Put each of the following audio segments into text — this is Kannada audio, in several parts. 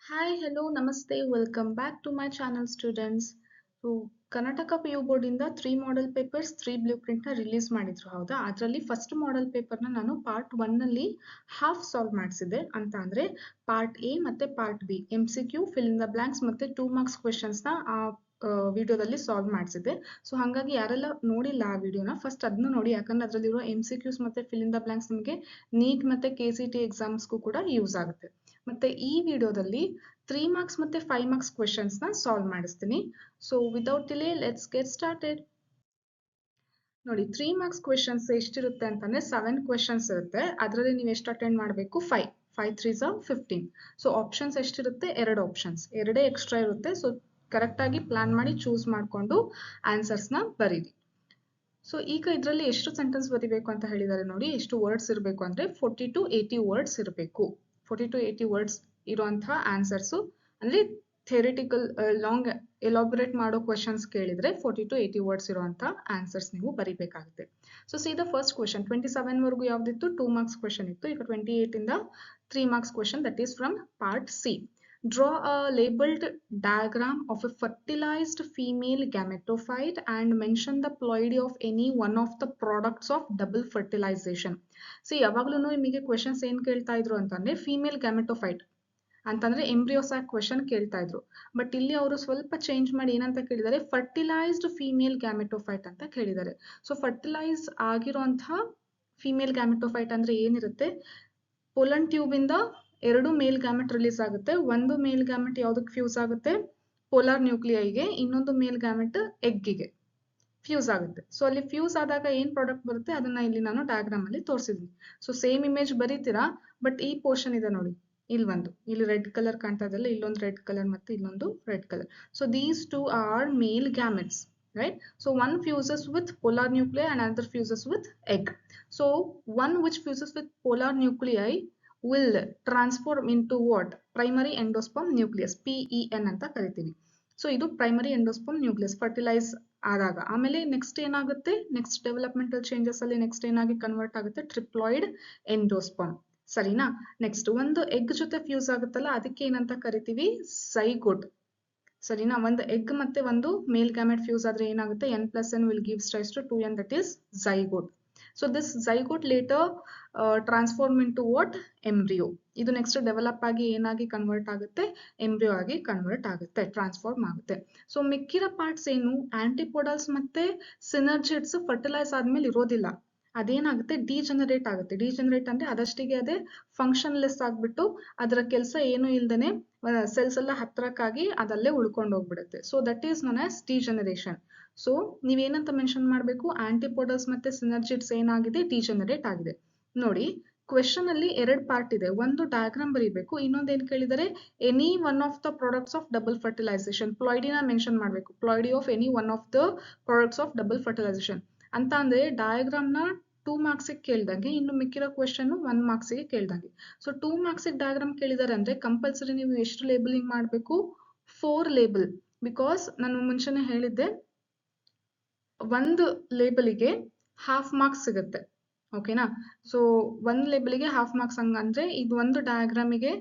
Hi, hello, namaste. Welcome back to my channel, students. So, Karnataka P U board ಇಂದ 3 ಮಾಡೆಲ್ ಪೇಪರ್ಸ್ 3 ಬ್ಲೂ ಪ್ರಿಂಟ್ ನ ರಿಲೀಸ್ ಮಾಡಿದ್ರು ಹೌದಾ. ಅದರಲ್ಲಿ ಫಸ್ಟ್ ಮಾಡೆಲ್ ಪೇಪರ್ ನ ನಾನು ಪಾರ್ಟ್ 1 ನಲ್ಲಿ ಹಾಫ್ ಸಾಲ್ವ್ ಮಾಡಿಸಿದೆ. ಅಂತ ಅಂದ್ರೆ ಪಾರ್ಟ್ ಎ ಮತ್ತೆ part B MCQ fill in the blanks ಮತ್ತೆ 2 ಮಾರ್ಕ್ಸ್ ಕ್ವೆಶನ್ಸ್ ನ ಆ ವಿಡಿಯೋದಲ್ಲಿ ಸಾಲ್ವ್ ಮಾಡಿಸಿದೆ. ಸೊ ಹಾಗಾಗಿ ಯಾರೆಲ್ಲ ನೋಡಿಲ್ಲ ಆ ವಿಡಿಯೋನ ಫಸ್ಟ್ ಅದನ್ನು ನೋಡಿ, ಯಾಕಂದ್ರೆ ಅದರಲ್ಲಿರೋ MCQs ಮತ್ತೆ ಫಿಲ್ ಇನ್ ದ ಬ್ಲಾಂಕ್ಸ್ ನಿಮಗೆ ನೀಟ್ ಮತ್ತೆ KCT ಎಕ್ಸಾಮ್ಸ್ಗೂ ಕೂಡ ಯೂಸ್ ಆಗುತ್ತೆ. ಮತ್ತೆ ಈ ವಿಡಿಯೋದಲ್ಲಿ 3 ಮಾರ್ಕ್ಸ್ ಮತ್ತೆ 5 ಮಾರ್ಕ್ಸ್ ಕ್ವೆಶನ್ಸ್ ನ ಸಾಲ್ವ್ ಮಾಡಿಸ್ತೀನಿ. So without delay let's get started. ನೋಡಿ 3 ಮಾರ್ಕ್ಸ್ ಕ್ವೆಶನ್ಸ್ ಎಷ್ಟಿರುತ್ತೆ ಅಂತಂದ್ರೆ 7 ಕ್ವೆಶನ್ಸ್ ಇರುತ್ತೆ. ಅದರಲ್ಲಿ ನೀವು ಎಷ್ಟು ಅಟೆಂಡ್ ಮಾಡಬೇಕು? 5 3s are 15. ಸೊ ಆಪ್ಷನ್ಸ್ ಎಷ್ಟಿರುತ್ತೆ? 2 ಆಪ್ಷನ್ಸ್, ಎರಡೇ ಎಕ್ಸ್ಟ್ರಾ ಇರುತ್ತೆ. ಸೊ ಕರೆಕ್ಟ್ ಆಗಿ ಪ್ಲಾನ್ ಮಾಡಿ ಚೂಸ್ ಮಾಡಿಕೊಂಡು ಆನ್ಸರ್ಸ್ ನ ಬರೀರಿ. ಸೊ ಈಗ ಇದರಲ್ಲಿ ಎಷ್ಟು ಸೆಂಟೆನ್ಸ್ ಬರೀಬೇಕು ಅಂತ ಹೇಳಿದ್ದಾರೆ ನೋಡಿ. ಎಷ್ಟು ವರ್ಡ್ಸ್ ಇರಬೇಕು ಅಂದ್ರೆ 40 to 80 ವರ್ಡ್ಸ್ ಇರಬೇಕು. 40 to 80 ವರ್ಡ್ಸ್ ಇರುವಂತಹ ಆನ್ಸರ್ಸ್ ಅಂದ್ರೆ ಥಿಯರಿಟಿಕಲ್ ಲಾಂಗ್ ಎಲಾಬರೇಟ್ ಮಾಡೋ ಕ್ವೆಶನ್ಸ್ ಕೇಳಿದ್ರೆ 40 to 80 ವರ್ಡ್ಸ್ ಇರುವಂತಹ ಆನ್ಸರ್ಸ್ ನೀವು ಬರೀಬೇಕಾಗುತ್ತೆ. So see the first question 27 ವರೆಗೂ ಯಾವ್ದಿತ್ತು? 2 ಮಾರ್ಕ್ಸ್ ಕ್ವೆಶನ್ ಇತ್ತು. ಈಗ 28 ಇಂದ 3 marks question, that is from part C. Draw a labeled diagram of a fertilized female gametophyte and mention the ploidy of any one of the products of double fertilization. See, ಯಾವಾಗ್ಲೂ ನಿಮಗೆ ಕ್ವೆಶನ್ಸ್ ಏನ್ ಕೇಳ್ತಾ ಇದ್ರು ಅಂತಂದ್ರೆ ಫೀಮೇಲ್ ಗ್ಯಾಮೆಟೋಫೈಟ್ ಅಂತಂದ್ರೆ ಎಂಬ್ರಿಯೋಸಾಕ್ ಕ್ವೆಶನ್ ಕೇಳ್ತಾ ಇದ್ರು. ಬಟ್ ಇಲ್ಲಿ ಅವರು ಸ್ವಲ್ಪ ಚೇಂಜ್ ಮಾಡಿ ಏನಂತ ಕೇಳಿದ್ದಾರೆ? ಫರ್ಟಿಲೈಸ್ಡ್ ಫೀಮೇಲ್ ಗ್ಯಾಮೆಟೋಫೈಟ್ ಅಂತ ಕೇಳಿದ್ದಾರೆ. ಸೊ ಫರ್ಟಿಲೈಸ್ ಆಗಿರುವಂತಹ ಫೀಮೇಲ್ ಗ್ಯಾಮೆಟೋಫೈಟ್ ಅಂದ್ರೆ ಏನಿರುತ್ತೆ? ಪೋಲನ್ ಟ್ಯೂಬ್ ಇಂದ 2 ಮೇಲ್ ಗ್ಯಾಮೆಟ್ ರಿಲೀಸ್ ಆಗುತ್ತೆ. ಒಂದು ಮೇಲ್ ಗ್ಯಾಮೆಟ್ ಯಾವ್ದಕ್ಕೆ ಫ್ಯೂಸ್ ಆಗುತ್ತೆ? ಪೋಲಾರ್ ನ್ಯೂಕ್ಲಿಯೈಗೆ. ಇನ್ನೊಂದು ಮೇಲ್ ಗ್ಯಾಮೆಟ್ ಎಗ್ಗಿಗೆ ಫ್ಯೂಸ್ ಆಗುತ್ತೆ. ಸೊ ಅಲ್ಲಿ ಫ್ಯೂಸ್ ಆದಾಗ ಏನ್ ಪ್ರಾಡಕ್ಟ್ ಬರುತ್ತೆ ಅದನ್ನ ಇಲ್ಲಿ ನಾನು ಡಯಾಗ್ರಾಮ್ ಅಲ್ಲಿ ತೋರಿಸಿದ್ದೀನಿ. ಸೊ ಸೇಮ್ ಇಮೇಜ್ ಬರೀತೀರಾ, ಬಟ್ ಈ ಪೋರ್ಷನ್ ಇದೆ ನೋಡಿ, ಇಲ್ಲಿ ರೆಡ್ ಕಲರ್ ಕಾಣ್ತಾ ಇದೆಲ್ಲ, ಇಲ್ಲೊಂದು ರೆಡ್ ಕಲರ್ ಮತ್ತೆ ಇಲ್ಲೊಂದು red colour. So these two are male gametes, right? So one fuses with polar nuclei and another fuses with egg. So one which fuses with polar nuclei will transform into what? Primary endosperm nucleus, PEN ಅಂತ ಕರಿತೀವಿ. ಸೊ ಇದು ಪ್ರೈಮರಿ ಎಂಡೋಸ್ಪರ್ಮ್ ನ್ಯೂಕ್ಲಿಯಸ್ ಫರ್ಟಿಲೈಸ್ ಆದಾಗ. ಆಮೇಲೆ ನೆಕ್ಸ್ಟ್ ಏನಾಗುತ್ತೆ? ನೆಕ್ಸ್ಟ್ ಡೆವಲಪ್ಮೆಂಟಲ್ ಚೇಂಜಸ್ ಅಲ್ಲಿ ನೆಕ್ಸ್ಟ್ ಏನಾಗಿ ಕನ್ವರ್ಟ್ ಆಗುತ್ತೆ? Triploid endosperm. ಸರಿನಾ? ನೆಕ್ಸ್ಟ್ ಒಂದು ಎಗ್ ಜೊತೆ ಫ್ಯೂಸ್ ಆಗುತ್ತಲ್ಲ, ಅದಕ್ಕೆ ಏನಂತ ಕರಿತೀವಿ? ಝೈಗೋಟ್. ಸರಿನಾ? ಒಂದು ಎಗ್ ಮತ್ತೆ ಒಂದು ಮೇಲ್ ಗ್ಯಾಮೆಟ್ ಫ್ಯೂಸ್ ಆದ್ರೆ ಏನಾಗುತ್ತೆ? n+n will gives rise to 2n, that is zygote. So this zygote later transform into what? Embryo. ಇದು ನೆಕ್ಸ್ಟ್ ಡೆವಲಪ್ ಆಗಿ ಏನಾಗಿ ಕನ್ವರ್ಟ್ ಆಗುತ್ತೆ? ಎಂಬ್ರಿಯೋ ಆಗಿ ಕನ್ವರ್ಟ್ ಆಗುತ್ತೆ, ಟ್ರಾನ್ಸ್ಫಾರ್ಮ್ ಆಗುತ್ತೆ. ಸೊ ಮಿಕ್ಕಿರೋ ಪಾರ್ಟ್ಸ್ ಏನು? ಆಂಟಿಪೋಡಲ್ಸ್ ಮತ್ತೆ ಸಿನರ್ಜಿಡ್ಸ್ ಫರ್ಟಿಲೈಸ್ ಆದ್ಮೇಲೆ ಇರೋದಿಲ್ಲ. ಅದೇನಾಗುತ್ತೆ? ಡಿಜನರೇಟ್ ಆಗುತ್ತೆ. ಡಿಜನರೇಟ್ ಅಂದ್ರೆ ಅದಷ್ಟಿಗೆ ಅದೇ ಫಂಕ್ಷನ್ಲೆಸ್ ಆಗ್ಬಿಟ್ಟು ಅದರ ಕೆಲಸ ಏನು ಇಲ್ದೇನೆ ಸೆಲ್ಸ್ ಎಲ್ಲ ಹತ್ರಕ್ಕಾಗಿ ಅದಲ್ಲೇ ಉಳ್ಕೊಂಡು ಹೋಗ್ಬಿಡುತ್ತೆ. So that is known as degeneration. So ನೀವೇನಂತ ಮೆನ್ಷನ್ ಮಾಡಬೇಕು? ಆಂಟಿಪೋಡಲ್ಸ್ ಮತ್ತೆ ಸಿನರ್ಜಿಡ್ಸ್ ಏನಾಗಿದೆ? ಡಿಜನರೇಟ್ ಆಗಿದೆ. ನೋಡಿ ಕ್ವೆಶನ್ ಅಲ್ಲಿ 2 ಪಾರ್ಟ್ ಇದೆ. ಒಂದು ಡಯಾಗ್ರಾಮ್ ಬರೀಬೇಕು, ಇನ್ನೊಂದು ಏನ್ ಕೇಳಿದರೆ? Any one of the products of double fertilisation. ಪ್ಲಾಯ್ಡಿನ ಮೆನ್ಷನ್ ಮಾಡಬೇಕು. Ploidy of any one of the products of double fertilisation ಅಂತ ಅಂದ್ರೆ ಡಯಾಗ್ರಾಮ್ ನ 2 ಮಾರ್ಕ್ಸ್ ಕೇಳ್ದಂಗೆ, ಇನ್ನು ಮಿಕ್ಕಿರೋ ಕ್ವೆಶನ್ 1 ಮಾರ್ಕ್ಸ್ ಗೆ ಕೇಳ್ದಂಗೆ. ಸೊ 2 ಮಾರ್ಕ್ಸ್ ಡಯಾಗ್ರಾಮ್ ಕೇಳಿದಾರೆ ಅಂದ್ರೆ ಕಂಪಲ್ಸರಿ ನೀವು ಎಷ್ಟು ಲೇಬಲಿಂಗ್ ಮಾಡಬೇಕು? 4 ಲೇಬಲ್. ಬಿಕಾಸ್ ನಾನು ಮುಂಚೆನೆ ಹೇಳಿದ್ದೆ, ಒಂದು ಲೇಬಲಿಗೆ ಹಾಫ್ ಮಾರ್ಕ್ಸ್ ಸಿಗುತ್ತೆ. ಓಕೆನಾ? ಸೊ ಒಂದು ಲೇಬಲಿಗೆ ಹಾಫ್ ಮಾರ್ಕ್ಸ್ ಹಂಗಂದ್ರೆ ಇದು ಒಂದು ಡಯಾಗ್ರಾಮಿಗೆ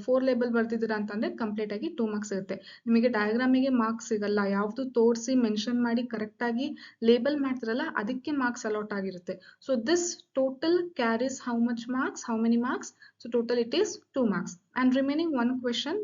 4 ಲೇಬಲ್ ಬರ್ತಿದ್ದೀರಾ ಅಂತಂದ್ರೆ ಕಂಪ್ಲೀಟ್ ಆಗಿ 2 ಮಾರ್ಕ್ಸ್ ಸಿಗುತ್ತೆ. ನಿಮಗೆ ಡಯಾಗ್ರಾಮಿಗೆ ಮಾರ್ಕ್ಸ್ ಸಿಗಲ್ಲ, ಯಾವ್ದು ತೋರಿಸಿ ಮೆನ್ಷನ್ ಮಾಡಿ ಕರೆಕ್ಟ್ ಆಗಿ ಲೇಬಲ್ ಮಾಡ್ತಿರಲ್ಲ ಅದಕ್ಕೆ ಮಾರ್ಕ್ಸ್ ಅಲಾಟ್ ಆಗಿರುತ್ತೆ. So this total carries how much marks? How many marks? So total it is 2 marks and remaining one question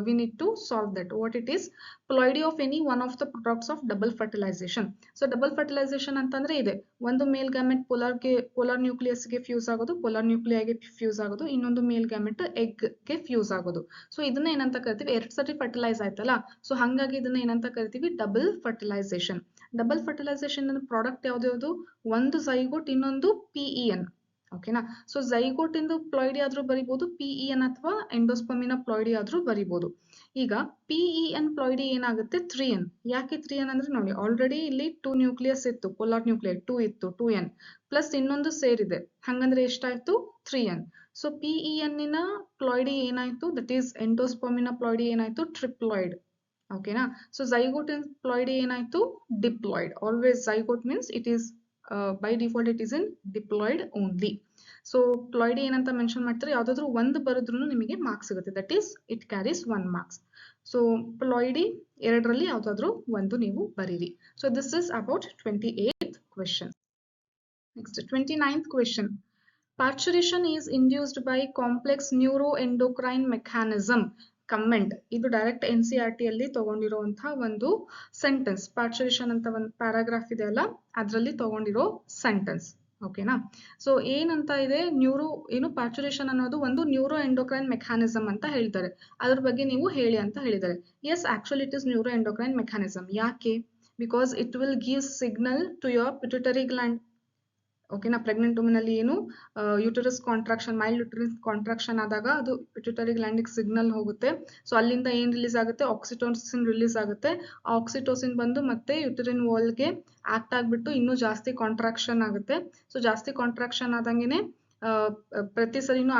we need to solve that. What it is? Ploidy of any one of the products of double fertilization. So double fertilization ಅಂತಂದ್ರೆ ಇದೆ, ಒಂದು ಮೇಲ್ ಗ್ಯಾಮೆಟ್ ಪೋಲಾರ್ ನ್ಯೂಕ್ಲಿಯಸ್ ಗೆ ಫ್ಯೂಸ್ ಆಗೋದು, ಪೋಲಾರ್ ನ್ಯೂಕ್ಲಿಯಾಗೆ ಫ್ಯೂಸ್ ಆಗೋದು, ಇನ್ನೊಂದು ಮೇಲ್ ಗ್ಯಾಮೆಟ್ ಎಗ್ ಗೆ ಫ್ಯೂಸ್ ಆಗೋದು. ಸೊ ಇದನ್ನ ಏನಂತ ಕರಿತೀವಿ? 2 ಸರಿ ಫರ್ಟಿಲೈಸ್ ಆಯ್ತಲ್ಲ, ಸೊ ಹಾಗಾಗಿ ಇದನ್ನ ಏನಂತ ಕರಿತೀವಿ? Double fertilisation. Double fertilisation product ಯಾವ್ದು? ಒಂದು ಝೈಗೋಟ್, ಇನ್ನೊಂದು PEN. ಓಕೆನಾ? ಸೊ ಝೈಗೋಟ್ ಇಂದು ಪ್ಲಾಯ್ಡಿ ಆದ್ರೂ ಬರಿಬಹುದು, PEN ಅಥವಾ ಎಂಡೋಸ್ಪರ್ಮಿನ ಪ್ಲಾಯ್ಡಿ ಆದ್ರೂ ಬರಿಬಹುದು. ಈಗ PEN ಪ್ಲಾಯ್ಡಿ ಏನಾಗುತ್ತೆ? 3n. ಯಾಕೆ 3n ಅಂದ್ರೆ ನೋಡಿ, ಆಲ್ರೆಡಿ ಇಲ್ಲಿ 2 ನ್ಯೂಕ್ಲಿಯಸ್ ಇತ್ತು, ಪೋಲಾರ್ ನ್ಯೂಕ್ಲಿಯರ್ 2 ಇತ್ತು, 2n ಪ್ಲಸ್ ಇನ್ನೊಂದು ಸೇರಿದೆ, ಹಂಗಂದ್ರೆ ಎಷ್ಟಾಯ್ತು? 3n. ಸೊ PEN ನ ಪ್ಲಾಯ್ಡಿ ಏನಾಯ್ತು? ದಟ್ ಈಸ್ ಎಂಡೋಸ್ಪರ್ಮಿನ ಪ್ಲಾಯ್ಡಿ ಏನಾಯ್ತು? ಟ್ರಿಪ್ಲಾಯ್ಡ್. ಓಕೆನಾ? ಸೊ ಝೈಗೋಟ್ ಇನ್ ಪ್ಲಾಯ್ಡಿ ಏನಾಯ್ತು? Diploid. Always zygote means it is by default it is in diploid only. So ploid ಏನಂತ ಮೆನ್ಷನ್ ಮಾಡ್ತಾರೆ, ಯಾವ್ದಾದ್ರು ಒಂದು ಬರೆದ್ರೂ ನಿಮಗೆ ಮಾರ್ಕ್ಸ್ ಸಿಗುತ್ತೆ, that is it carries 1 marks. So ploidy ಎರಡರಲ್ಲಿ ಯಾವ್ದಾದ್ರು ಒಂದು ನೀವು ಬರೀರಿ. So this is about 28th question. Next, 29th question. Parturition is induced by complex neuroendocrine mechanism. Comment. ಇದು ಡೈರೆಕ್ಟ್ NCERT ಅಲ್ಲಿ ತಗೊಂಡಿರುವಂತಹ ಒಂದು ಸೆಂಟೆನ್ಸ್. ಪಾರ್ಚುರೇಷನ್ ಅಂತ ಒಂದು ಪ್ಯಾರಾಗ್ರಾಫ್ ಇದೆ ಅಲ್ಲ, ಅದರಲ್ಲಿ ತಗೊಂಡಿರೋ ಸೆಂಟೆನ್ಸ್. ಓಕೆನಾ? ಸೊ ಏನಂತ ಇದೆ, ಪಾರ್ಚುರೇಷನ್ ಅನ್ನೋದು ಒಂದು ನ್ಯೂರೋ ಎಂಡೋಕ್ರೈನ್ ಮೆಕ್ಯಾನಿಸಮ್ ಅಂತ ಹೇಳ್ತಾರೆ. ಅದ್ರ ಬಗ್ಗೆ ನೀವು ಹೇಳಿ ಅಂತ ಹೇಳಿದ್ದಾರೆ. Yes, actually it is neuro endocrine mechanism. ಯಾಕೆ? Because it will give signal to your pituitary gland. ಓಕೆನಾ? ಪ್ರೆಗ್ನೆಂಟ್ ವುಮನ್ ಅಲ್ಲಿ ಏನು uterus contraction, mild uterus contraction ಆದಾಗ ಅದು ಪಿಟ್ಯೂಟರಿ ಗ್ಲ್ಯಾಂಡಿಗೆ ಸಿಗ್ನಲ್ ಹೋಗುತ್ತೆ. ಸೊ ಅಲ್ಲಿಂದ ಏನ್ ರಿಲೀಸ್ ಆಗುತ್ತೆ, ಆಕ್ಸಿಟೋಸಿನ್ ರಿಲೀಸ್ ಆಗುತ್ತೆ. ಆ ಆಕ್ಸಿಟೋಸಿನ್ ಬಂದು ಮತ್ತೆ ಯೂಟರಿನ್ ವಾಲ್ಗೆ ಆಕ್ಟ್ ಆಗ್ಬಿಟ್ಟು ಇನ್ನೂ ಜಾಸ್ತಿ ಕಾಂಟ್ರಾಕ್ಷನ್ ಆಗುತ್ತೆ. ಸೊ ಜಾಸ್ತಿ ಕಾಂಟ್ರಾಕ್ಷನ್ ಆದಂಗೆನೆ ಪ್ರತಿ ಸರಿನೂ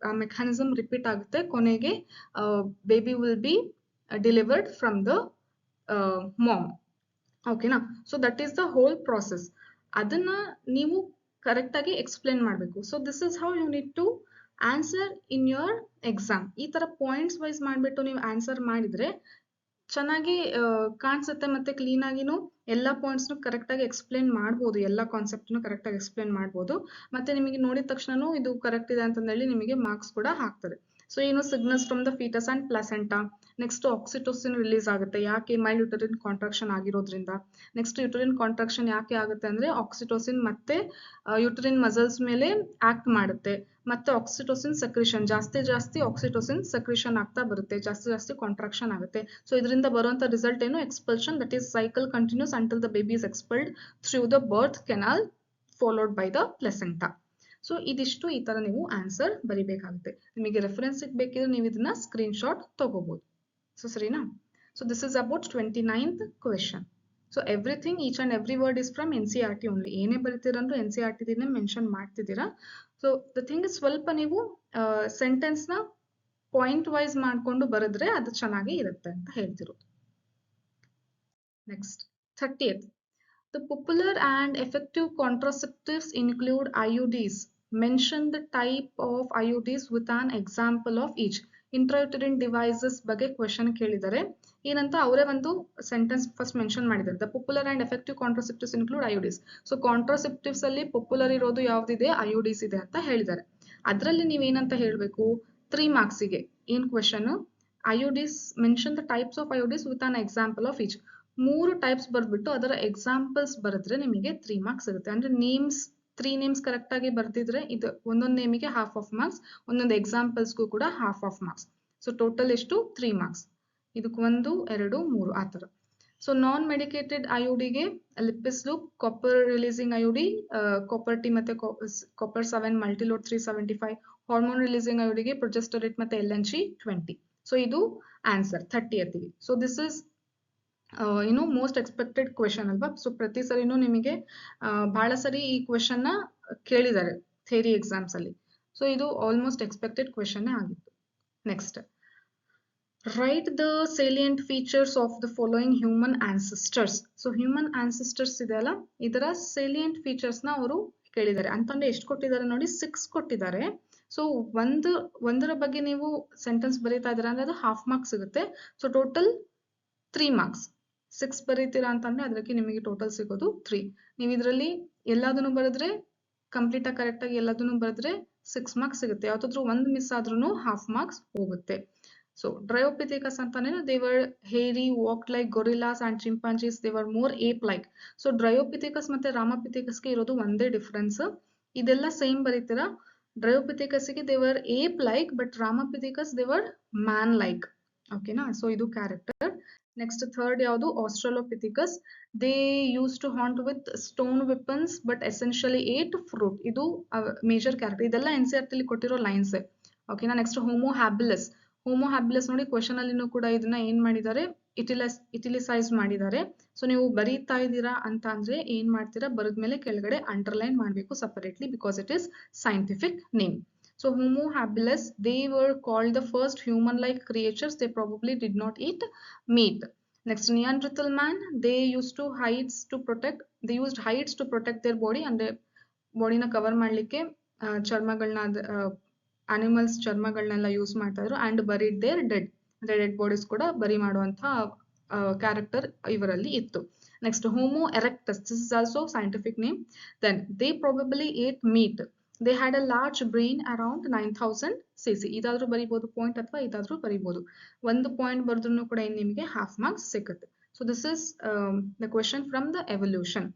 ಆ ಮೆಕ್ಯಾನಿಸಮ್ ರಿಪೀಟ್ ಆಗುತ್ತೆ. ಕೊನೆಗೆ baby will be delivered from the mom. ಓಕೆನಾ? So that is the whole process. ಅದನ್ನ ನೀವು ಕರೆಕ್ಟ್ ಆಗಿ ಎಕ್ಸ್ಪ್ಲೇನ್ ಮಾಡಬೇಕು. So this is how you need to answer in your exam. ಈ ತರ ಪಾಯಿಂಟ್ಸ್ ವೈಸ್ ಮಾಡಿಬಿಟ್ಟು ನೀವು ಆನ್ಸರ್ ಮಾಡಿದ್ರೆ ಚೆನ್ನಾಗಿ ಕಾಣಿಸುತ್ತೆ, ಮತ್ತೆ ಕ್ಲೀನ್ ಆಗಿನೂ ಎಲ್ಲ ಪಾಯಿಂಟ್ಸ್ನು ಕರೆಕ್ಟ್ ಆಗಿ ಎಕ್ಸ್ಪ್ಲೇನ್ ಮಾಡ್ಬೋದು, ಎಲ್ಲ ಕಾನ್ಸೆಪ್ಟ್ನು ಕರೆಕ್ಟ್ ಆಗಿ ಎಕ್ಸ್ಪ್ಲೇನ್ ಮಾಡ್ಬೋದು. ಮತ್ತೆ ನಿಮಗೆ ನೋಡಿದ ತಕ್ಷಣನೂ ಇದು ಕರೆಕ್ಟ್ ಇದೆ ಅಂತಂದೇಳಿ ನಿಮಗೆ ಮಾರ್ಕ್ಸ್ ಕೂಡ ಹಾಕ್ತಾರೆ. ಸೊ ಏನು, signals from the fetus and placenta. Next oxytocin release ಆಗುತ್ತೆ. ಯಾಕೆ? ಮೈಲ್ಡ್ ಯೂಟರಿನ್ ಕಾಂಟ್ರಾಕ್ಷನ್ ಆಗಿರೋದ್ರಿಂದ. ನೆಕ್ಸ್ಟ್ ಯೂಟರಿನ್ ಕಾಂಟ್ರಾಕ್ಷನ್ ಯಾಕೆ ಆಗುತ್ತೆ ಅಂದ್ರೆ ಆಕ್ಸಿಟೋಸಿನ್ ಮತ್ತೆ ಯೂಟರಿನ್ ಮಸಲ್ಸ್ ಮೇಲೆ ಆಕ್ಟ್ ಮಾಡುತ್ತೆ. ಮತ್ತೆ ಆಕ್ಸಿಟೋಸಿನ್ ಸೆಕ್ರೇಷನ್, ಜಾಸ್ತಿ ಆಕ್ಸಿಟೋಸಿನ್ ಸೆಕ್ರೇಷನ್ ಆಗ್ತಾ ಬರುತ್ತೆ, ಜಾಸ್ತಿ ಕಾಂಟ್ರಾಕ್ಷನ್ ಆಗುತ್ತೆ. ಸೊ ಇದರಿಂದ ಬರುವಂತ ರಿಸಲ್ಟ್ ಏನು, expulsion. That is cycle continues until the baby is expelled through the birth canal followed by the placenta. So ಇದಿಷ್ಟು ಈ ತರ ನೀವು ಆನ್ಸರ್ ಬರಿಬೇಕಾಗುತ್ತೆ. ನಿಮಗೆ ರೆಫರೆನ್ಸ್ ಬೇಕಿದ್ರೆ ನೀವು ಇದನ್ನ ಸ್ಕ್ರೀನ್ ಶಾಟ್ ತಗೋಬಹುದು. ಸೊ ಸರಿನಾ? So this is about 29th question. So everything, each and every word is from NCERT only. ಏನೇ ಬರೀತೀರಂದ್ರೂ NCERT ದಿನ ಮೆನ್ಷನ್ ಮಾಡ್ತಿದ್ದೀರಾ. ಸೊ ದ ಥಿಂಗ್ ಇಸ್, ಸ್ವಲ್ಪ ನೀವು ಸೆಂಟೆನ್ಸ್ ನ ಪಾಯಿಂಟ್ ವೈಸ್ ಮಾಡ್ಕೊಂಡು ಬರೆದ್ರೆ ಅದು ಚೆನ್ನಾಗಿ ಇರುತ್ತೆ ಅಂತ ಹೇಳ್ತಿರೋದು. Next 30th. The popular and effective contraceptives include IUDs. Mention the type of IUDs with an example of each. Intrauterine devices ಬಗ್ಗೆ ಕ್ವೆಶನ್ ಕೇಳಿದ್ದಾರೆ. ಏನಂತ ಅವರೇ ಒಂದು ಸೆಂಟೆನ್ಸ್ ಫಸ್ಟ್ ಮೆನ್ಷನ್ ಮಾಡಿದ್ದಾರೆ. The popular and effective contraceptives include IUDs. So contraceptives ಅಲ್ಲಿ ಪಾಪ್ಯುಲರ್ ಇರೋದು ಯಾವ್ದಿದೆ, IUDs ಇದೆ ಅಂತ ಹೇಳಿದ್ದಾರೆ. ಅದರಲ್ಲಿ ನೀವೇನಂತ ಹೇಳಬೇಕು, 3 ಮಾರ್ಕ್ಸಿಗೆ ಏನ್ question, IUDs, mention the types of IUDs with an example of each. 3 types ಬರ್ಬಿಟ್ಟು ಅದರ ಎಕ್ಸಾಂಪಲ್ಸ್ ಬರೆದ್ರೆ ನಿಮಗೆ 3 ಮಾರ್ಕ್ಸ್ ಸಿಗುತ್ತೆ. ಅಂದ್ರೆ ನೇಮ್ಸ್, 3 ನೇಮ್ಸ್ ಕರೆಕ್ಟ್ ಆಗಿ ಬರ್ತಿದ್ರೆ ಇದು ಒಂದೊಂದು ನೇಮಿಗೆ ಹಾಫ್ ಆಫ್ ಮಾರ್ಕ್ಸ್, ಒಂದೊಂದು ಎಕ್ಸಾಂಪಲ್ಸ್ಗೂ ಕೂಡ half of marks. So total ಎಷ್ಟು, 3 ಮಾರ್ಕ್ಸ್. ಇದಕ್ಕೆ 1, 2, 3 ಆ ತರ. ಸೊ ನಾನ್ ಮೆಡಿಕೇಟೆಡ್ IUDಗೆ Lippes loop, copper releasing IUD, copper T ಮತ್ತೆ ಕಾಪರ್ 7, ಮಲ್ಟಿಲೋಡ್ 375. ಹಾರ್ಮೋನ್ ರಿಲೀಸಿಂಗ್ IUDಗೆ ಪ್ರೊಜೆಸ್ಟರೇಟ್ ಮತ್ತೆ LNG 20. ಸೊ ಇದು answer 30th. So this is most expected question ಅಲ್ವಾ. ಸೊ ಪ್ರತಿ ಸರಿನೂ ನಿಮಗೆ ಬಹಳ ಸರಿ ಈ ಕ್ವೆಶನ್ ನ ಕೇಳಿದ್ದಾರೆ ಥಿಯರಿ ಎಕ್ಸಾಮ್ಸ್ ಅಲ್ಲಿ. ಸೊ ಇದು ಆಲ್ಮೋಸ್ಟ್ ಎಕ್ಸ್ಪೆಕ್ಟೆಡ್ ಕ್ವೆಶನ್ ಆಗಿತ್ತು. Next, right the salient features of the following human ancestors. So human ancestors ಇದೆ ಅಲ್ಲ, ಇದರ ಸೇಲಿಯಂಟ್ ಫೀಚರ್ಸ್ ನ ಅವರು ಕೇಳಿದ್ದಾರೆ. ಅಂತಂದ್ರೆ ಎಷ್ಟು ಕೊಟ್ಟಿದ್ದಾರೆ ನೋಡಿ, 6 ಕೊಟ್ಟಿದ್ದಾರೆ. ಸೊ ಒಂದರ ಬಗ್ಗೆ ನೀವು ಸೆಂಟೆನ್ಸ್ ಬರೀತಾ ಇದ್ದೀರಾ ಅಂದ್ರೆ ಅದು ಹಾಫ್ ಮಾರ್ಕ್ಸ್ ಸಿಗುತ್ತೆ. So total 3 marks. 6 ಬರೀತೀರಾ ಅಂತಂದ್ರೆ ಅದಕ್ಕೆ ನಿಮಗೆ ಟೋಟಲ್ ಸಿಗೋದು 3. ನೀವು ಇದರಲ್ಲಿ ಎಲ್ಲದನ್ನು ಬರೆದ್ರೆ, ಕಂಪ್ಲೀಟ್ ಆಗಿ ಕರೆಕ್ಟ್ ಆಗಿ ಎಲ್ಲದನ್ನು ಬರೆದ್ರೆ 6 ಮಾರ್ಕ್ಸ್ ಸಿಗುತ್ತೆ. ಯಾವ್ದಾದ್ರು ಒಂದು ಮಿಸ್ ಆದ್ರೂ ಹಾಫ್ ಮಾರ್ಕ್ಸ್ ಹೋಗುತ್ತೆ. ಸೊ ಡ್ರಯೋಪಿಥೆಕಸ್ ಅಂತಾನೆ, they were hairy, walked like gorillas and chimpanzees, they were more ape like. So Dryopithecus ಮತ್ತೆ ರಾಮಪಿಥೆಕಸ್ಗೆ ಇರೋದು ಒಂದೇ ಡಿಫ್ರೆನ್ಸ್. ಇದೆಲ್ಲ ಸೇಮ್ ಬರೀತೀರಾ. ಡ್ರಯೋಪಿಥೆಕಸ್ಗೆ they were ape like, but Ramapithecus they were man like. ಓಕೆನಾ? ಸೊ ಇದು ಕ್ಯಾರೆಕ್ಟರ್. ನೆಕ್ಸ್ಟ್ ಥರ್ಡ್ ಯಾವುದು, Australopithecus. They use to hunt with stone weapons but essentially ate fruit. ಇದು ಮೇಜರ್ ಕ್ಯಾರೆಕ್ಟರ್. ಇದೆಲ್ಲ NCERT ಅಲ್ಲಿ ಕೊಟ್ಟಿರೋ ಲೈನ್ಸ್. ಓಕೆನಾ? Next Homo habilis. Homo habilis ನೋಡಿ ಕ್ವೆಶನ್ ಅಲ್ಲಿನೂ ಕೂಡ ಇದನ್ನ ಏನ್ ಮಾಡಿದ್ದಾರೆ, ಇಟಿಲಿಸೈಸ್ ಮಾಡಿದ್ದಾರೆ. ಸೊ ನೀವು ಬರೀತಾ ಇದ್ದೀರಾ ಅಂತ ಅಂದ್ರೆ ಏನ್ ಮಾಡ್ತೀರಾ, ಬರೆದ್ಮೇಲೆ ಕೆಳಗಡೆ ಅಂಡರ್ಲೈನ್ ಮಾಡಬೇಕು separately, because it is scientific name. So Homo habilis, they were called the first human-like creatures. They probably did not eat meat. Next, Neanderthal man, they used hides to protect their body and their ಬಾಡಿನ ಕವರ್ ಮಾಡಲಿಕ್ಕೆ ಚರ್ಮಗಳನ್ನ ಅನಿಮಲ್ಸ್ ಚರ್ಮಗಳನ್ನೆಲ್ಲ ಯೂಸ್ ಮಾಡ್ತಾ ಇದ್ರು ಅಂಡ್ ಬರಿಡ್ ದೇರ್ ಡೆಡ್ ಅಂದ್ರೆ ಡೆಡ್ ಬಾಡೀಸ್ ಕೂಡ ಬರಿ ಮಾಡುವಂತ ಕ್ಯಾರೆಕ್ಟರ್ ಇವರಲ್ಲಿ ಇತ್ತು. Next Homo erectus, this is also scientific name. Then they probably ate meat. They had a large brain around 9000 cc. ಇದಾದ್ರೂ ಬರಿಬಹುದು ಪಾಯಿಂಟ್ ಅಥವಾ ಇದಾದ್ರೂ ಬರಿಬಹುದು. ಒಂದು ಪಾಯಿಂಟ್ ಬರೆದ್ರೂ ಕೂಡ ನಿಮಗೆ ಹಾಫ್ ಮಾರ್ಕ್ಸ್ ಸಿಗುತ್ತೆ. So this is the question from the evolution.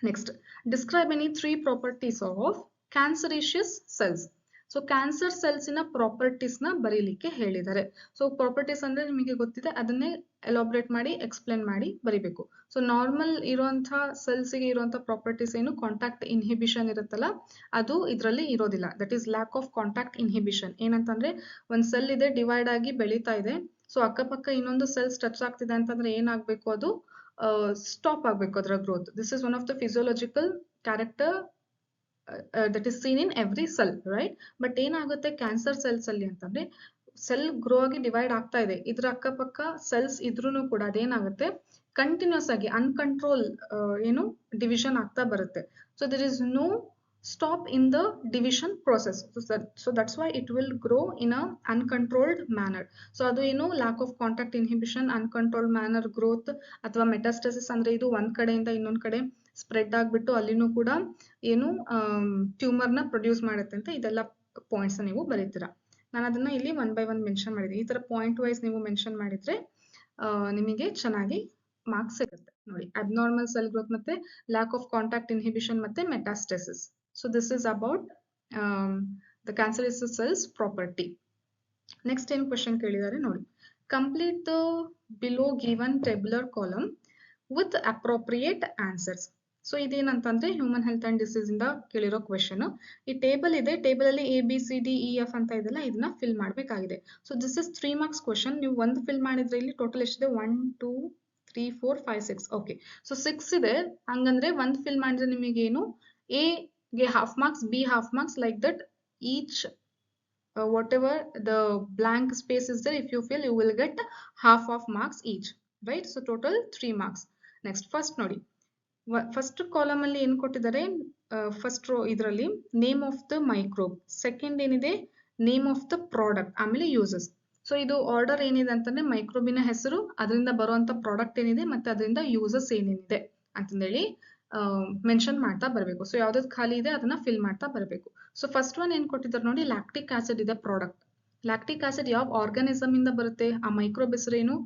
Next, describe any 3 properties of cancerous cells. So cancer cells ನ ಪ್ರಾಪರ್ಟೀಸ್ ನ ಬರೀಲಿಕ್ಕೆ ಹೇಳಿದ್ದಾರೆ. ಸೊ ಪ್ರಾಪರ್ಟೀಸ್ ಅಂದ್ರೆ ನಿಮಗೆ ಗೊತ್ತಿದೆ, ಅದನ್ನೇ ಎಲಾಬ್ರೇಟ್ ಮಾಡಿ ಎಕ್ಸ್ಪ್ಲೇನ್ ಮಾಡಿ ಬರಿಬೇಕು. ಸೊ ನಾರ್ಮಲ್ ಇರುವಂತಹ ಸೆಲ್ಸ್ ಗೆ ಇರುವಂತಹ ಪ್ರಾಪರ್ಟೀಸ್ ಏನು, ಕಾಂಟ್ಯಾಕ್ಟ್ ಇನ್ಹಿಬಿಷನ್ ಇರುತ್ತಲ್ಲ, ಅದು ಇದರಲ್ಲಿ ಇರೋದಿಲ್ಲ. That is lack of contact inhibition. ಏನಂತಂದ್ರೆ ಒಂದ್ ಸೆಲ್ ಇದೆ, ಡಿವೈಡ್ ಆಗಿ ಬೆಳೀತಾ ಇದೆ. ಸೊ ಅಕ್ಕಪಕ್ಕ ಇನ್ನೊಂದು ಸೆಲ್ಸ್ ಟಚ್ ಆಗ್ತಿದೆ ಅಂತಂದ್ರೆ ಏನಾಗ್ಬೇಕು, ಅದು ಸ್ಟಾಪ್ ಆಗಬೇಕು ಅದರ growth. This is one of the physiological character that is seen in every cell, right? But ಏನಾಗುತ್ತೆ ಕ್ಯಾನ್ಸರ್ ಸೆಲ್ಸ್ ಅಲ್ಲಿ ಅಂತಂದ್ರೆ, ಸೆಲ್ ಗ್ರೋ ಆಗಿ ಡಿವೈಡ್ ಆಗ್ತಾ ಇದೆ, ಇದ್ರ ಅಕ್ಕಪಕ್ಕ ಸೆಲ್ಸ್ ಇದ್ರೂ ಕೂಡ ಅದೇನಾಗುತ್ತೆ ಕಂಟಿನ್ಯೂಸ್ ಆಗಿ ಅನ್ಕಂಟ್ರೋಲ್ ಏನು ಡಿವಿಷನ್ ಆಗ್ತಾ ಬರುತ್ತೆ. So there is no stop in the division process. So that's why it will grow in a uncontrolled manner. So adu ಏನು lack of contact inhibition, uncontrolled manner growth ಅಥವಾ metastasis ಅಂದ್ರೆ ಇದು ಒಂದ್ ಕಡೆಯಿಂದ ಇನ್ನೊಂದ್ ಕಡೆ ಸ್ಪ್ರೆಡ್ ಆಗ್ಬಿಟ್ಟು ಅಲ್ಲಿನೂ ಕೂಡ ಏನು ಟ್ಯೂಮರ್ ನ ಪ್ರೊಡ್ಯೂಸ್ ಮಾಡುತ್ತೆ ಅಂತ ಇದೆಲ್ಲ ಪಾಯಿಂಟ್ಸ್ ನೀವು ಬರೀತೀರಾ. ನಾನು ಅದನ್ನ ಇಲ್ಲಿ ಒನ್ ಬೈ ಒನ್ ಮೆನ್ಷನ್ ಮಾಡಿದ್ದೀನಿ. ಈ ತರ ಪಾಯಿಂಟ್ ವೈಸ್ ನೀವು ಮೆನ್ಷನ್ ಮಾಡಿದ್ರೆ ನಿಮಗೆ ಚೆನ್ನಾಗಿ ಮಾರ್ಕ್ಸ್ ಸಿಗುತ್ತೆ. ನೋಡಿ, ಅಬ್ನಾರ್ಮಲ್ ಸೆಲ್ ಗ್ರೋತ್ ಮತ್ತೆ ಲ್ಯಾಕ್ ಆಫ್ ಕಾಂಟ್ಯಾಕ್ಟ್ ಇನ್ಹಿಬಿಷನ್ ಮತ್ತೆ ಮೆಟಾಸ್ಟೆಸಿಸ್. So this is about the cancerous cells property. Next ಏನು question ಕೇಳಿದ್ದಾರೆ ನೋಡಿ. Complete the below given tabular column with appropriate answers. So ಇದೇನಂತಂದ್ರೆ ಹ್ಯೂಮನ್ ಹೆಲ್ತ್ ಅಂಡ್ ಡಿಸೀಸ್ ಇಂದ ಕೇಳಿರೋ ಕ್ವೆಶನ್. ಈ ಟೇಬಲ್ ಇದೆ, ಟೇಬಲ್ ಅಲ್ಲಿ ABCDEF ಅಂತ ಇದೆಲ್ಲ, ಇದನ್ನ ಫಿಲ್ ಮಾಡಬೇಕಾಗಿದೆ. So this is 3 marks question. ನೀವು ಒಂದು ಫಿಲ್ ಮಾಡಿದ್ರೆ ಇಲ್ಲಿ ಟೋಟಲ್ ಎಷ್ಟಿದೆ, 1 2 3 4 5 6. ಓಕೆ, ಸೊ 6 ಇದೆ. ಹಂಗಂದ್ರೆ ಒಂದು ಫಿಲ್ ಮಾಡಿದ್ರೆ ನಿಮಗೆ ಏನು, A ಗೆ half marks, B half marks, like that each whatever the blank space is there, if you fill you will get half of marks each, right? So total 3 marks. Next, first ನೋಡಿ, ಫಸ್ಟ್ ಕಾಲಮ್ ಅಲ್ಲಿ ಏನು ಕೊಟ್ಟಿದ್ದಾರೆ, ಫಸ್ಟ್ ರೋ ಇದರಲ್ಲಿ name of the microbe, second ಏನಿದೆ ನೇಮ್ ಆಫ್ ದ ಪ್ರಾಡಕ್ಟ್, ಆಮೇಲೆ ಯೂಸಸ್. ಸೊ ಇದು ಆರ್ಡರ್ ಏನಿದೆ ಅಂತಂದ್ರೆ ಮೈಕ್ರೋಬಿನ ಹೆಸರು, ಅದರಿಂದ ಬರುವಂತ ಪ್ರಾಡಕ್ಟ್ ಏನಿದೆ, ಮತ್ತೆ ಅದರಿಂದ ಯೂಸಸ್ ಏನೇನಿದೆ ಅಂತಂದೇಳಿ ಮೆನ್ಷನ್ ಮಾಡ್ತಾ ಬರಬೇಕು. ಸೊ ಯಾವ್ದು ಖಾಲಿ ಇದೆ ಅದನ್ನ ಫಿಲ್ ಮಾಡ್ತಾ ಬರಬೇಕು. ಸೊ ಫಸ್ಟ್ ಒನ್ ಏನ್ ಕೊಟ್ಟಿದ್ದಾರೆ ನೋಡಿ, ಲ್ಯಾಕ್ಟಿಕ್ ಆಸಿಡ್ ಇದೆ ಪ್ರಾಡಕ್ಟ್. ಲ್ಯಾಕ್ಟಿಕ್ ಆಸಿಡ್ ಯಾವ ಆರ್ಗಾನಿಸಮ್ ಇಂದ ಬರುತ್ತೆ, ಆ ಮೈಕ್ರೋಬ್ ಹೆಸರೇನು,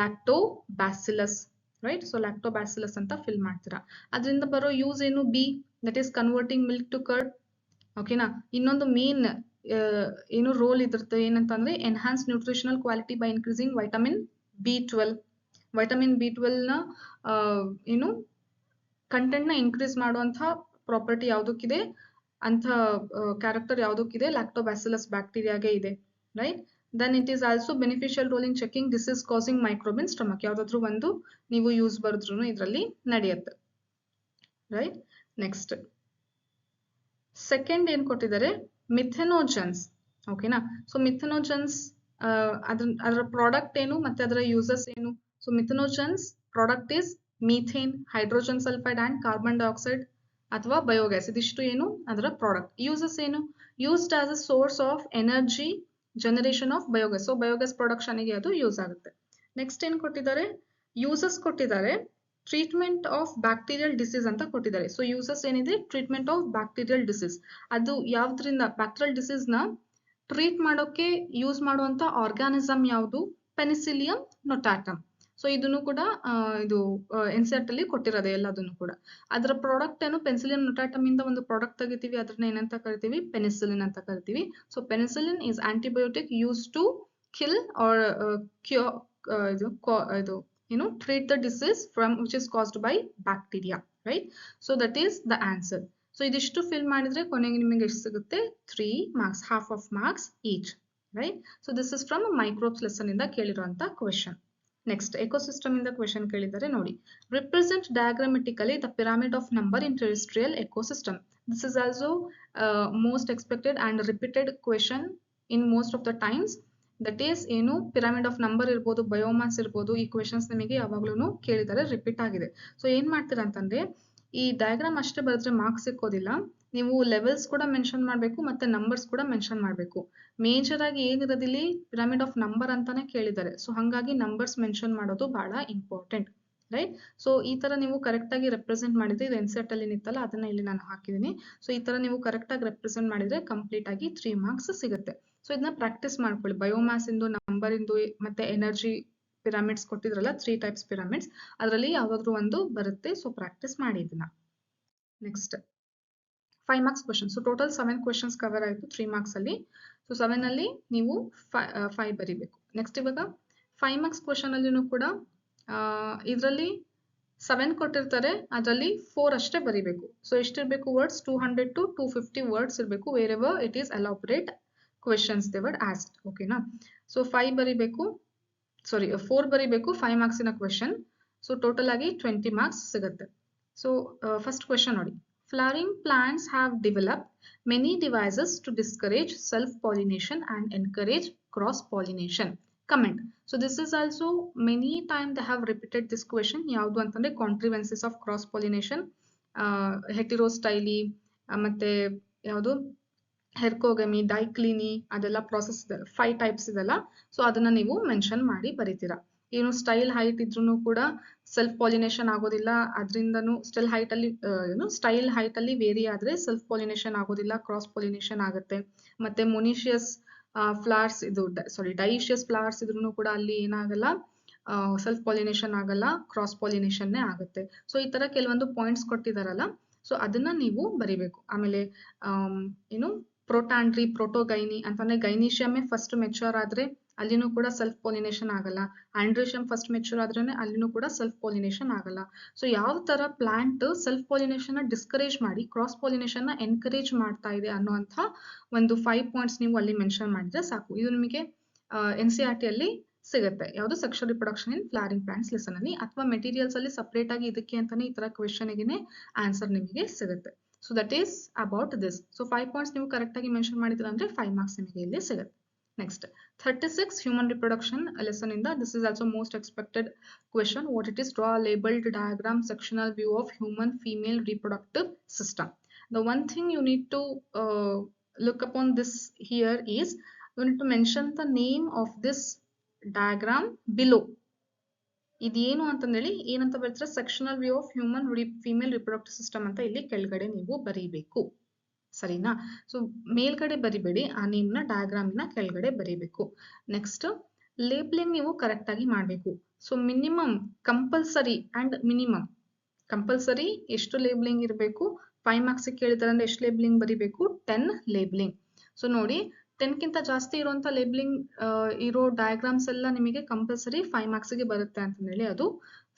ಲ್ಯಾಕ್ಟೋಬ್ಯಾಸಿಲಸ್, ರೈಟ್? ಸೊ ಲ್ಯಾಕ್ಟೋಬ್ಯಾಸಿಲಸ್ ಅಂತ ಫಿಲ್ ಮಾಡ್ತೀರಾ. ಅದರಿಂದ ಬರೋ ಯೂಸ್ ಏನು, B, that is converting milk to curd. ಓಕೆನಾ? ಇನ್ನೊಂದು ಮೇನ್ ಏನು ರೋಲ್ ಇದಿರುತ್ತೆ ಏನಂತಂದ್ರೆ, enhance nutritional quality by increasing vitamin B12. Vitamin B12 ನ ಏನು ಕಂಟೆಂಟ್ ನ ಇನ್ಕ್ರೀಸ್ ಮಾಡುವಂತಹ ಪ್ರಾಪರ್ಟಿ ಯಾವ್ದಕ್ಕಿದೆ ಅಂತ ಕ್ಯಾರೆಕ್ಟರ್ ಯಾವ್ದಕ್ಕಿದೆ, ಲ್ಯಾಕ್ಟೋಬ್ಯಾಸಿಲಸ್ ಬ್ಯಾಕ್ಟೀರಿಯಾಗೆ ಇದೆ, right? Then it is also beneficial role in checking disease causing microbe in stomach. ಯಾವ್ದಾದ್ರು ಒಂದು ನೀವು ಯೂಸ್ ಬರೆದ್ರು ಇದರಲ್ಲಿ ನಡೆಯುತ್ತೆ, ರೈಟ್? ನೆಕ್ಸ್ಟ್ ಸೆಕೆಂಡ್ ಏನ್ ಕೊಟ್ಟಿದ್ದಾರೆ, ಮಿಥೆನೋಜನ್ಸ್. ಓಕೆನಾ? ಸೊ ಮಿಥೆನೋಜನ್ಸ್ ಅದರ ಪ್ರಾಡಕ್ಟ್ ಏನು ಮತ್ತೆ ಅದರ ಯೂಸಸ್ ಏನು. So methanogens product is methane, hydrogen sulphide and carbon dioxide ಅಥವಾ ಬಯೋಗ್ಯಾಸ್. ಇದಿಷ್ಟು ಏನು ಅದರ ಪ್ರಾಡಕ್ಟ್. ಯೂಸಸ್ ಏನು, used as a source of energy generation of biogas. So biogas production ಗೆ ಅದು ಯೂಸ್ ಆಗುತ್ತೆ. ನೆಕ್ಸ್ಟ್ ಏನ್ ಕೊಟ್ಟಿದ್ದಾರೆ, ಯೂಸಸ್ ಕೊಟ್ಟಿದ್ದಾರೆ, ಟ್ರೀಟ್ಮೆಂಟ್ ಆಫ್ ಬ್ಯಾಕ್ಟೀರಿಯಲ್ ಡಿಸೀಸ್ ಅಂತ ಕೊಟ್ಟಿದ್ದಾರೆ. ಸೊ ಯೂಸಸ್ ಏನಿದೆ, ಟ್ರೀಟ್ಮೆಂಟ್ ಆಫ್ ಬ್ಯಾಕ್ಟೀರಿಯಲ್ ಡಿಸೀಸ್. ಅದು ಯಾವ್ದ್ರಿಂದ, ಬ್ಯಾಕ್ಟೀರಿಯಲ್ ಡಿಸೀಸ್ ನ ಟ್ರೀಟ್ ಮಾಡೋಕೆ ಯೂಸ್ ಮಾಡುವಂತ ಆರ್ಗಾನಿಸಮ್ ಯಾವುದು, ಪೆನಿಸಿಲಿಯಂ ನೊಟಾಟಮ್. ಸೊ ಇದನ್ನು ಕೂಡ ಇದು NCERT ಅಲ್ಲಿ ಕೊಟ್ಟಿರೋದೆ ಎಲ್ಲದನ್ನು ಕೂಡ. ಅದರ ಪ್ರಾಡಕ್ಟ್ ಏನು, ಪೆನ್ಸಿಲಿನ್ ನೊಟಾಟಮ್ ಇಂದ ಒಂದು ಪ್ರಾಡಕ್ಟ್ ತೆಗಿತೀವಿ, ಅದನ್ನ ಏನಂತ ಕರಿತೀವಿ, ಪೆನಿಸಿಲಿನ್ ಅಂತ ಕರಿತೀವಿ. So penicillin is antibiotic use to kill or cure ಇದು ಏನು treat the disease from which is caused by bacteria, right? So that is the answer. So ಇದಿಷ್ಟು ಫಿಲ್ ಮಾಡಿದ್ರೆ ಕೊನೆಗೆ ನಿಮಗೆ ಎಷ್ಟು ಸಿಗುತ್ತೆ, 3 marks, half of marks each, right? So this is from microbes lesson ಇಂದ ಕೇಳಿರುವಂತ ಕ್ವೆಶನ್. ನೆಕ್ಸ್ಟ್ ಎಕೋಸಿಸ್ಟಮ್ ಇಂದ ಕ್ವೆಶನ್ ಕೇಳಿದ್ದಾರೆ ನೋಡಿ. Represent diagrammatically the pyramid of number in terrestrial ecosystem. This is also most expected and repeated question in most of the times. That is ಏನು ಪಿರಮಿಡ್ ಆಫ್ ನಂಬರ್ ಇರ್ಬೋದು, ಬಯೋಮಾಸ್ ಇರ್ಬೋದು, ಈ ಕ್ವೆಶನ್ಸ್ ನಿಮಗೆ ಯಾವಾಗ್ಲೂ ಕೇಳಿದ್ದಾರೆ, ರಿಪೀಟ್ ಆಗಿದೆ. ಸೊ ಏನ್ ಮಾಡ್ತೀರಾ ಅಂತಂದ್ರೆ ಈ ಡಯಾಗ್ರಾಮ್ ಅಷ್ಟೇ ಬರೆದ್ರೆ ಮಾರ್ಕ್ಸ್ ಸಿಕ್ಕೋದಿಲ್ಲ. ನೀವು ಲೆವೆಲ್ಸ್ ಕೂಡ ಮೆನ್ಷನ್ ಮಾಡಬೇಕು ಮತ್ತೆ ನಂಬರ್ಸ್ ಕೂಡ ಮೆನ್ಷನ್ ಮಾಡಬೇಕು. ಮೇಜರ್ ಆಗಿ ಏನಿರೋದಿಲ್ಲಿ ಪಿರಮಿಡ್ ಆಫ್ ನಂಬರ್ ಅಂತಾನೆ ಕೇಳಿದ್ದಾರೆ. ಸೊ ಹಾಗಾಗಿ ನಂಬರ್ಸ್ ಮೆನ್ಷನ್ ಮಾಡೋದು ಬಹಳ ಇಂಪಾರ್ಟೆಂಟ್, ರೈಟ್? ಸೊ ಈ ತರ ನೀವು ಕರೆಕ್ಟ್ ಆಗಿ ರೆಪ್ರೆಸೆಂಟ್ ಮಾಡಿದ್ರೆ, ಇದು ಎನ್ಸೆಟ್ ಅಲ್ಲಿ ನಿಂತಲ್ಲ ಅದನ್ನ ಇಲ್ಲಿ ನಾನು ಹಾಕಿದೀನಿ. ಸೊ ಈ ತರ ನೀವು ಕರೆಕ್ಟ್ ಆಗಿ ರೆಪ್ರೆಸೆಂಟ್ ಮಾಡಿದ್ರೆ ಕಂಪ್ಲೀಟ್ ಆಗಿ 3 ಮಾರ್ಕ್ಸ್ ಸಿಗುತ್ತೆ. ಸೊ ಇದನ್ನ ಪ್ರಾಕ್ಟೀಸ್ ಮಾಡ್ಕೊಳ್ಳಿ. ಬಯೋಮಾಸ್ ಇಂದು, ನಂಬರ್ ಇಂದು ಮತ್ತೆ ಎನರ್ಜಿ ಪಿರಮಿಡ್ಸ್ ಕೊಟ್ಟಿದ್ರಲ್ಲ, 3 ಟೈಪ್ಸ್ ಪಿರಮಿಡ್ಸ್, ಅದರಲ್ಲಿ ಯಾವ್ದಾದ್ರು ಒಂದು ಬರುತ್ತೆ. ಸೊ ಪ್ರಾಕ್ಟೀಸ್ ಮಾಡಿ ಇದನ್ನ. Next 5 marks question. So total 7 questions cover ಆಯ್ತು 3 ಮಾರ್ಕ್ಸ್ ಅಲ್ಲಿ. ಸೊ 7 ಅಲ್ಲಿ ನೀವು 5 ಬರಿಬೇಕು. ನೆಕ್ಸ್ಟ್ ಇವಾಗ 5 ಮಾರ್ಕ್ಸ್ ಕ್ವಶನ್ ಅಲ್ಲಿನೂ ಕೂಡ ಇದರಲ್ಲಿ 7 ಕೊಟ್ಟಿರ್ತಾರೆ, ಅದರಲ್ಲಿ 4 ಅಷ್ಟೇ ಬರಿಬೇಕು. ಸೊ ಎಷ್ಟಿರ್ಬೇಕು ವರ್ಡ್ಸ್? 200 to 250 ವರ್ಡ್ಸ್ ಇರಬೇಕು. Wherever it is elaborate questions they were asked. ಓಕೆನಾ? ಸೊ 5 ಬರಿಬೇಕು, ಸಾರಿ 4 ಬರಿಬೇಕು 5 ಮಾರ್ಕ್ಸಿನ ಕ್ವೆಶನ್. ಸೊ ಟೋಟಲ್ ಆಗಿ 20 ಮಾರ್ಕ್ಸ್ ಸಿಗುತ್ತೆ. ಸೊ ಫಸ್ಟ್ ಕ್ವೆಶನ್ ನೋಡಿ. Flowering plants have developed many devices to discourage self-pollination and encourage cross-pollination. Comment. So this is also many times they have repeated this question. ಯಾವುದು ಅಂತಂದ್ರೆ contrivances of cross-pollination, heterostyle, ಮತ್ತೆ ಯಾವುದು ಹೆರ್ಕೋಗಮಿ, ಡೈಕ್ಲಿನಿ, ಅದೆಲ್ಲ ಪ್ರಾಸೆಸ್ ಇದೆ, 5 ಟೈಪ್ಸ್ ಇದೆಲ್ಲ. ಸೊ ಅದನ್ನ ನೀವು ಮೆನ್ಷನ್ ಮಾಡಿ ಬರೀತೀರಾ. ಏನು ಸ್ಟೈಲ್ ಹೈಟ್ ಇದ್ರೂ ಕೂಡ ಸೆಲ್ಫ್ ಪಾಲಿನೇಷನ್ ಆಗೋದಿಲ್ಲ, ಅದರಿಂದನೂ ಸ್ಟೈಲ್ ಹೈಟ್ ಅಲ್ಲಿ ವೇರಿ ಆದ್ರೆ ಸೆಲ್ಫ್ ಪಾಲಿನೇಷನ್ ಆಗೋದಿಲ್ಲ, ಕ್ರಾಸ್ ಪಾಲಿನೇಷನ್ ಆಗುತ್ತೆ. ಮತ್ತೆ ಮೊನಿಷಿಯಸ್ ಫ್ಲವರ್ಸ್ ಇದು ಡೈಷಿಯಸ್ ಫ್ಲವರ್ಸ್ ಇದ್ರೂ ಕೂಡ ಅಲ್ಲಿ ಏನಾಗಲ್ಲ, ಸೆಲ್ಫ್ ಪಾಲಿನೇಷನ್ ಆಗಲ್ಲ, ಕ್ರಾಸ್ ಪಾಲಿನೇಷನ್ನೇ ಆಗುತ್ತೆ. ಸೊ ಈ ತರ ಕೆಲವೊಂದು ಪಾಯಿಂಟ್ಸ್ ಕೊಟ್ಟಿದಾರಲ್ಲ, ಸೊ ಅದನ್ನ ನೀವು ಬರಿಬೇಕು. ಆಮೇಲೆ ಏನು ಪ್ರೋಟಾಂಡ್ರಿ, ಪ್ರೋಟೋಗೈನಿ ಅಂತಂದ್ರೆ ಗೈನಿಷಿಯಮೇ ಫಸ್ಟ್ ಮೆಚೂರ್ ಆದ್ರೆ ಅಲ್ಲಿನೂ ಕೂಡ ಸೆಲ್ಫ್ ಪಾಲಿನೇಷನ್ ಆಗಲ್ಲ. ಆಂಡ್ರಿಷಿಯಂ ಫಸ್ಟ್ ಮೆಚೂರ್ ಆದ್ರೇನೆ ಅಲ್ಲಿನೂ ಕೂಡ ಸೆಲ್ಫ್ ಪಾಲಿನೇಷನ್ ಆಗಲ್ಲ. ಸೊ ಯಾವ ತರ ಪ್ಲಾಂಟ್ ಸೆಲ್ಫ್ ಪಾಲಿನೇಷನ್ ನ ಡಿಸ್ಕರೇಜ್ ಮಾಡಿ ಕ್ರಾಸ್ ಪಾಲಿನೇಷನ್ ನ ಎನ್ಕರೇಜ್ ಮಾಡ್ತಾ ಇದೆ ಅನ್ನುವಂಥ ಒಂದು 5 ಪಾಯಿಂಟ್ಸ್ ನೀವು ಅಲ್ಲಿ ಮೆನ್ಷನ್ ಮಾಡಿದ್ರೆ ಸಾಕು. ಇದು ನಿಮಗೆ NCERT ಅಲ್ಲಿ ಸಿಗುತ್ತೆ. ಯಾವುದು? ಸೆಕ್ಷುವಲ್ ರಿಪ್ರೊಡಕ್ಷನ್ ಇನ್ ಫ್ಲವರಿಂಗ್ ಪ್ಲಾಂಟ್ಸ್ ಲೆಸನ್ ಅಲ್ಲಿ, ಅಥವಾ ಮೆಟೀರಿಯಲ್ಸ್ ಅಲ್ಲಿ ಸಪರೇಟ್ ಆಗಿ ಇದಕ್ಕೆ ಅಂತಾನೆ ಈ ತರ ಕ್ವೆಶನ್ ಗೆ ಆನ್ಸರ್ ನಿಮಗೆ ಸಿಗುತ್ತೆ. So that is about this. So 5 points ನೀವು ಕರೆಕ್ಟ್ ಆಗಿ ಮೆನ್ಷನ್ ಮಾಡಿದ್ರ ಅಂದ್ರೆ 5 ಮಾರ್ಕ್ಸ್ ನಿಮಗೆ ಇಲ್ಲಿ ಸಿಗುತ್ತೆ. Next 36 human reproduction lesson in the, this is also most expected question. What it is? Draw a labeled diagram sectional view of human female reproductive system. The one thing you need to look upon this here is you need to mention the name of this diagram below. ಇದೇನು ಅಂತಂದೇಳಿ ಏನಂತ ಬರ್ತಾರೆ? Sectional view of human female reproductive system ಅಂತ ಇಲ್ಲಿ ಕೆಳಗಡೆ ನೀವು ಬರೀಬೇಕು, ಸರಿನಾ? ಸೊ ಮೇಲ್ಗಡೆ ಬರಿಬೇಡಿ, ಆ ನೇಮ್ನ ಡಯಾಗ್ರಾಮಿನ ಕೆಳಗಡೆ ಬರೀಬೇಕು. ನೆಕ್ಸ್ಟ್ ಲೇಬ್ಲಿಂಗ್ ನೀವು ಕರೆಕ್ಟ್ ಆಗಿ ಮಾಡಬೇಕು. So minimum compulsory and minimum compulsory ಎಷ್ಟು ಲೇಬ್ಲಿಂಗ್ ಇರಬೇಕು? 5 ಮಾರ್ಕ್ಸ್ ಕೇಳಿದಾರೆ ಅಂದ್ರೆ ಎಷ್ಟು ಲೇಬ್ಲಿಂಗ್ ಬರಿಬೇಕು? 10 ಲೇಬ್ಲಿಂಗ್. ಸೊ ನೋಡಿ 10 ಕಿಂತ ಜಾಸ್ತಿ ಇರುವಂತ ಲೇಬ್ಲಿಂಗ್ ಇರೋ ಡಯಾಗ್ರಾಮ್ಸ್ ಎಲ್ಲ ನಿಮಗೆ ಕಂಪಲ್ಸರಿ 5 ಮಾರ್ಕ್ಸ್ ಗೆ ಬರುತ್ತೆ ಅಂತಂದೇಳಿ ಅದು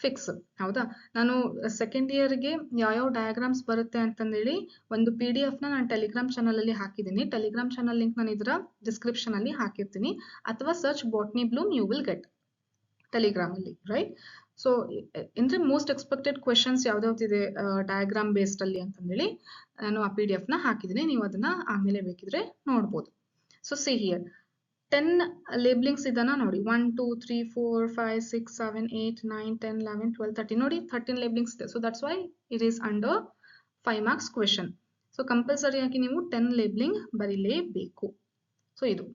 ಫಿಕ್ಸ್. ಹೌದಾ? ನಾನು ಸೆಕೆಂಡ್ ಇಯರ್ಗೆ ಯಾವ ಡಯಾಗ್ರಾಮ್ಸ್ ಬರುತ್ತೆ ಅಂತಂದೇಳಿ ಒಂದು PDF ನ ನಾನು ಟೆಲಿಗ್ರಾಮ್ ಚಾನಲ್ ಅಲ್ಲಿ ಹಾಕಿದ್ದೀನಿ. ಟೆಲಿಗ್ರಾಮ್ ಚಾನಲ್ ಲಿಂಕ್ ನಾನು ಇದರ ಡಿಸ್ಕ್ರಿಪ್ಷನ್ ಅಲ್ಲಿ ಹಾಕಿರ್ತೀನಿ, ಅಥವಾ search Botany Bloom you will get Telegram ಅಲ್ಲಿ, ರೈಟ್? ಸೊ ಅಂದ್ರೆ ಮೋಸ್ಟ್ ಎಕ್ಸ್ಪೆಕ್ಟೆಡ್ ಕ್ವೆಶನ್ಸ್ ಯಾವ್ದಾವ್ದಿದೆ ಡಯಾಗ್ರಾಮ್ ಬೇಸ್ಡ್ ಅಲ್ಲಿ ಅಂತಂದೇಳಿ ನಾನು ಆ PDF ನ ಹಾಕಿದ್ದೀನಿ. ನೀವು ಅದನ್ನ ಆಮೇಲೆ ಬೇಕಿದ್ರೆ ನೋಡ್ಬೋದು. ಸೊ see here 10 labelings ಇದನ್ನ ನೋಡಿ. 1 2 3 4 5 6 7 8 9 10 11 12 13 ನೋಡಿ 13 labelings ಇದೆ. So that's why it is under 5 marks question. So compulsory ಆಗಿ ನೀವು 10 ಲೇಬ್ಲಿಂಗ್ ಬರೀಲೇಬೇಕು. ಸೊ ಇದು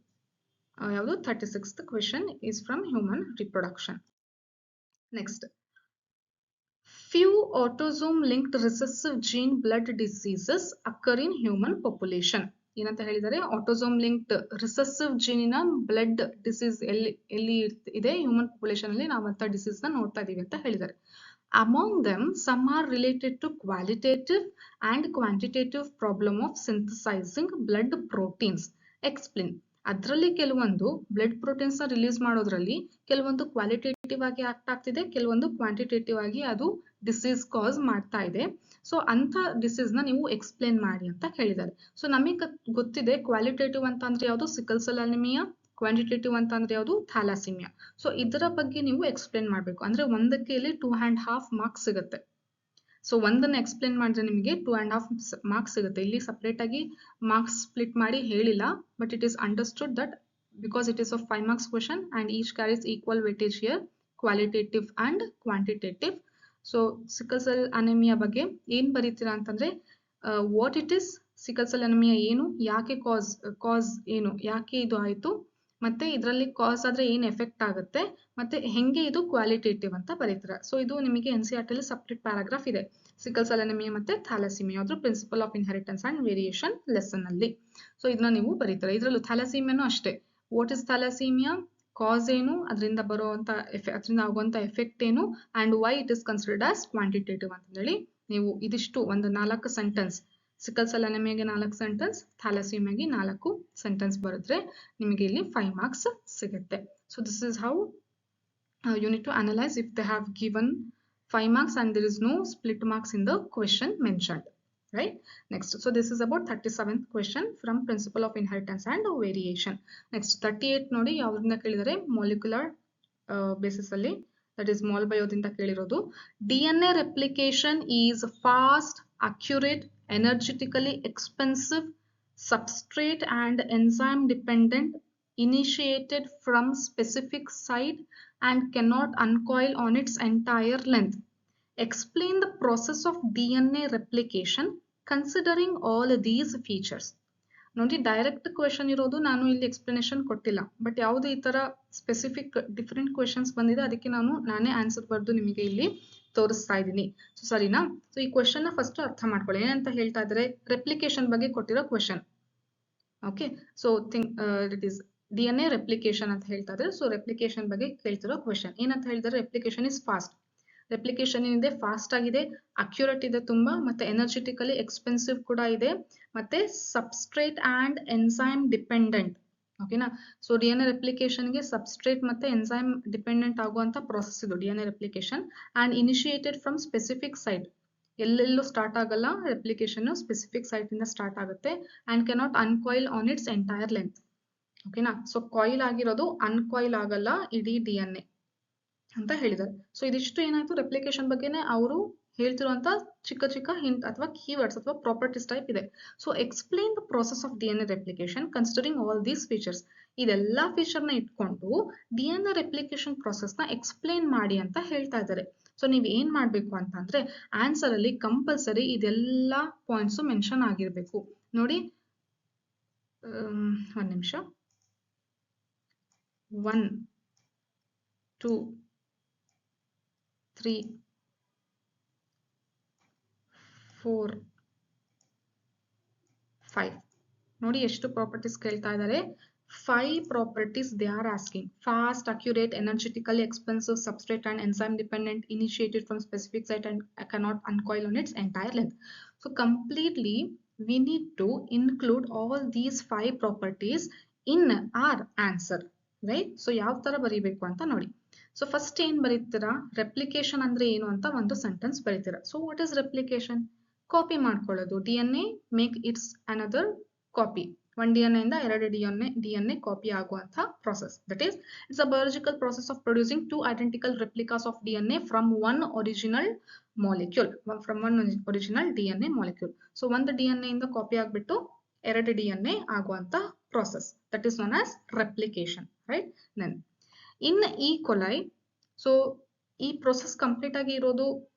ಯಾವುದು 36th question is from human reproduction. Next few autosome linked recessive gene blood diseases occur in human population. ಏನಂತ ಹೇಳಿದರೆ? ಆಟೋಸೋಮ್ ಲಿಂಕ್ಡ್ ರಿಸೆಸಿವ್ ಜೀನಿನ ಬ್ಲಡ್ ಡಿಸೀಸ್ ಎಲ್ಲಿ ಇದೆ ಹ್ಯೂಮನ್ ಪಾಪ್ಯುಲೇಷನ್ ಅಲ್ಲಿ ನಾವು ಅಂತ ಡಿಸೀಸ್ ನ ನೋಡ್ತಾ ಇದೀವಿ ಅಂತ ಹೇಳಿದ್ದಾರೆ. Among them some are related to qualitative and quantitative problem of synthesizing blood proteins. Explain. ಅದರಲ್ಲಿ ಕೆಲವೊಂದು ಬ್ಲಡ್ ಪ್ರೋಟೀನ್ಸ್ ನ ರಿಲೀಸ್ ಮಾಡೋದ್ರಲ್ಲಿ ಕೆಲವೊಂದು ಕ್ವಾಲಿಟೇಟಿವ್ ಆಗಿ ಆಕ್ಟ್ ಆಗ್ತಿದೆ, ಕೆಲವೊಂದು ಕ್ವಾಂಟಿಟೇಟಿವ್ ಆಗಿ ಅದು ಡಿಸೀಸ್ ಕಾಸ್ ಮಾಡ್ತಾ ಇದೆ. ಸೊ ಅಂತ ಡಿಸೀಸ್ ನ ನೀವು ಎಕ್ಸ್ಪ್ಲೇನ್ ಮಾಡಿ ಅಂತ ಹೇಳಿದ್ದಾರೆ. ಸೊ ನಮಗೆ ಗೊತ್ತಿದೆ ಕ್ವಾಲಿಟೇಟಿವ್ ಅಂತ ಅಂದ್ರೆ ಯಾವುದು? Sickle cell anaemia. ಕ್ವಾಂಟಿಟೇಟಿವ್ ಅಂತ ಅಂದ್ರೆ ಯಾವುದು? ಥ್ಯಾಲಾಸಿಮಿಯಾ. ಸೊ ಇದರ ಬಗ್ಗೆ ನೀವು ಎಕ್ಸ್ಪ್ಲೇನ್ ಮಾಡಬೇಕು. ಅಂದ್ರೆ ಒಂದಕ್ಕೆ ಇಲ್ಲಿ 2.5 ಮಾರ್ಕ್ಸ್ ಸಿಗುತ್ತೆ. ಸೊ ಒಂದನ್ನ ಎಕ್ಸ್ಪ್ಲೇನ್ ಮಾಡಿದ್ರೆ ನಿಮಗೆ 2.5 ಮಾರ್ಕ್ಸ್ ಸಿಗುತ್ತೆ. ಇಲ್ಲಿ ಸಪರೇಟ್ ಆಗಿ ಮಾರ್ಕ್ಸ್ ಸ್ಪ್ಲಿಟ್ ಮಾಡಿ ಹೇಳಿಲ್ಲ, but it is understood that because it is a 5 marks question and each carries equal weightage here, qualitative and quantitative. So sickle cell anemia ಬಗ್ಗೆ ಏನು ಬರೀತೀರಾ ಅಂತಂದ್ರೆ what it is, sickle cell anaemia ಏನು, ಯಾಕೆ ಕಾಸ್ ಏನು, ಯಾಕೆ ಇದು ಆಯಿತು, ಮತ್ತೆ ಇದರಲ್ಲಿ ಕಾಸ್ ಆದ್ರೆ ಏನು ಎಫೆಕ್ಟ್ ಆಗುತ್ತೆ, ಮತ್ತೆ ಹೆಂಗೆ ಇದು ಕ್ವಾಲಿಟೇಟಿವ್ ಅಂತ ಬರೀತೀರಾ. ಸೊ ಇದು ನಿಮಗೆ NCERT ಅಲ್ಲಿ ಸಪ್ರೇಟ್ ಪ್ಯಾರಾಗ್ರಾಫ್ ಇದೆ, ಸಿಕಲ್ ಸೆಲ್ ಅನಿಮಿಯಾ ಮತ್ತೆ ಥ್ಯಾಲಸಿಮಿಯಾ ಅದ್ರ principle of inheritance and variation lesson ಅಲ್ಲಿ. ಸೊ ಇದನ್ನ ನೀವು ಬರೀತೀರಾ. ಇದರಲ್ಲೂ ಥ್ಯಾಲಸೀಮಿಯಾನು ಅಷ್ಟೇ, ವಾಟ್ ಇಸ್ ಥ್ಯಾಲಸೀಮಿಯಾ, ಕಾಸ್ ಏನು, ಅದರಿಂದ ಬರುವಂತ ಅದರಿಂದ ಆಗುವಂತ ಎಫೆಕ್ಟ್ ಏನು, and why it is considered as quantitative ಅಂತ ಹೇಳಿ ನೀವು ಇದಿಷ್ಟು ಒಂದು 4 ಸೆಂಟೆನ್ಸ್, ಸಿಕಲ್ ಸೆಲ್ ಅನಿಮಿಯಾಗೆ 4 ಸೆಂಟೆನ್ಸ್, ಥ್ಯಾಲಸೀಮಿಯಾಗೆ 4 ಸೆಂಟೆನ್ಸ್ ಬರೆದ್ರೆ ನಿಮಗೆ ಇಲ್ಲಿ 5 ಮಾರ್ಕ್ಸ್ ಸಿಗುತ್ತೆ. So this is how you need to analyze if they have given 5 marks and there is no split marks in the question mentioned, right? Next, so this is about 37th question from principle of inheritance and variation. Next 38 ನೋಡಿ ಯಾವ್ದನ್ನ ಕೇಳಿದರೆ molecular basis ಅಲ್ಲಿ, that is mol bio ದಿಂದ ಕೇಳಿರೋದು. DNA replication is fast, accurate, energetically expensive, substrate and enzyme dependent, initiated from specific site and cannot uncoil on its entire length. Explain the process of DNA replication considering all these features. ನೋಡಿ ಡೈರೆಕ್ಟ್ ಕ್ವೆಶನ್ ಇರೋದು, ನಾನು ಇಲ್ಲಿ ಎಕ್ಸ್ಪ್ಲನೇಷನ್ ಕೊಟ್ಟಿಲ್ಲ, ಬಟ್ ಯಾವುದು ಈ ತರ ಸ್ಪೆಸಿಫಿಕ್ ಡಿಫ್ರೆಂಟ್ ಕ್ವೆಶನ್ಸ್ ಬಂದಿದೆ ಅದಕ್ಕೆ ನಾನೇ ಆನ್ಸರ್ ಬರೆದು ನಿಮಗೆ ಇಲ್ಲಿ ತೋರಿಸ್ತಾ ಇದ್ದೀನಿ. ಸೊ ಸರಿನಾ? ಸೊ ಈ ಕ್ವೆಶನ್ ನ ಫಸ್ಟ್ ಅರ್ಥ ಮಾಡ್ಕೊಳ್ಳಿ. ಏನಂತ ಹೇಳ್ತಾ ಇದ್ದಾರೆ, ರೆಪ್ಲಿಕೇಶನ್ ಬಗ್ಗೆ ಕೊಟ್ಟಿರೋ question. Okay, so it is DNA replication ಅಂತ ಹೇಳ್ತಾ ಇದ್ದಾರೆ. ಸೊ ರೆಪ್ಲಿಕೇಶನ್ ಬಗ್ಗೆ ಕೇಳ್ತಿರೋ ಕ್ವೆಶನ್ ಏನಂತ ಹೇಳಿದ್ರೆ, ರೆಪ್ಲಿಕೇಶನ್ ಇಸ್ ಫಾಸ್ಟ್. ರೆಪ್ಲಿಕೇಶನ್ ಏನಿದೆ ಫಾಸ್ಟ್ ಆಗಿದೆ, ಅಕ್ಯುರೇಟ್ ಇದೆ ತುಂಬಾ, ಮತ್ತೆ ಎನರ್ಜೆಟಿಕಲಿ ಎಕ್ಸ್ಪೆನ್ಸಿವ್ ಕೂಡ ಇದೆ, ಮತ್ತೆ ಸಬ್ಸ್ಟ್ರೇಟ್ ಅಂಡ್ ಎನ್ಸೈಮ್ ಡಿಪೆಂಡೆಂಟ್. ಓಕೆನಾ? ಸೊ DNA ರೆಪ್ಲಿಕೇಶನ್ಗೆ ಸಬ್ಸ್ಟ್ರೇಟ್ ಮತ್ತೆ ಎನ್ಸೈಮ್ ಡಿಪೆಂಡೆಂಟ್ ಆಗುವಂತ ಪ್ರಾಸೆಸ್ ಇದು DNA replication. And initiated from specific site, ಎಲ್ಲೆಲ್ಲೂ ಸ್ಟಾರ್ಟ್ ಆಗಲ್ಲ, ರೆಪ್ಲಿಕೇಶನ್ ಸ್ಪೆಸಿಫಿಕ್ ಸೈಟ್ ಇಂದ ಸ್ಟಾರ್ಟ್ ಆಗುತ್ತೆ. And cannot uncoil on its entire length. ಓಕೆನಾ? ಸೊ ಕಾಯಿಲ್ ಆಗಿರೋದು ಅನ್ಕಾಯಿಲ್ ಆಗಲ್ಲ ಇಡೀ DNA ಅಂತ ಹೇಳಿದ್ದಾರೆ. ಸೊ ಇದಿಷ್ಟು ಏನಾಯ್ತು, ರೆಪ್ಲಿಕೇಶನ್ ಬಗ್ಗೆನೇ ಅವರು ಹೇಳ್ತಿರುವಂತ ಚಿಕ್ಕ ಚಿಕ್ಕ ಹಿಂಟ್ ಅಥವಾ ಕೀವರ್ಡ್ಸ್ ಅಥವಾ ಪ್ರಾಪರ್ಟೀಸ್ ಟೈಪ್ ಇದೆ. So explain the process of DNA replication considering all these features. ಇದೆಲ್ಲಾ ಫೀಚರ್ ನ ಇಟ್ಕೊಂಡು DNA ರೆಪ್ಲಿಕೇಶನ್ ಪ್ರೊಸೆಸ್ ನ ಎಕ್ಸ್ಪ್ಲೇನ್ ಮಾಡಿ ಅಂತ ಹೇಳ್ತಾ ಇದ್ದಾರೆ. ಸೊ ನೀವ್ ಏನ್ ಮಾಡ್ಬೇಕು ಅಂತಂದ್ರೆ ಆನ್ಸರ್ ಅಲ್ಲಿ ಕಂಪಲ್ಸರಿ ಇದೆಲ್ಲಾ ಪಾಯಿಂಟ್ಸ್ ಮೆನ್ಷನ್ ಆಗಿರ್ಬೇಕು. ನೋಡಿ, ಒಂದ್ ನಿಮಿಷ, 1 2 3 4 5 ನೋಡಿ ಎಷ್ಟು ಪ್ರಾಪರ್ಟೀಸ್ ಕೇಳ್ತಾ ಇದ್ದಾರೆ. 5 properties they are asking. Fast, accurate, energetically expensive, substrate and enzyme dependent, initiated from specific site and cannot uncoil on its entire length. So completely we need to include all these 5 properties in our answer, right? So ಯಾವ ತರ ಬರೀಬೇಕು ಅಂತ ನೋಡಿ. ಸೊ ಫಸ್ಟ್ ಏನ್ ಬರೀತೀರಾ, ರೆಪ್ಲಿಕೇಶನ್ ಅಂದ್ರೆ ಏನು ಅಂತ ಒಂದು ಸೆಂಟೆನ್ಸ್ ಬರೀತೀರಾ. So what is replication? Copy ಮಾಡ್ಕೊಳ್ಳೋದು. DNA make its another copy. 1 DNA ಇಂದ 2 DNA ಕಾಪಿ ಆಗುವಂತ process. That is, it's a biological process of producing 2 identical replicas of DNA from one original molecule. So ಒಂದು DNA ಇಂದ ಕಾಪಿ ಆಗ್ಬಿಟ್ಟು 2 DNA ಆಗುವಂತ process. That is known as replication, right? Then in E. coli, so ಈ ಪ್ರೊಸೆಸ್ ಕಂಪ್ಲೀಟ್ ಆಗಿ ಇರೋದು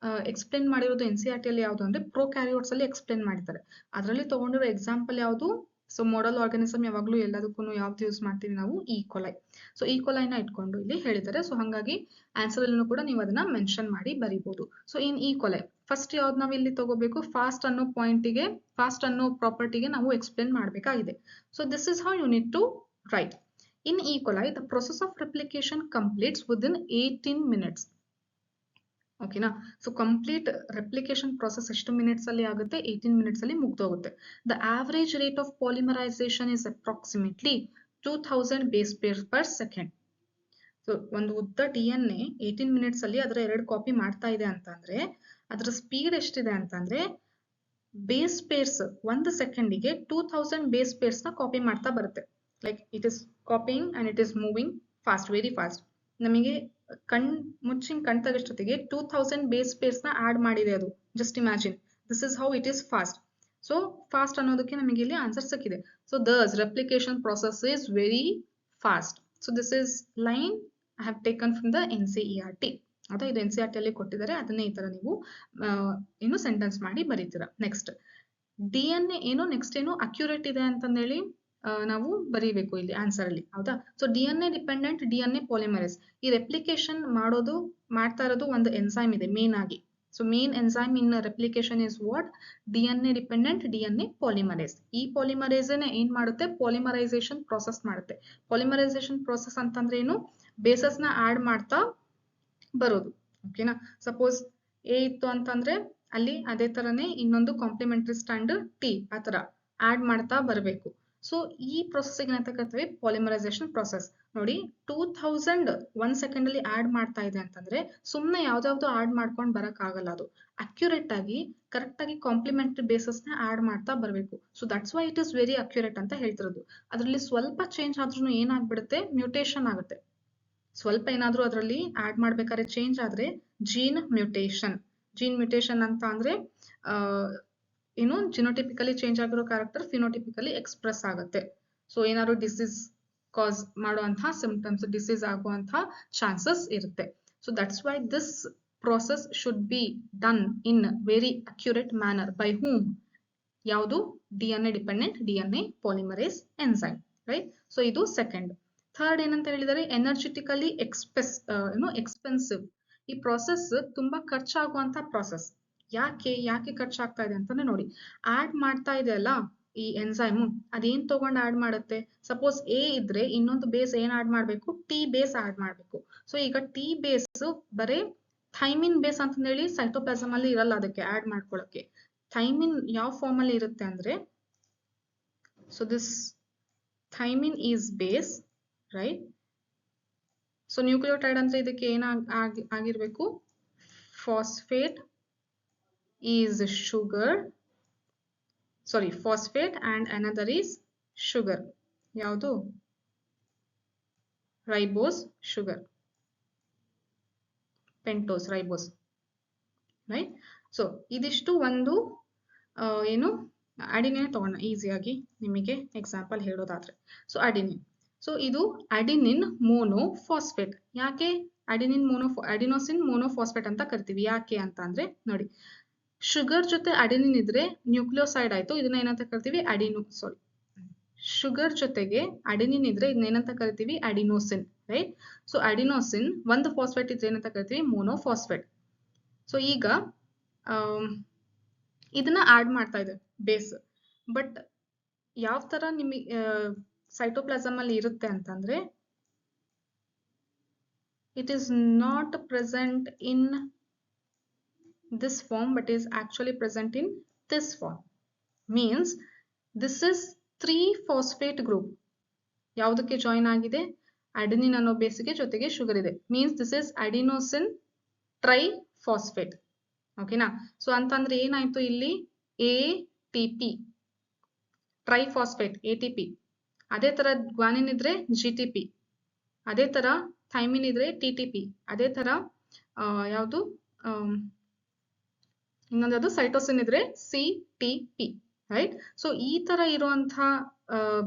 ಎಕ್ಸ್ಪ್ಲೇನ್ ಮಾಡಿರೋದು NCERT ಅಲ್ಲಿ ಯಾವುದು ಅಂದ್ರೆ ಪ್ರೊಕ್ಯಾರಿಯೋಟ್ಸ್ ಅಲ್ಲಿ ಎಕ್ಸ್ಪ್ಲೇನ್ ಮಾಡಿದ್ದಾರೆ. ಅದರಲ್ಲಿ ತಗೊಂಡಿರೋ ಎಕ್ಸಾಂಪಲ್ ಯಾವುದು? ಸೊ ಮಾಡೆಲ್ ಆರ್ಗಾನಿಸಮ್ ಯಾವಾಗ್ಲೂ ಎಲ್ಲದಕ್ಕೂ ಯಾವ್ದು ಯೂಸ್ ಮಾಡ್ತೀವಿ ನಾವು? E. coli. So E. coli ನ ಇಟ್ಕೊಂಡು ಇಲ್ಲಿ ಹೇಳಿದ್ದಾರೆ. ಸೊ ಹಾಗಾಗಿ ಆನ್ಸರ್ ಅಲ್ಲೂ ಕೂಡ ನೀವು ಅದನ್ನ ಮೆನ್ಷನ್ ಮಾಡಿ ಬರೀಬಹುದು. So in E. coli first ಯಾವ್ದು ನಾವು ಇಲ್ಲಿ ತಗೋಬೇಕು? ಫಾಸ್ಟ್ ಅನ್ನೋ ಪಾಯಿಂಟಿಗೆ, ಫಾಸ್ಟ್ ಅನ್ನೋ ಪ್ರಾಪರ್ಟಿಗೆ ನಾವು ಎಕ್ಸ್ಪ್ಲೇನ್ ಮಾಡಬೇಕಾಗಿದೆ. So this is how you need to write. In E. coli, the process of replication completes within 18 minutes. ಓಕೆನಾ? ಸೊ ಕಂಪ್ಲೀಟ್ ರೆಪ್ಲಿಕೇಶನ್ ಪ್ರೊಸೆಸ್ ಎಷ್ಟು ಮಿನಿಟ್ಸ್ ಅಲ್ಲಿ ಆಗುತ್ತೆ? 18 ಮಿನಿಟ್ಸ್ ಅಲ್ಲಿ ಮುಗ್ದೋಗುತ್ತೆ. The average rate of polymerization is approximately 2000 base pairs per second. So ಒಂದು ಉದ್ದ DNA 18 ಮಿನಿಟ್ಸ್ ಅಲ್ಲಿ ಅದರ 2 ಕಾಪಿ ಮಾಡ್ತಾ ಇದೆ ಅಂತಂದ್ರೆ ಅದರ ಸ್ಪೀಡ್ ಎಷ್ಟಿದೆ ಅಂತಂದ್ರೆ ಬೇಸ್ ಪೇರ್ಸ್ 1 ಸೆಕೆಂಡಿಗೆ 2000 ಬೇಸ್ ಪೇರ್ಸ್ ನ ಕಾಪಿ ಮಾಡ್ತಾ ಬರುತ್ತೆ. Like it is copying and it is moving fast, very fast. ನಮಗೆ ಕಣ್ ತೆಗೆಷ್ಟೊತ್ತಿಗೆ 2000 ಬೇಸ್ ಪೇರ್ಸ್ ನ ಆಡ್ ಮಾಡಿದೆ ಅದು. Just imagine, this is how it is fast. So fast ಅನ್ನೋದಕ್ಕೆ ನಮಗೆ ಇಲ್ಲಿ ಆನ್ಸರ್ ಸಿಕ್ಕಿದೆ. So Dus replication process is very fast. So this is line I have taken from the NCERT. ಅಥವಾ ಇದು NCERT ಅಲ್ಲಿ ಕೊಟ್ಟಿದ್ದಾರೆ, ಅದನ್ನೇ ಈ ತರ ನೀವು ಏನು ಸೆಂಟೆನ್ಸ್ ಮಾಡಿ ಬರೀತೀರಾ. ನೆಕ್ಸ್ಟ್ DNA ಏನು ನೆಕ್ಸ್ಟ್ ಏನು ಅಕ್ಯುರೇಟ್ ಇದೆ ಅಂತಂದೇಳಿ ನಾವು ಬರೀಬೇಕು ಇಲ್ಲಿ ಆನ್ಸರ್ ಅಲ್ಲಿ, ಹೌದಾ? So DNA dependent, DNA polymerase. ಈ ರೆಪ್ಲಿಕೇಶನ್ ಮಾಡ್ತಾ ಇರೋದು ಒಂದು ಎನ್ಸೈಮ್ ಇದೆ ಮೇನ್ ಆಗಿ. So main enzyme in replication is what? DNA dependent DNA polymerase. ಈ ಪಾಲಿಮರೇಸ್ ಏನ್ ಮಾಡುತ್ತೆ? ಪಾಲಿಮರೈಸೇಷನ್ ಪ್ರೋಸೆಸ್ ಮಾಡುತ್ತೆ. ಪಾಲಿಮರೈಸೇಷನ್ ಪ್ರೋಸೆಸ್ ಅಂತಂದ್ರೆ ಏನು? ಬೇಸಸ್ ನ ಆಡ್ ಮಾಡ್ತಾ ಬರೋದು. ಓಕೆನಾ? ಸಪೋಸ್ ಎ ಇತ್ತು ಅಂತಂದ್ರೆ ಅಲ್ಲಿ ಅದೇ ತರನೇ ಇನ್ನೊಂದು ಕಾಂಪ್ಲಿಮೆಂಟರಿ ಸ್ಟ್ಯಾಂಡ್ ಟಿ ಆ ತರ ಆಡ್ ಮಾಡ್ತಾ ಬರಬೇಕು. ಸೊ ಈ ಪ್ರೊಸೆಸ್ ಏನಂತ ಕರಿತೀವಿ? Polymerisation process. ನೋಡಿ 2000 1 ಸೆಕೆಂಡ್ ಅಲ್ಲಿ ಆಡ್ ಮಾಡ್ತಾ ಇದೆ ಅಂತಂದ್ರೆ ಸುಮ್ನೆ ಯಾವ್ದಾವ್ದು ಆಡ್ ಮಾಡ್ಕೊಂಡು ಬರಕ್ ಆಗಲ್ಲ. ಅದು ಅಕ್ಯುರೇಟ್ ಆಗಿ ಕರೆಕ್ಟ್ ಆಗಿ ಕಾಂಪ್ಲಿಮೆಂಟರಿ ಬೇಸಸ್ ನ ಆಡ್ ಮಾಡ್ತಾ ಬರಬೇಕು. So that's why it is very accurate ಅಂತ ಹೇಳ್ತಿರೋದು. ಅದರಲ್ಲಿ ಸ್ವಲ್ಪ ಚೇಂಜ್ ಆದ್ರೂ ಏನಾಗ್ಬಿಡುತ್ತೆ? ಮ್ಯೂಟೇಶನ್ ಆಗುತ್ತೆ. ಸ್ವಲ್ಪ ಏನಾದ್ರೂ ಅದರಲ್ಲಿ ಆಡ್ ಮಾಡ್ಬೇಕಾದ್ರೆ ಚೇಂಜ್ ಆದ್ರೆ ಜೀನ್ ಮ್ಯೂಟೇಶನ್. ಜೀನ್ ಮ್ಯೂಟೇಶನ್ ಅಂತ ಅಂದ್ರೆ ಏನು ಜಿನೋಟಿಪಿಕಲಿ ಚೇಂಜ್ ಆಗಿರೋ ಕ್ಯಾರೆಕ್ಟರ್ ಫಿನೋಟಿಪಿಕಲಿ ಎಕ್ಸ್ಪ್ರೆಸ್ ಆಗುತ್ತೆ. ಸೊ ಏನಾದ್ರು ಡಿಸೀಸ್ ಕಾಸ್ ಮಾಡುವಂತಹ ಸಿಂಪ್ಟಮ್ಸ್, ಡಿಸೀಸ್ ಆಗುವಂತಹ ಚಾನ್ಸಸ್ ಇರುತ್ತೆ. So that's why this process should be done in very accurate manner. By whom? ಯಾವುದು? DNA dependent DNA polymerase enzyme, right? So ಇದು ಸೆಕೆಂಡ್. ಥರ್ಡ್ ಏನಂತ ಹೇಳಿದರೆ ಎನರ್ಜೆಟಿಕಲಿ ಎಕ್ಸ್ಪೆನ್ಸಿವ್. ಈ ಪ್ರಾಸೆಸ್ ತುಂಬಾ ಖರ್ಚಾಗುವಂತ ಪ್ರಾಸೆಸ್. ಯಾಕೆ ಖರ್ಚಾಗ್ತಾ ಇದೆ ಅಂತಂದ್ರೆ ನೋಡಿ, ಆಡ್ ಮಾಡ್ತಾ ಇದೆ ಅಲ್ಲ ಈ ಎನ್ಸೈಮ್, ಅದೇನ್ ತಗೊಂಡು ಆಡ್ ಮಾಡುತ್ತೆ? ಸಪೋಸ್ ಎ ಇದ್ರೆ ಇನ್ನೊಂದು ಬೇಸ್ ಏನ್ ಆಡ್ ಮಾಡ್ಬೇಕು? ಟಿ ಬೇಸ್ ಆಡ್ ಮಾಡ್ಬೇಕು. ಸೊ ಈಗ ಟಿ ಬೇಸ್ ಬರೇ ಥೈಮಿನ್ ಬೇಸ್ ಅಂತ ಹೇಳಿ ಸೈಟೋಪ್ಲಾಸಮ್ ಅಲ್ಲಿ ಇರಲ್ಲ, ಅದಕ್ಕೆ ಆಡ್ ಮಾಡ್ಕೊಳ್ಳೋಕೆ. ಥೈಮಿನ್ ಯಾವ ಫಾರ್ಮ್ ಅಲ್ಲಿ ಇರುತ್ತೆ ಅಂದ್ರೆ, so this thymine is base, right? So nucleotide ಅಂದ್ರೆ ಇದಕ್ಕೆ ಏನ ಆಗಿರ್ಬೇಕು? Phosphate is sugar, sorry phosphate and another is sugar. ಯಾವುದು? Ribose sugar, pentose ribose, right? So ಇದಿಷ್ಟು ಒಂದು ಏನು ಅಡಿನಿನ್ ತಗೋಣ ಈಸಿಯಾಗಿ ನಿಮಗೆ ಎಕ್ಸಾಂಪಲ್ ಹೇಳೋದಾದ್ರೆ. ಸೊ ಅಡಿನಿನ್, ಸೊ ಇದು ಅಡಿನಿನ್ ಮೋನೋಫಾಸ್ಫೇಟ್. ಯಾಕೆ ಅಡಿನೋಸಿನ್ ಮೋನೋಫಾಸ್ಫೇಟ್ ಅಂತ ಕರಿತೀವಿ? ಯಾಕೆ ಅಂತ ಅಂದ್ರೆ ನೋಡಿ, ಶುಗರ್ ಜೊತೆ ಅಡಿನಿನ್ ಇದ್ರೆ ನ್ಯೂಕ್ಲಿಯೋಸೈಡ್ ಆಯ್ತು, ಇದನ್ನ ಏನಂತ ಕರಿತೀವಿ? ಶುಗರ್ ಜೊತೆಗೆ ಅಡಿನಿನ್ ಇದ್ರೆ ಇದನ್ನ ಏನಂತ ಕರಿತೀವಿ? Adenosine, right? ಸೊ ಅಡಿನೋಸಿನ್ ಒಂದು ಫಾಸ್ಫೇಟ್ ಇದ್ರೆ ಏನಂತ ಕರಿತೀವಿ? ಮೋನೋಫಾಸ್ಫೇಟ್. ಸೊ ಈಗ ಇದನ್ನ ಆಡ್ ಮಾಡ್ತಾ ಇದೆ ಬೇಸ್. ಬಟ್ ಯಾವ ತರ ನಿಮಗೆ ಸೈಟೋಪ್ಲಾಸಮ್ ಅಲ್ಲಿ ಇರುತ್ತೆ ಅಂತಂದ್ರೆ, it is not present in this form but is actually present in this form. Means this is 3-phosphate group. ಯಾವುದಕ್ಕೆ ಜಾಯಿನ್ ಆಗಿದೆ? ಅಡೆನಿನ್ ಅನ್ನೋ ಬೇಸ್ಗೆ ಜೊತೆಗೆ ಶುಗರ್ ಇದೆ. Means this is adenosine triphosphate. ಓಕೆನಾ? ಸೊ ಅಂತಂದ್ರೆ ಏನಾಯ್ತು ಇಲ್ಲಿ? ATP triphosphate ATP. ಅದೇ ತರ ಗ್ವಾನಿನ್ ಇದ್ರೆ GTP, ಅದೇ ತರ ಥೈಮಿನ್ ಇದ್ರೆ TTP, ಅದೇ ತರ ಯಾವುದು ಇನ್ನೊಂದು ಸೈಟೋಸಿನ್ ಇದ್ರೆ CTP, ರೈಟ್? ಸೊ ಈ ತರ ಇರುವಂತಹ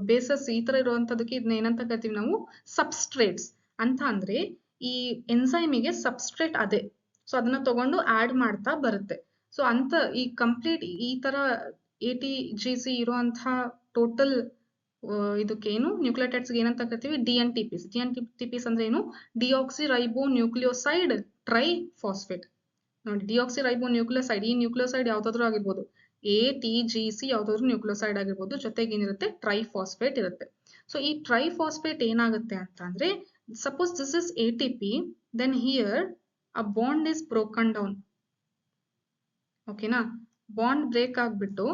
ಬೇಸಸ್, ಈ ತರ ಇರುವಂತದಕ್ಕೆ ಇದನ್ನ ಏನಂತ ಕರಿತೀವಿ ನಾವು? ಸಬ್ಸ್ಟ್ರೇಟ್ಸ್ ಅಂತ. ಅಂದ್ರೆ ಈ ಎನ್ಸೈಮಿಗೆ ಸಬ್ಸ್ಟ್ರೇಟ್ ಅದೇ. ಸೊ ಅದನ್ನ ತಗೊಂಡು ಆಡ್ ಮಾಡ್ತಾ ಬರುತ್ತೆ. ಸೊ ಅಂತ ಈ ಕಂಪ್ಲೀಟ್ ಈ ತರ ATGC ಇರುವಂತಹ ಟೋಟಲ್ ಇದಕ್ಕೆ ಏನು ನ್ಯೂಕ್ಲಿಯೋಟೈಡ್ಸ್ ಏನಂತ ಕರಿತೀವಿ? DNTPs. DNTPs ಅಂದ್ರೆ ಏನು? Deoxyribonucleoside triphosphate. ನೋಡಿ, ಡಿಆಕ್ಸಿ ರೈಬೋ ನ್ಯೂಕ್ಲಿಯೋಸೈಡ್, ಈ ನ್ಯೂಕ್ಲಿಯೋಸೈಡ್ ಯಾವ್ದಾದ್ರು ಆಗಿರ್ಬೋದು, ATGC ಯಾವ್ದಾದ್ರು ನ್ಯೂಕ್ಲಿಯೋಸೈಡ್ ಆಗಿರ್ಬೋದು, ಜೊತೆಗೆ ಏನಿರುತ್ತೆ? ಟ್ರೈಫಾಸ್ಫೇಟ್ ಇರುತ್ತೆ. ಸೊ ಈ ಟ್ರೈಫಾಸ್ಫೇಟ್ ಏನಾಗುತ್ತೆ ಅಂತ ಅಂದ್ರೆ, suppose this is ATP, then here a bond is broken down. ಓಕೆನಾ? ಬಾಂಡ್ ಬ್ರೇಕ್ ಆಗ್ಬಿಟ್ಟು,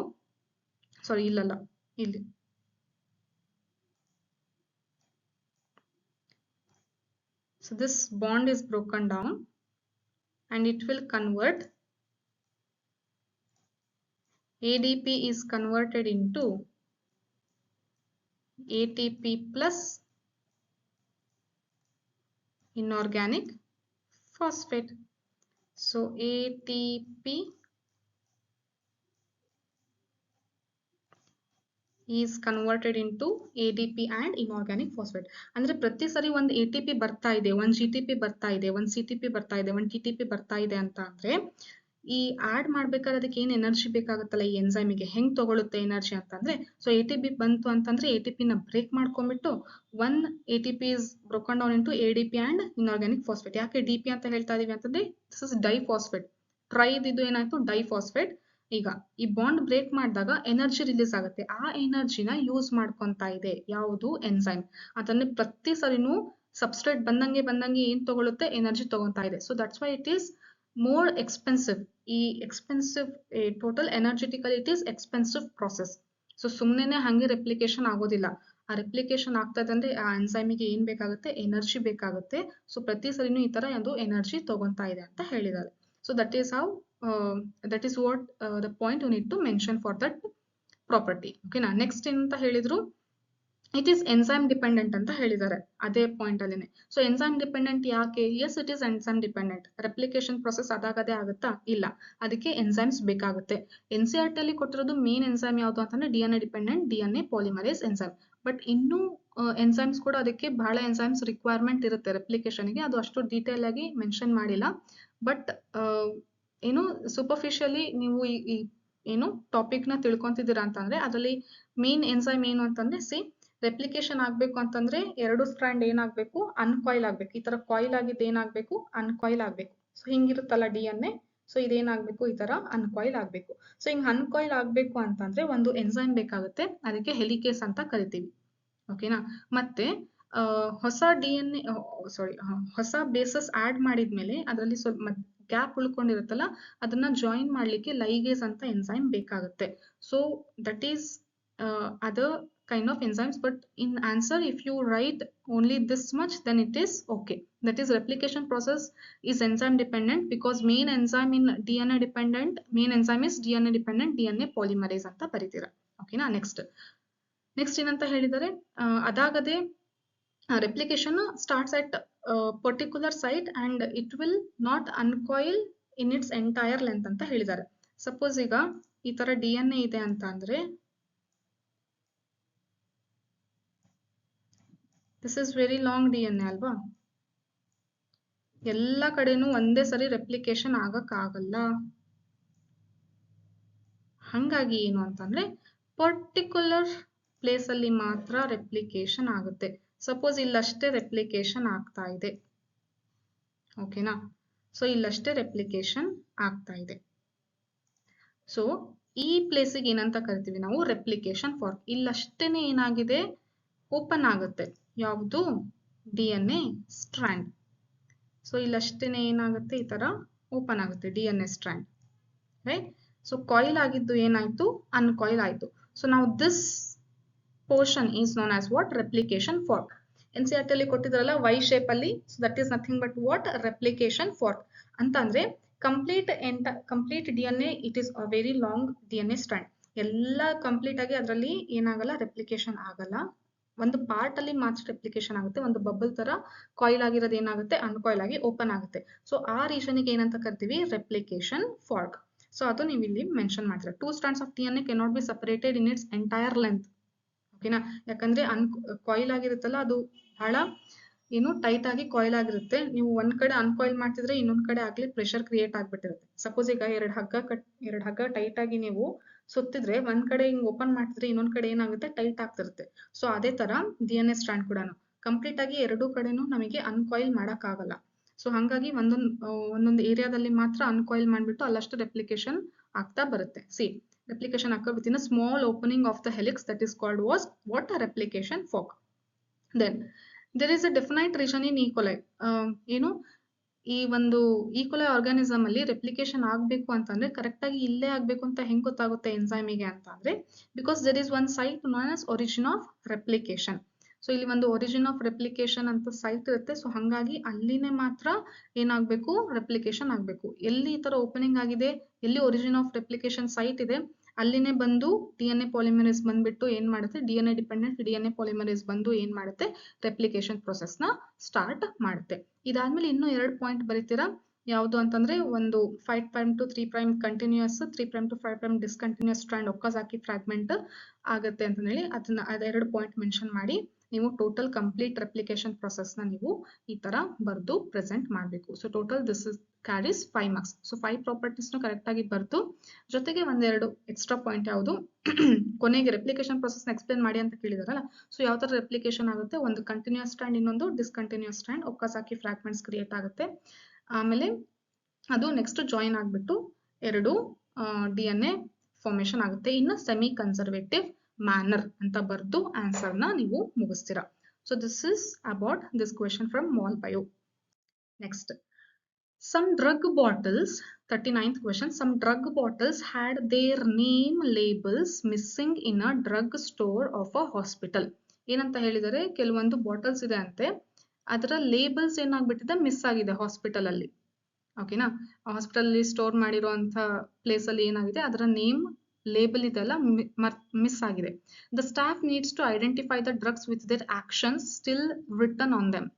ಸಾರಿ ಇಲ್ಲಲ್ಲ, ಇಲ್ಲಿ so this bond is broken down and it will convert, ADP is converted into ATP plus inorganic phosphate. So ATP is converted into ADP and inorganic phosphate. ಅಂದರೆ ಪ್ರತಿ ಸರಿ ಒಂದು ATP ಬರ್ತಾ ಇದೆ, ಒಂದು GTP ಬರ್ತಾ ಇದೆ, ಒಂದು CTP ಬರ್ತಾ ಇದೆ, ಒಂದು TTP ಬರ್ತಾ ಇದೆ ಅಂತ ಅಂದರೆ ಈ ಆ್ಯಡ್ ಮಾಡ್ಬೇಕಾದ್ರೆ ಅದಕ್ಕೆ ಏನು ಎನರ್ಜಿ ಬೇಕಾಗುತ್ತಲ್ಲ ಈ ಎನ್ಸೈಮಿಗೆ, ಹೆಂಗೆ ತಗೊಳುತ್ತೆ ಎನರ್ಜಿ ಅಂತಂದರೆ, ಸೊ ATP ಬಂತು ಅಂತಂದರೆ ATPನ ಬ್ರೇಕ್ ಮಾಡ್ಕೊಂಡ್ಬಿಟ್ಟು one ATP is broken down into ADP and inorganic phosphate. ಯಾಕೆ DP ಅಂತ ಹೇಳ್ತಾ ಇದೀವಿ ಅಂತಂದರೆ ದಿಸ್ ಇಸ್ ಡೈಫಾಸ್ಫೇಟ್. ಟ್ರೈದಿದು ಏನಾಯ್ತು ಡೈಫಾಸ್ಫೇಟ್. ಈಗ ಈ ಬಾಂಡ್ ಬ್ರೇಕ್ ಮಾಡಿದಾಗ ಎನರ್ಜಿ ರಿಲೀಸ್ ಆಗುತ್ತೆ. ಆ ಎನರ್ಜಿನ ಯೂಸ್ ಮಾಡ್ಕೊಂತಾ ಇದೆ ಯಾವುದು ಎನ್ಸೈಮ್. ಅದನ್ನೇ ಪ್ರತಿ ಸರಿನೂ ಸಬ್ಸ್ಟ್ರೇಟ್ ಬಂದಂಗೆ ಏನ್ ತಗೊಳುತ್ತೆ ಎನರ್ಜಿ ತಗೊಂತಾ ಇದೆ. So that's why it is more expensive. ಈ expensive total energetically it is expensive process. So ಸುಮ್ಮನೆ ಹಂಗೆ ರೆಪ್ಲಿಕೇಶನ್ ಆಗೋದಿಲ್ಲ. ಆ ರೆಪ್ಲಿಕೇಶನ್ ಆಗ್ತಾ ಇದೆ ಅಂದ್ರೆ ಆ ಎನ್ಸೈಮಿಗೆ ಏನ್ ಬೇಕಾಗುತ್ತೆ ಎನರ್ಜಿ ಬೇಕಾಗುತ್ತೆ. ಸೊ ಪ್ರತಿ ಸರಿನೂ ಈ ತರ ಒಂದು ಎನರ್ಜಿ ತಗೊಂತಾ ಇದೆ ಅಂತ ಹೇಳಿದ್ದಾರೆ. So that is how that is what the point you need to mention for that property. Okay na next ಎಂತ ಹೇಳಿದ್ರು, it is enzyme dependent ಅಂತ ಹೇಳಿದ್ದಾರೆ ಅದೇ ಪಾಯಿಂಟ್ ಅಲ್ಲಿನೇ. ಸೊ enzyme dependent ಯಾಕೆ? yes it is enzyme dependent. replication process ಅದಾಗದೇ ಆಗುತ್ತಾ? ಇಲ್ಲ, ಅದಕ್ಕೆ enzymes ಬೇಕಾಗುತ್ತೆ. NCERT ಅಲ್ಲಿ ಕೊಟ್ಟಿರೋದು ಮೇನ್ ಎಂಜೈಮ್ ಯಾವುದು ಅಂತಂದ್ರೆ DNA dependent DNA polymerase enzyme. But ಇನ್ನೂ ಎಂಜೈಮ್ಸ್ ಕೂಡ ಅದಕ್ಕೆ ಬಹಳ ಎಂಜೈಮ್ಸ್ ರಿಕ್ವೈರ್ಮೆಂಟ್ ಇರುತ್ತೆ ರೆಪ್ಲಿಕೇಶನ್ಗೆ. ಅದು ಅಷ್ಟು ಡೀಟೇಲ್ ಆಗಿ ಮೆನ್ಷನ್ ಮಾಡಿಲ್ಲ. ಬಟ್ ಏನು ಸೂಪರ್ಫಿಷಿಯಲಿ ನೀವು ಈ ಏನು ಟಾಪಿಕ್ನ ತಿಳ್ಕೊಂತಿದ್ದೀರಾ ಅಂತಂದ್ರೆ ಅದರಲ್ಲಿ ಮೇನ್ ಎನ್ಸೈಮ್ ಏನು ಅಂತಂದ್ರೆ ರೆಪ್ಲಿಕೇಶನ್ ಆಗ್ಬೇಕು ಅಂತಂದ್ರೆ ಎರಡು ಸ್ಟ್ರಾಂಡ್ ಏನಾಗಬೇಕು ಅನ್ಕಾಯಿಲ್ ಆಗ್ಬೇಕು. ಈ ತರ ಕಾಯಿಲ್ ಆಗಿದ್ದು ಏನಾಗಬೇಕು ಅನ್ಕಾಯಿಲ್ ಆಗ್ಬೇಕು. ಸೊ ಹಿಂಗಿರುತ್ತಲ್ಲ DNA, ಸೊ ಇದೇನಾಗಬೇಕು ಈ ತರ ಅನ್ಕಾಯಿಲ್ ಆಗ್ಬೇಕು. ಸೊ ಹಿಂಗ್ ಅನ್ಕಾಯಿಲ್ ಆಗ್ಬೇಕು ಅಂತಂದ್ರೆ ಒಂದು ಎನ್ಸೈಮ್ ಬೇಕಾಗುತ್ತೆ, ಅದಕ್ಕೆ ಹೆಲಿಕೇಸ್ ಅಂತ ಕರಿತೀವಿ. ಓಕೆನಾ. ಮತ್ತೆ ಹೊಸ DNA ಹೊಸ ಬೇಸಸ್ ಆಡ್ ಮಾಡಿದ್ಮೇಲೆ ಅದರಲ್ಲಿ ಸ್ವಲ್ಪ ಗ್ಯಾಪ್ ಉಳ್ಕೊಂಡಿರುತ್ತಲ್ಲ ಅದನ್ನ ಜಾಯಿನ್ ಮಾಡ್ಲಿಕ್ಕೆ ಲೈಗೇಸ್ ಅಂತ ಎನ್ಸೈಮ್ ಬೇಕಾಗುತ್ತೆ. So that is other kind of enzymes, but in answer if you write only this much then it is okay. That is replication process is enzyme dependent because main enzyme in DNA dependent, main enzyme is DNA dependent DNA polymerase ಅಂತ ಬರೀತೀರಾ. ಓಕೆನಾ. ನೆಕ್ಸ್ಟ್ ಏನಂತ ಹೇಳಿದರೆ, ಅದಾಗದೆ replication starts at a particular site and it will not uncoil in its entire length ಅಂತ ಹೇಳಿದ್ದಾರೆ. ಸಪೋಸ್ ಈಗ ಈ ತರ DNA ಇದೆ ಅಂತ ಅಂದ್ರೆ this is very long DNA ಅಲ್ವಾ, ಎಲ್ಲ ಕಡೆನೂ ಒಂದೇ ಸರಿ ರೆಪ್ಲಿಕೇಶನ್ ಆಗಕ್ಕಾಗಲ್ಲ. ಹಂಗಾಗಿ ಏನು ಅಂತಂದ್ರೆ ಪರ್ಟಿಕ್ಯುಲರ್ ಪ್ಲೇಸ್ ಅಲ್ಲಿ ಮಾತ್ರ ರೆಪ್ಲಿಕೇಶನ್ ಆಗುತ್ತೆ. ಸಪೋಸ್ ಇಲ್ಲಷ್ಟೇ ರೆಪ್ಲಿಕೇಶನ್ ಆಗ್ತಾ ಇದೆ. ಓಕೆನಾ. ಸೊ ಇಲ್ಲಷ್ಟೇ ರೆಪ್ಲಿಕೇಶನ್ ಆಗ್ತಾ ಇದೆ. ಸೊ ಈ ಪ್ಲೇಸಿಗೆ ಏನಂತ ಕರಿತೀವಿ ನಾವು ರೆಪ್ಲಿಕೇಶನ್ ಫಾರ್ಕ್. ಇಲ್ಲಷ್ಟೇನೆ ಏನಾಗಿದೆ ಓಪನ್ ಆಗುತ್ತೆ ಯಾವುದು DNA ಸ್ಟ್ರಾಂಡ್. ಸೊ ಇಲ್ಲಷ್ಟೇನೆ ಏನಾಗುತ್ತೆ ಈ ತರ ಓಪನ್ ಆಗುತ್ತೆ DNA strand, right. So coil ಆಗಿದ್ದು ಏನಾಯ್ತು ಅನ್ಕಾಯಿಲ್ ಆಯ್ತು. ಸೊ ನಾವು this portion is known as what? replication fork. NCERT ಅಲ್ಲಿ ಕೊಟ್ಟಿದ್ರಲ್ಲ Y shape ಅಲ್ಲಿ, so that is nothing but what? replication fork ಅಂತ ಅಂದ್ರೆ complete DNA it is a very long DNA strand. ಎಲ್ಲ ಕಂಪ್ಲೀಟ್ ಆಗಿ ಅದರಲ್ಲಿ ಏನಾಗಲ್ಲ ರೆಪ್ಲಿಕೇಶನ್ ಆಗಲ್ಲ. ಒಂದು ಪಾರ್ಟ್ ಅಲ್ಲಿ ಮಾತ್ರ ರೆಪ್ಲಿಕೇಶನ್ ಆಗುತ್ತೆ. ಒಂದು ಬಬಲ್ ತರ ಕಾಯಿಲ್ ಆಗಿರೋದು ಏನಾಗುತ್ತೆ ಅನ್ಕಾಯಿಲ್ ಆಗಿ ಓಪನ್ ಆಗುತ್ತೆ. ಸೊ ಆ ರೀಸನ್ಗೆ ಏನಂತ ಕರಿತೀವಿ ರೆಪ್ಲಿಕೇಶನ್ ಫಾರ್ಕ್. ಸೊ ಅದು ನೀವು ಇಲ್ಲಿ ಮೆನ್ಷನ್ ಮಾಡ್ತೀರಾ. 2 strands of DNA cannot be separated in its entire length. ಓಕೆನಾ. ಯಾಕಂದ್ರೆ ಕಾಯಿಲ್ ಆಗಿರುತ್ತಲ್ಲ ಅದು ಬಹಳ ಏನು ಟೈಟ್ ಆಗಿ ಕಾಯಿಲ್ ಆಗಿರುತ್ತೆ. ನೀವು ಒಂದ್ ಕಡೆ ಅನ್ಕಾಯಿಲ್ ಮಾಡ್ತಿದ್ರೆ ಇನ್ನೊಂದ್ ಕಡೆ ಆಗ್ಲಿ ಪ್ರೆಷರ್ ಕ್ರಿಯೇಟ್ ಆಗ್ಬಿಟ್ಟಿರುತ್ತೆ. ಸಪೋಸ್ ಈಗ ಎರಡು ಹಗ್ಗ ಟೈಟ್ ಆಗಿ ನೀವು ಸುತ್ತಿದ್ರೆ ಒಂದ್ ಕಡೆ ಹಿಂಗ್ ಓಪನ್ ಮಾಡ್ತಿದ್ರೆ ಇನ್ನೊಂದ್ ಕಡೆ ಏನಾಗುತ್ತೆ ಟೈಟ್ ಆಗ್ತಿರುತ್ತೆ. ಸೊ ಅದೇ ತರ DNA ಸ್ಟ್ರಾಂಡ್ ಕೂಡ ಕಂಪ್ಲೀಟ್ ಆಗಿ ಎರಡೂ ಕಡೆನೂ ನಮಗೆ ಅನ್ಕಾಯಿಲ್ ಮಾಡಕ್ ಆಗಲ್ಲ. ಸೊ ಹಂಗಾಗಿ ಒಂದೊಂದು ಏರಿಯಾದಲ್ಲಿ ಮಾತ್ರ ಅನ್ಕಾಯಿಲ್ ಮಾಡ್ಬಿಟ್ಟು ಅಲ್ಲಷ್ಟು ರೆಪ್ಲಿಕೇಶನ್ ಆಗ್ತಾ ಬರುತ್ತೆ. replication occur within a small opening of the helix that is called was what? A replication fork. Then there is a definite region in E. coli. ಏನು ಈ ಒಂದು E. coli ಆರ್ಗಾನಿಸಮ್ ಅಲ್ಲಿ ರೆಪ್ಲಿಕೇಶನ್ ಆಗ್ಬೇಕು ಅಂತಂದ್ರೆ ಕರೆಕ್ಟ್ ಆಗಿ ಇಲ್ಲೇ ಆಗ್ಬೇಕು ಅಂತ ಹೆಂಗ್ ಗೊತ್ತಾಗುತ್ತೆ ಎನ್ಸೈಮಿಗೆ ಅಂತ ಅಂದ್ರೆ because there is one site known as origin of replication. So ಇಲ್ಲಿ ಒಂದು ಒರಿಜಿನ್ ಆಫ್ ರೆಪ್ಲಿಕೇಶನ್ ಅಂತ ಸೈಟ್ ಇರುತ್ತೆ. ಸೊ ಹಂಗಾಗಿ ಅಲ್ಲಿನೇ ಮಾತ್ರ ಏನಾಗ್ಬೇಕು ರೆಪ್ಲಿಕೇಶನ್ ಆಗ್ಬೇಕು. ಎಲ್ಲಿ ಈ ತರ ಓಪನಿಂಗ್ ಆಗಿದೆ, ಎಲ್ಲಿ ಒರಿಜಿನ್ ಆಫ್ ರೆಪ್ಲಿಕೇಶನ್ ಸೈಟ್ ಇದೆ ಅಲ್ಲಿನೇ ಬಂದು DNA ಪಾಲಿಮರೇಸ್ ಬಂದ್ಬಿಟ್ಟು ಏನ್ ಮಾಡುತ್ತೆ DNA ಡಿಪೆಂಡೆಂಟ್ DNA ಪಾಲಿಮರೇಸ್ ಬಂದು ಏನ್ ಮಾಡುತ್ತೆ ರೆಪ್ಲಿಕೇಶನ್ ಪ್ರೊಸೆಸ್ ನ ಸ್ಟಾರ್ಟ್ ಮಾಡುತ್ತೆ. ಇದಾದ್ಮೇಲೆ ಇನ್ನೂ 2 ಪಾಯಿಂಟ್ ಬರೀತೀರಾ. ಯಾವುದು ಅಂತಂದ್ರೆ ಒಂದು 5' to 3' continuous 3' to 5' discontinuous strand Okazaki fragment ಆಗುತ್ತೆ ಅಂತ ಹೇಳಿ ಅದನ್ನ ಅದೆರಡು ಪಾಯಿಂಟ್ ಮೆನ್ಷನ್ ಮಾಡಿ ನೀವು ಟೋಟಲ್ ಕಂಪ್ಲೀಟ್ ರೆಪ್ಲಿಕೇಶನ್ ಪ್ರೊಸೆಸ್ನ ನೀವು ಈ ತರ ಬರೆದು ಪ್ರೆಸೆಂಟ್ ಮಾಡಬೇಕು. So total this is carries 5 marks. So 5 ಪ್ರಾಪರ್ಟೀಸ್ನು ಕರೆಕ್ಟ್ ಆಗಿ ಬರೆದು ಜೊತೆಗೆ ಒಂದೆರಡು ಎಕ್ಸ್ಟ್ರಾ ಪಾಯಿಂಟ್ ಯಾವುದು ಕೊನೆಗೆ ರೆಪ್ಲಿಕೇಶನ್ ಪ್ರೊಸೆಸ್ನ ಎಕ್ಸ್ಪ್ಲೇನ್ ಮಾಡಿ ಅಂತ ಕೇಳಿದಾರಲ್ಲ. ಸೊ ಯಾವ ತರ ರೆಪ್ಲಿಕೇಶನ್ ಆಗುತ್ತೆ, ಒಂದು ಕಂಟಿನ್ಯೂಸ್ ಸ್ಟ್ರಾಂಡ್ ಇನ್ನೊಂದು ಡಿಸ್ಕಂಟಿನ್ಯೂಸ್ ಸ್ಟ್ರಾಂಡ್ ಒಕ್ಕಾಜಾಕಿ ಫ್ರಾಗ್ಮೆಂಟ್ಸ್ ಕ್ರಿಯೇಟ್ ಆಗುತ್ತೆ. ಆಮೇಲೆ ಅದು ನೆಕ್ಸ್ಟ್ ಜಾಯಿನ್ ಆಗ್ಬಿಟ್ಟು ಎರಡು DNA ಫಾರ್ಮೇಶನ್ ಆಗುತ್ತೆ ಇನ್ ಸೆಮಿ ಕನ್ಸರ್ವೇಟಿವ್ ಮ್ಯಾನರ್ ಅಂತ ಬರೆದು ಆನ್ಸರ್ನ ನೀವು ಮುಗಿಸ್ತೀರಾ. So this is about this question from mol bio. Next, some drug bottles, 39th question, some drug bottles had their name labels missing in a drug store of a hospital. ಏನಂತ ಹೇಳಿದರೆ ಕೆಲವೊಂದು ಬಾಟಲ್ಸ್ ಇದೆ ಅಂತೆ, ಅದರ ಲೇಬಲ್ಸ್ ಏನಾಗ್ಬಿಟ್ಟಿದೆ, ಮಿಸ್ ಆಗಿದೆ ಹಾಸ್ಪಿಟಲ್ ಅಲ್ಲಿ. ಓಕೆನಾ, ಹಾಸ್ಪಿಟಲ್ ಅಲ್ಲಿ ಸ್ಟೋರ್ ಮಾಡಿರುವಂತ ಪ್ಲೇಸ್ ಅಲ್ಲಿ ಏನಾಗಿದೆ, ಅದರ ನೇಮ್ ಲೇಬಲ್ ಇದೆಲ್ಲ ಮಿಸ್ ಆಗಿದೆ. The staff needs to identify the drugs with their actions still written on them.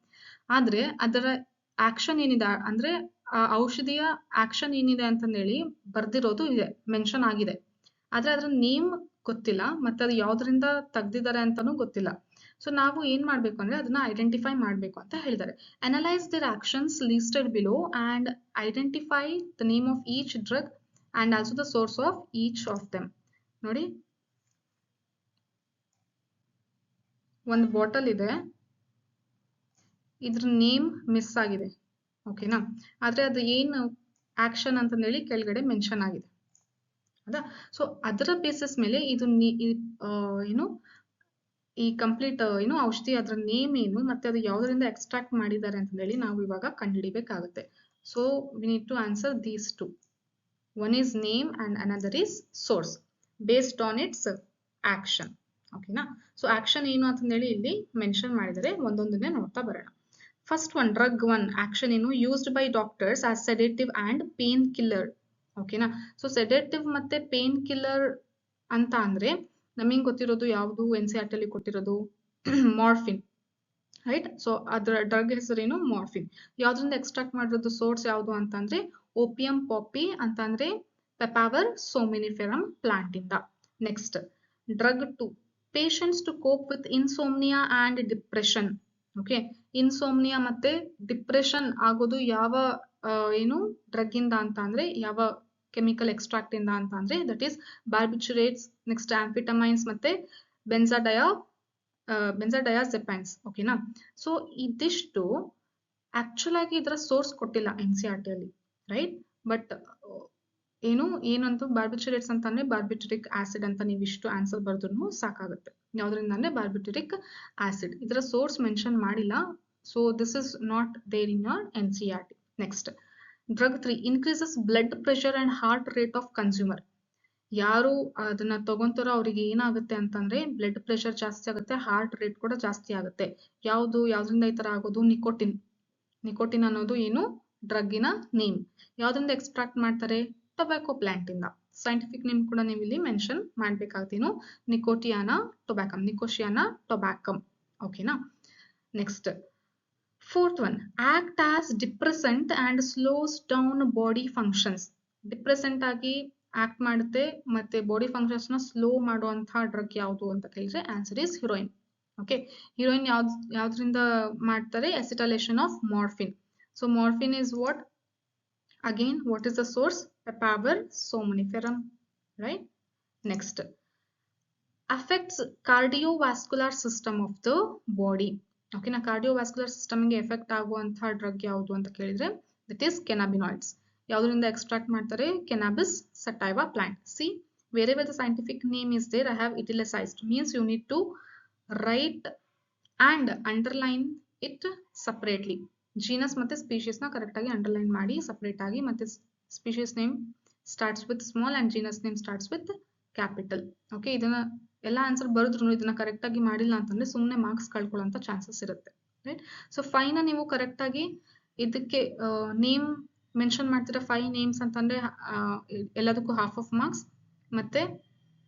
ಆದ್ರೆ ಅದರ ಆಕ್ಷನ್ ಏನಿದೆ ಅಂದ್ರೆ ಆ ಔಷಧಿಯ ಆಕ್ಷನ್ ಏನಿದೆ ಅಂತಂದೇಳಿ ಬರ್ದಿರೋದು ಇದೆ, ಮೆನ್ಷನ್ ಆಗಿದೆ. ಆದ್ರೆ ಅದರ ನೇಮ್ ಗೊತ್ತಿಲ್ಲ, ಮತ್ತೆ ಅದು ಯಾವ್ದ್ರಿಂದ ತೆಗ್ದಿದ್ದಾರೆ ಅಂತಾನೂ ಗೊತ್ತಿಲ್ಲ. ಸೊ ನಾವು ಏನ್ ಮಾಡ್ಬೇಕು ಅಂದ್ರೆ ಅದನ್ನ ಐಡೆಂಟಿಫೈ ಮಾಡ್ಬೇಕು ಅಂತ ಹೇಳಿದ್ದಾರೆ. Analyse their actions listed below and identify the name of each drug and also the source of each of them. ನೋಡಿ, ಒಂದು ಬಾಟಲ್ ಇದೆ, ಇದ್ರ ನೇಮ್ ಮಿಸ್ ಆಗಿದೆ. ಓಕೆನಾ, ಆದ್ರೆ ಅದು ಏನು ಆಕ್ಷನ್ ಅಂತಂದೇಳಿ ಕೆಳಗಡೆ ಮೆನ್ಷನ್ ಆಗಿದೆ ಹೌದಾ. ಸೊ ಅದರ ಬೇಸಿಸ್ ಮೇಲೆ ಇದು ಏನು ಈ ಕಂಪ್ಲೀಟ್ ಏನು ಔಷಧಿ ಅದರ ನೇಮ್ ಏನು ಮತ್ತೆ ಅದು ಯಾವ್ದರಿಂದ ಎಕ್ಸ್ಟ್ರಾಕ್ಟ್ ಮಾಡಿದ್ದಾರೆ ಅಂತ ಹೇಳಿ ನಾವು ಇವಾಗ ಕಂಡುಹಿಡಿಬೇಕಾಗುತ್ತೆ. So we need to answer these two. One is name and another is source based on its action. ಓಕೆನಾ, ಸೊ ಆಕ್ಷನ್ ಏನು ಅಂತ ಹೇಳಿ ಇಲ್ಲಿ ಮೆನ್ಷನ್ ಮಾಡಿದರೆ ಒಂದೊಂದನ್ನೇ ನೋಡ್ತಾ ಬರೋಣ. First one, drug one action ಏನು, used by doctors as sedative and pain killer. ಓಕೆನಾ, ಸೊ ಸೆಡೇಟಿವ್ ಮತ್ತೆ ಪೇನ್ ಕಿಲ್ಲರ್ ಅಂತ ಅಂದ್ರೆ ನಮಗೆ ಗೊತ್ತಿರೋದು ಯಾವುದು, NCERT ಅಲ್ಲಿ ಕೊಟ್ಟಿರೋದು ಮಾರ್ಫಿನ್, ರೈಟ್. ಸೊ ಅದರ ಡ್ರಗ್ ಹೆಸರೇನು, ಮಾರ್ಫಿನ್. ಯಾವ್ದ್ರಿಂದ ಎಕ್ಸ್ಟ್ರಾಕ್ಟ್ ಮಾಡಿರೋದು, ಸೋರ್ಸ್ ಯಾವುದು ಅಂತಂದ್ರೆ ಓಪಿಯಂ ಪಾಪಿ ಅಂತಂದ್ರೆ ಪೆಪಾವರ್ ಸೋಮಿನಿಫೆರಮ್ ಪ್ಲಾಂಟ್ ಇಂದ. Next, drug two, patients to cope with insomnia and depression. Okay, insomnia ಮತ್ತೆ ಡಿಪ್ರೆಷನ್ ಆಗೋದು ಯಾವ ಏನು ಡ್ರಗ್ ಇಂದ ಅಂತ ಅಂದ್ರೆ, ಯಾವ ಕೆಮಿಕಲ್ ಎಕ್ಸ್ಟ್ರಾಕ್ಟ್ ಇಂದ ಅಂತ ಅಂದ್ರೆ ದಟ್ ಈಸ್ ಬಾರ್ಬಿಚುರೇಟ್ಸ್, ನೆಕ್ಸ್ಟ್ ಆಂಫಿಟಮೈನ್ಸ್ ಮತ್ತೆ ಬೆನ್ಜಾಡಯಾಜೆಪೈನ್ಸ್. ಓಕೆನಾ, ಸೊ ಇದಿಷ್ಟು ಆಕ್ಚುಲ್ ಆಗಿ ಇದರ ಸೋರ್ಸ್ ಕೊಟ್ಟಿಲ್ಲ NCERT ಅಲ್ಲಿ, ರೈಟ್. ಬಟ್ ಏನಂತೂ ಬಾರ್ಬಿಚುರೇಟ್ಸ್ ಅಂತಂದ್ರೆ ಬಾರ್ಬಿಟುರಿಕ್ ಆಸಿಡ್ ಅಂತ ನೀವು ಇಷ್ಟು ಆನ್ಸರ್ ಬರೆದ್ರು ಸಾಕಾಗುತ್ತೆ. ಯಾವ್ದ್ರಿಂದ ಅಂದ್ರೆ ಬಾರ್ಬಿಟುರಿಕ್ ಆಸಿಡ್, ಇದರ ಸೋರ್ಸ್ ಮೆನ್ಷನ್ ಮಾಡಿಲ್ಲ. So this is not there in your NCERT. Next, drug 3 increases blood pressure and heart rate of consumer. ಯಾರು ಅದನ್ನ ತಗೊಂತಾರೋ ಅವ್ರಿಗೆ ಏನಾಗುತ್ತೆ ಅಂತಂದ್ರೆ ಬ್ಲಡ್ ಪ್ರೆಷರ್ ಜಾಸ್ತಿ ಆಗುತ್ತೆ, ಹಾರ್ಟ್ ರೇಟ್ ಕೂಡ ಜಾಸ್ತಿ ಆಗುತ್ತೆ. ಯಾವ್ದ್ರಿಂದ ಈ ತರ ಆಗೋದು, ನಿಕೋಟಿನ್. ನಿಕೋಟಿನ್ ಅನ್ನೋದು ಏನು, ಡ್ರಗ್ಗಿನ ನೇಮ್. ಯಾವ್ದ್ರಿಂದ ಎಕ್ಸ್ಟ್ರಾಕ್ಟ್ ಮಾಡ್ತಾರೆ, ಟೊಬ್ಯಾಕೊ ಪ್ಲಾಂಟ್ ಇಂದ. ಸೈಂಟಿಫಿಕ್ ನೇಮ್ ಕೂಡ ನೀವು ಇಲ್ಲಿ ಮೆನ್ಷನ್ ಮಾಡ್ಬೇಕಾಗ್ತೀನು, ನಿಕೋಟಿಯಾನಾ ಟೊಬ್ಯಾಕಮ್, ನಿಕೋಶಿಯಾನಾ ಟೊಬ್ಯಾಕಮ್. ಓಕೆನಾ. Next, fourth one, act as depressant and slows down body functions. Depressant ಆಗಿ ಆಕ್ಟ್ ಮಾಡುತ್ತೆ ಮತ್ತೆ ಬಾಡಿ ಫಂಕ್ಷನ್ಸ್ ನ ಸ್ಲೋ ಮಾಡುವಂತಹ ಡ್ರಗ್ ಯಾವುದು ಅಂತ ಕೇಳಿದ್ರೆ answer is heroin. Okay, heroin ಯಾವ್ದ್ರಿಂದ ಮಾಡ್ತಾರೆ, acetylation of morphine. So morphine is what, again what is the source, papaver somniferum, right. Next, affects cardiovascular system of the body. Okay na, cardiovascular system ಗೆ ಎಫೆಕ್ಟ್ ಆಗುವಂತಹ ಡ್ರಗ್ ಯಾವುದು ಅಂತ ಕೇಳಿದ್ರೆ ದಟ್ ಈಸ್ ಕೆನಾಬಿನಾಯ್ಡ್ಸ್. ಯಾವ್ದ್ರಿಂದ ಎಕ್ಸ್ಟ್ರಾಕ್ಟ್ ಮಾಡ್ತಾರೆ, cannabis sativa plant. See, wherever the scientific name is there I have italicized, means you need to write and underline it separately. Genus ಮತ್ತೆ ಸ್ಪೀಶೀಸ್ ನ ಕರೆಕ್ಟ್ ಆಗಿ ಅಂಡರ್ಲೈನ್ ಮಾಡಿ ಸಪರೇಟ್ ಆಗಿ, ಮತ್ತೆ species name starts with small and genus name starts with capital. Okay, ಇದನ್ನ ಎಲ್ಲ ಆನ್ಸರ್ ಬರೆದ್ರು ಇದನ್ನ ಕರೆಕ್ಟ್ ಆಗಿ ಮಾಡಿಲ್ಲ ಅಂತಂದ್ರೆ ಸುಮ್ಮನೆ ಮಾರ್ಕ್ಸ್ ಕಳ್ಕೊಳ್ಳೋಂಥ ಚಾನ್ಸಸ್ ಇರುತ್ತೆ, ರೈಟ್. ಸೊ 5 ನ ನೀವು ಕರೆಕ್ಟ್ ಆಗಿ ಇದಕ್ಕೆ ನೇಮ್ ಮೆನ್ಷನ್ ಮಾಡ್ತೀರಾ, 5 ನೇಮ್ಸ್ ಅಂತಂದ್ರೆ ಎಲ್ಲದಕ್ಕೂ ಹಾಫ್ ಆಫ್ ಮಾರ್ಕ್ಸ್, ಮತ್ತೆ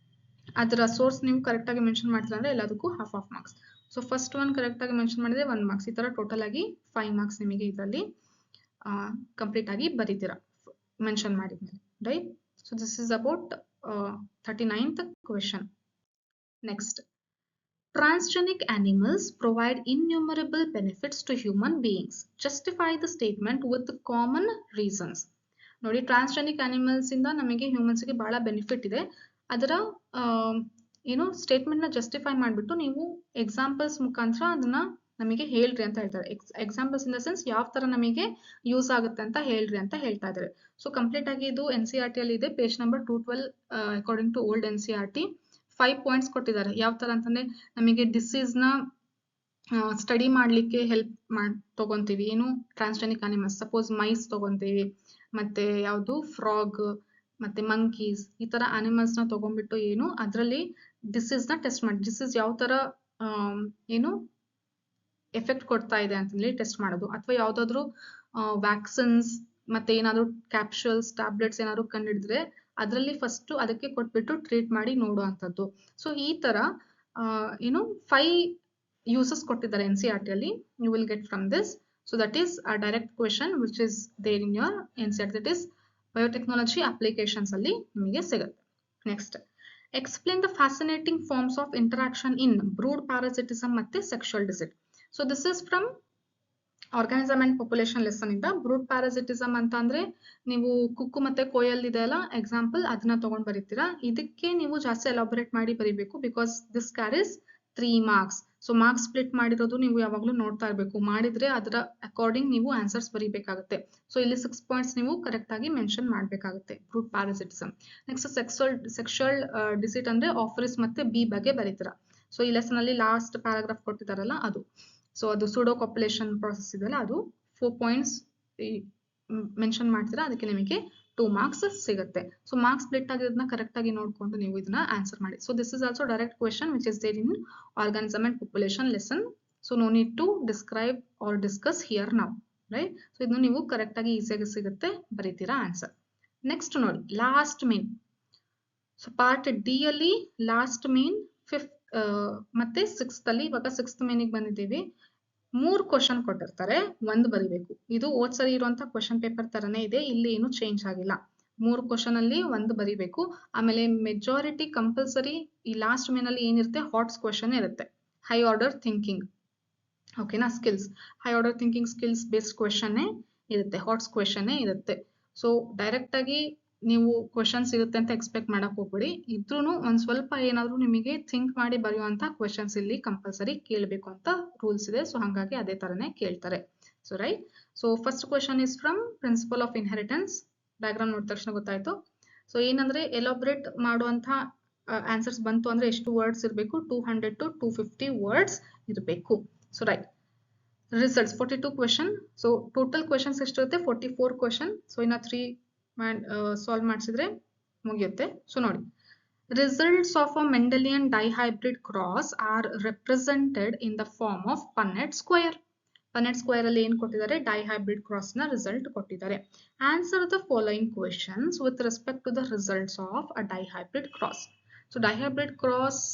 ಅದರ ಸೋರ್ಸ್ ನೀವು ಕರೆಕ್ಟ್ ಆಗಿ ಮೆನ್ಷನ್ ಮಾಡ್ತೀರಾ ಅಂದ್ರೆ ಎಲ್ಲದಕ್ಕೂ half of marks. So first one correct ಆಗಿ ಮೆನ್ಷನ್ ಮಾಡಿದ್ರೆ 1 ಮಾರ್ಕ್ಸ್. ಈ ತರ ಟೋಟಲ್ ಆಗಿ 5 ಮಾರ್ಕ್ಸ್ ನಿಮಗೆ ಇದರಲ್ಲಿ ಕಂಪ್ಲೀಟ್ ಆಗಿ ಬರೀತೀರಾ ಮೆನ್ಷನ್ ಮಾಡಿದ್ಮೇಲೆ, right? So this is about 39th question. Next, transgenic animals provide innumerable benefits to human beings. Justify the statement with common reasons. ನೋಡಿ, ಟ್ರಾನ್ಸ್ಜೆನಿಕ್ ಅನಿಮಲ್ಸ್ ಇಂದ ನಮಗೆ ಹ್ಯೂಮನ್ಸ್ಗೆ ಬಹಳ ಬೆನಿಫಿಟ್ ಇದೆ. ಅದರ ಏನು ಸ್ಟೇಟ್ಮೆಂಟ್ ನ ಜಸ್ಟಿಫೈ ಮಾಡಿಬಿಟ್ಟು ನೀವು ಎಕ್ಸಾಂಪಲ್ಸ್ ಮುಖಾಂತರ ಅದನ್ನ ನಮಗೆ ಹೇಳ್ರಿ ಅಂತ ಹೇಳ್ತಾರೆ. ಎಕ್ಸಾಂಪಲ್ಸ್ ಇನ್ ದ ಸೆನ್ಸ್ ಯಾವ ತರ ನಮಗೆ ಯೂಸ್ ಆಗುತ್ತೆ ಅಂತ ಹೇಳ್ರಿ ಅಂತ ಹೇಳ್ತಾ ಇದ್ದಾರೆ. ಸೊ ಕಂಪ್ಲೀಟ್ ಆಗಿ ಇದು NCERT ಅಲ್ಲಿ ಇದೆ, page number 212 according to old NCERT. 5 points ಕೊಟ್ಟಿದ್ದಾರೆ. ಯಾವ ತರ ಅಂತಂದ್ರೆ ನಮಗೆ ಡಿಸೀಸ್ ನ ಸ್ಟಡಿ ಮಾಡ್ಲಿಕ್ಕೆ ಹೆಲ್ಪ್ ತಗೊಂತೀವಿ. ಏನು ಟ್ರಾನ್ಸ್ಜೆನಿಕ್ ಅನಿಮಲ್ಸ್, ಸಪೋಸ್ ಮೈಸ್ ತಗೊಂತೀವಿ, ಮತ್ತೆ ಯಾವುದು ಫ್ರಾಗ್, ಮತ್ತೆ ಮಂಕೀಸ್, ಈ ತರ ಅನಿಮಲ್ಸ್ ನ ತಗೊಂಡ್ಬಿಟ್ಟು ಏನು ಅದರಲ್ಲಿ ಡಿಸೀಸ್ ನ ಟೆಸ್ಟ್ ಮಾಡಿ, ಡಿಸೀಸ್ ಯಾವ ತರ ಏನು ಎಫೆಕ್ಟ್ ಕೊಡ್ತಾ ಇದೆ ಅಂತಂದ್ರೆ ಟೆಸ್ಟ್ ಮಾಡೋದು. ಅಥವಾ ಯಾವ್ದಾದ್ರು ವ್ಯಾಕ್ಸಿನ್ಸ್ ಮತ್ತೆ ಏನಾದ್ರು ಕ್ಯಾಪ್ಸೂಲ್ಸ್ ಟ್ಯಾಬ್ಲೆಟ್ಸ್ ಏನಾದ್ರು ಕಂಡಿಡಿದ್ರೆ ಅದರಲ್ಲಿ ಫಸ್ಟ್ ಅದಕ್ಕೆ ಕೊಟ್ಬಿಟ್ಟು ಟ್ರೀಟ್ ಮಾಡಿ ನೋಡುವಂಥದ್ದು. ಸೊ ಈ ತರ ಏನು 5 ಯೂಸಸ್ ಕೊಟ್ಟಿದ್ದಾರೆ NCERT ಅಲ್ಲಿ. You will get from this. So that is a direct question which is there in your NCERT, that is biotechnology applications ಅಲ್ಲಿ ನಿಮಗೆ ಸಿಗುತ್ತೆ. Next, explain the fascinating forms of interaction in brood parasitism ಮತ್ತೆ sexual disease. So this is from organism and population lesson ಇಂದ. ಬ್ರೂಡ್ ಪ್ಯಾರಾಸಿಟಿಸಮ್ ಅಂತ ಅಂದ್ರೆ ನೀವು ಕುಕ್ಕು ಮತ್ತೆ ಕೋಯಲ್ ಇದೆ ಅಲ್ಲ ಎಕ್ಸಾಂಪಲ್, ಅದನ್ನ ತಗೊಂಡ್ ಬರೀತೀರಾ. ಇದಕ್ಕೆ ನೀವು ಜಾಸ್ತಿ ಎಲಾಬರೇಟ್ ಮಾಡಿ ಬರೀಬೇಕು because this carries 3 marks. So marks split ಮಾಡಿರೋದು ನೀವು ಯಾವಾಗ್ಲೂ ನೋಡ್ತಾ ಇರ್ಬೇಕು. ಮಾಡಿದ್ರೆ ಅದರ ಅಕಾರ್ಡಿಂಗ್ ನೀವು ಆನ್ಸರ್ಸ್ ಬರೀಬೇಕಾಗುತ್ತೆ. ಸೊ ಇಲ್ಲಿ 6 ಪಾಯಿಂಟ್ಸ್ ನೀವು ಕರೆಕ್ಟ್ ಆಗಿ ಮೆನ್ಷನ್ ಮಾಡ್ಬೇಕಾಗುತ್ತೆ ಬ್ರೂಡ್ ಪ್ಯಾರಾಸಿಟಿಸಮ್. ನೆಕ್ಸ್ಟ್, ಸೆಕ್ಷುವಲ್ ಡಿಸೀಟ್ ಅಂದ್ರೆ ಆಫರಿಸ್ ಮತ್ತೆ ಬಿ ಬಗ್ಗೆ ಬರೀತೀರಾ. ಸೊ ಈ ಲೆಸನ್ ಅಲ್ಲಿ ಲಾಸ್ಟ್ ಪ್ಯಾರಾಗ್ರಾಫ್ ಕೊಟ್ಟಿದ್ದಾರಲ್ಲ ಅದು. ಸೊ ಅದು ಸೂಡೋ ಕಾಪ್ಯುಲೇಷನ್ ಪ್ರಾಸೆಸ್ ಇದೆಯಲ್ಲ ಅದು 4 ಪಾಯಿಂಟ್ಸ್ ಮೆನ್ಷನ್ ಮಾಡ್ತೀರಾ, ಅದಕ್ಕೆ ನಿಮಗೆ 2 marks ಸಿಗುತ್ತೆ. ಸೊ ಮಾರ್ಕ್ಸ್ ಸ್ಪ್ಲಿಟ್ ಆಗಿರೋದನ್ನ ಕರೆಕ್ಟ್ ಆಗಿ ನೋಡ್ಕೊಂಡು ನೀವು ಇದನ್ನ ಆನ್ಸರ್ ಮಾಡಿ. So this is also direct question which is there in organism and population lesson. So no need to describe or discuss here now, right? So ಇದನ್ನು ನೀವು ಕರೆಕ್ಟ್ ಆಗಿ ಈಸಿಯಾಗಿ ಸಿಗುತ್ತೆ, ಬರೀತೀರಾ ಆನ್ಸರ್. ನೆಕ್ಸ್ಟ್ ನೋಡಿ, last main. So part D ಅಲ್ಲಿ ಲಾಸ್ಟ್ ಮೇನ್ 5th ಮತ್ತೆ 6th ಅಲ್ಲಿ, ಇವಾಗ 6th ಮೇನಿಗೆ ಬಂದಿದ್ದೀವಿ. 3 ಕ್ವಶನ್ ಕೊಟ್ಟಿರ್ತಾರೆ, 1 ಬರಿಬೇಕು. ಇದು ಓದ್ ಸರಿ ಇರುವಂತ ಕ್ವಶನ್ ಪೇಪರ್ ತರನೇ ಇದೆ, ಇಲ್ಲಿ ಏನು ಚೇಂಜ್ ಆಗಿಲ್ಲ. 3 ಕ್ವಶನ್ ಅಲ್ಲಿ 1 ಬರಿಬೇಕು. ಆಮೇಲೆ ಮೆಜಾರಿಟಿ ಕಂಪಲ್ಸರಿ ಈ ಲಾಸ್ಟ್ ಮೇನ್ ಅಲ್ಲಿ ಏನಿರುತ್ತೆ, ಹಾಟ್ಸ್ ಕ್ವಶನ್ ಇರುತ್ತೆ. ಹೈ ಆರ್ಡರ್ ಥಿಂಕಿಂಗ್, ಓಕೆನಾ, skills, high order thinking skills based question ಇರುತ್ತೆ, ಹಾಟ್ಸ್ ಕ್ವಶನ್ ಇರುತ್ತೆ. ಸೊ ಡೈರೆಕ್ಟ್ ಆಗಿ ನೀವು ಕ್ವಶನ್ಸ್ ಇರುತ್ತೆ ಅಂತ ಎಕ್ಸ್ಪೆಕ್ಟ್ ಮಾಡಕ್ ಹೋಗ್ಬೇಡಿ. ಇದ್ರೂನು ಒಂದ್ ಸ್ವಲ್ಪ ಏನಾದ್ರು ನಿಮಗೆ ಥಿಂಕ್ ಮಾಡಿ ಬರೆಯುವಂತ ಕ್ವಶನ್ಸ್ ಇಲ್ಲಿ ಕಂಪಲ್ಸರಿ ಕೇಳಬೇಕು ಅಂತ ರೂಲ್ಸ್ ಇದೆ. ಸೊ ಹಾಗಾಗಿ ಅದೇ ತರನೇ ಕೇಳ್ತಾರೆ. So right. So first question is from principle of inheritance. Diagram ನೋಡಿದ ತಕ್ಷಣ ಗೊತ್ತಾಯ್ತು. ಸೊ ಏನಂದ್ರೆ ಎಲಾಬ್ರೇಟ್ ಮಾಡುವಂತ ಆನ್ಸರ್ಸ್ ಬಂತು ಅಂದ್ರೆ ಎಷ್ಟು ವರ್ಡ್ಸ್ ಇರಬೇಕು, 200 to 250 ವರ್ಡ್ಸ್ ಇರಬೇಕು. So right. Results 42 question. So total questions ಎಷ್ಟಿರುತ್ತೆ, 44 ಕ್ವಶನ್. ಸೊ ಇನ್ನ 3 ಸಾಲ್ವ್ ಮಾಡಿಸಿದ್ರೆ ಮುಗಿಯುತ್ತೆ. ಸೊ ನೋಡಿ, results of a Mendelian dihybrid cross are represented in the form of Punnett square. Punnett square ಅಲ್ಲಿ ಏನ್ ಕೊಟ್ಟಿದ್ದಾರೆ, ಡೈಹೈಬ್ರಿಡ್ ಕ್ರಾಸ್ ನ ರಿಸಲ್ಟ್ ಕೊಟ್ಟಿದ್ದಾರೆ. Answer the following questions with respect to the results of a dihybrid cross. So dihybrid cross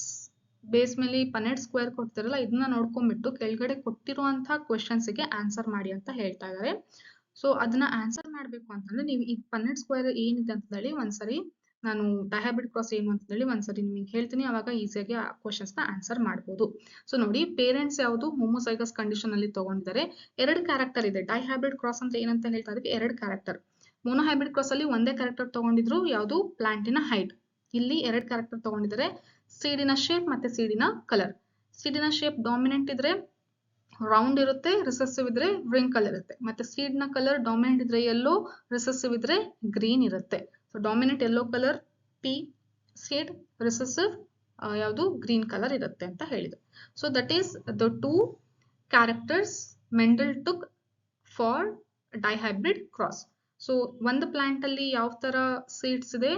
base ಮೇಲೆ ಪನ್ನೆಟ್ ಸ್ಕ್ವೇರ್ ಕೊಡ್ತಿರಲ್ಲ, ಇದನ್ನ ನೋಡ್ಕೊಂಡ್ಬಿಟ್ಟು ಕೆಳಗಡೆ ಕೊಟ್ಟಿರುವಂತಹ ಕ್ವೆಶನ್ಸ್ ಗೆ ಆನ್ಸರ್ ಮಾಡಿ ಅಂತ ಹೇಳ್ತಾ ಇದ್ದಾರೆ. ಸೊ ಅದನ್ನ ಆನ್ಸರ್ ಮಾಡ್ಬೇಕು ಅಂತಂದ್ರೆ ನೀವು ಈ ಪನ್ನೆಟ್ ಸ್ಕ್ವೇರ್ ಏನಿದೆ ಅಂತ ಹೇಳಿ ಒಂದ್ಸರಿ ನಾನು ಡೈಹೈಬ್ರಿಡ್ ಕ್ರಾಸ್ ಏನು ಅಂತ ಹೇಳಿ ಒಂದ್ಸರಿ ನಿಮಗೆ ಹೇಳ್ತೀನಿ, ಅವಾಗ ಈಸಿಯಾಗಿ ಆ ಕ್ವಶನ್ಸ್ ನ ಆನ್ಸರ್ ಮಾಡಬಹುದು. ಸೊ ನೋಡಿ, ಪೇರೆಂಟ್ಸ್ ಯಾವುದು ಹೋಮೋಸೈಗಸ್ ಕಂಡೀಷನ್ ಅಲ್ಲಿ ತಗೊಂಡಿದ್ದಾರೆ. 2 ಕ್ಯಾರೆಕ್ಟರ್ ಇದೆ. ಡೈಹೈಬ್ರಿಡ್ ಕ್ರಾಸ್ ಅಂತ ಏನಂತ ಹೇಳ್ತಾ ಇದೀವಿ, 2 ಕ್ಯಾರೆಕ್ಟರ್. ಮೋನೋಹೈಬ್ರಿಡ್ ಕ್ರಾಸ್ ಅಲ್ಲಿ ಒಂದೇ ಕ್ಯಾರೆಕ್ಟರ್ ತಗೊಂಡಿದ್ರು, ಯಾವುದು ಪ್ಲಾಂಟಿನ ಹೈಟ್. ಇಲ್ಲಿ 2 ಕ್ಯಾರೆಕ್ಟರ್ ತಗೊಂಡಿದ್ದಾರೆ, ಸೀಡಿನ ಶೇಪ್ ಮತ್ತೆ ಸೀಡಿನ ಕಲರ್. ಸೀಡಿನ ಶೇಪ್ ಡಾಮಿನೆಂಟ್ ಇದ್ರೆ ರೌಂಡ್ ಇರುತ್ತೆ, ರಿಸೆಸಿವ್ ಇದ್ರೆ ವ್ರಿಂಕಲ್ ಇರುತ್ತೆ. ಮತ್ತೆ ಸೀಡ್ ನ ಕಲರ್ ಡಾಮಿನೆಂಟ್ ಇದ್ರೆ ಯೆಲ್ಲೋ, ರಿಸೆಸಿವ್ ಇದ್ರೆ ಗ್ರೀನ್ ಇರುತ್ತೆ. So dominant yellow colour P, seed recessive ಯಾವುದು ಗ್ರೀನ್ ಕಲರ್ ಇರುತ್ತೆ ಅಂತ ಹೇಳಿದ್ರು. So that is the 2 characters Mendel took for dihybrid cross. So ಒಂದು ಪ್ಲಾಂಟ್ ಅಲ್ಲಿ ಯಾವ ತರ ಸೀಡ್ಸ್ ಇದೆ,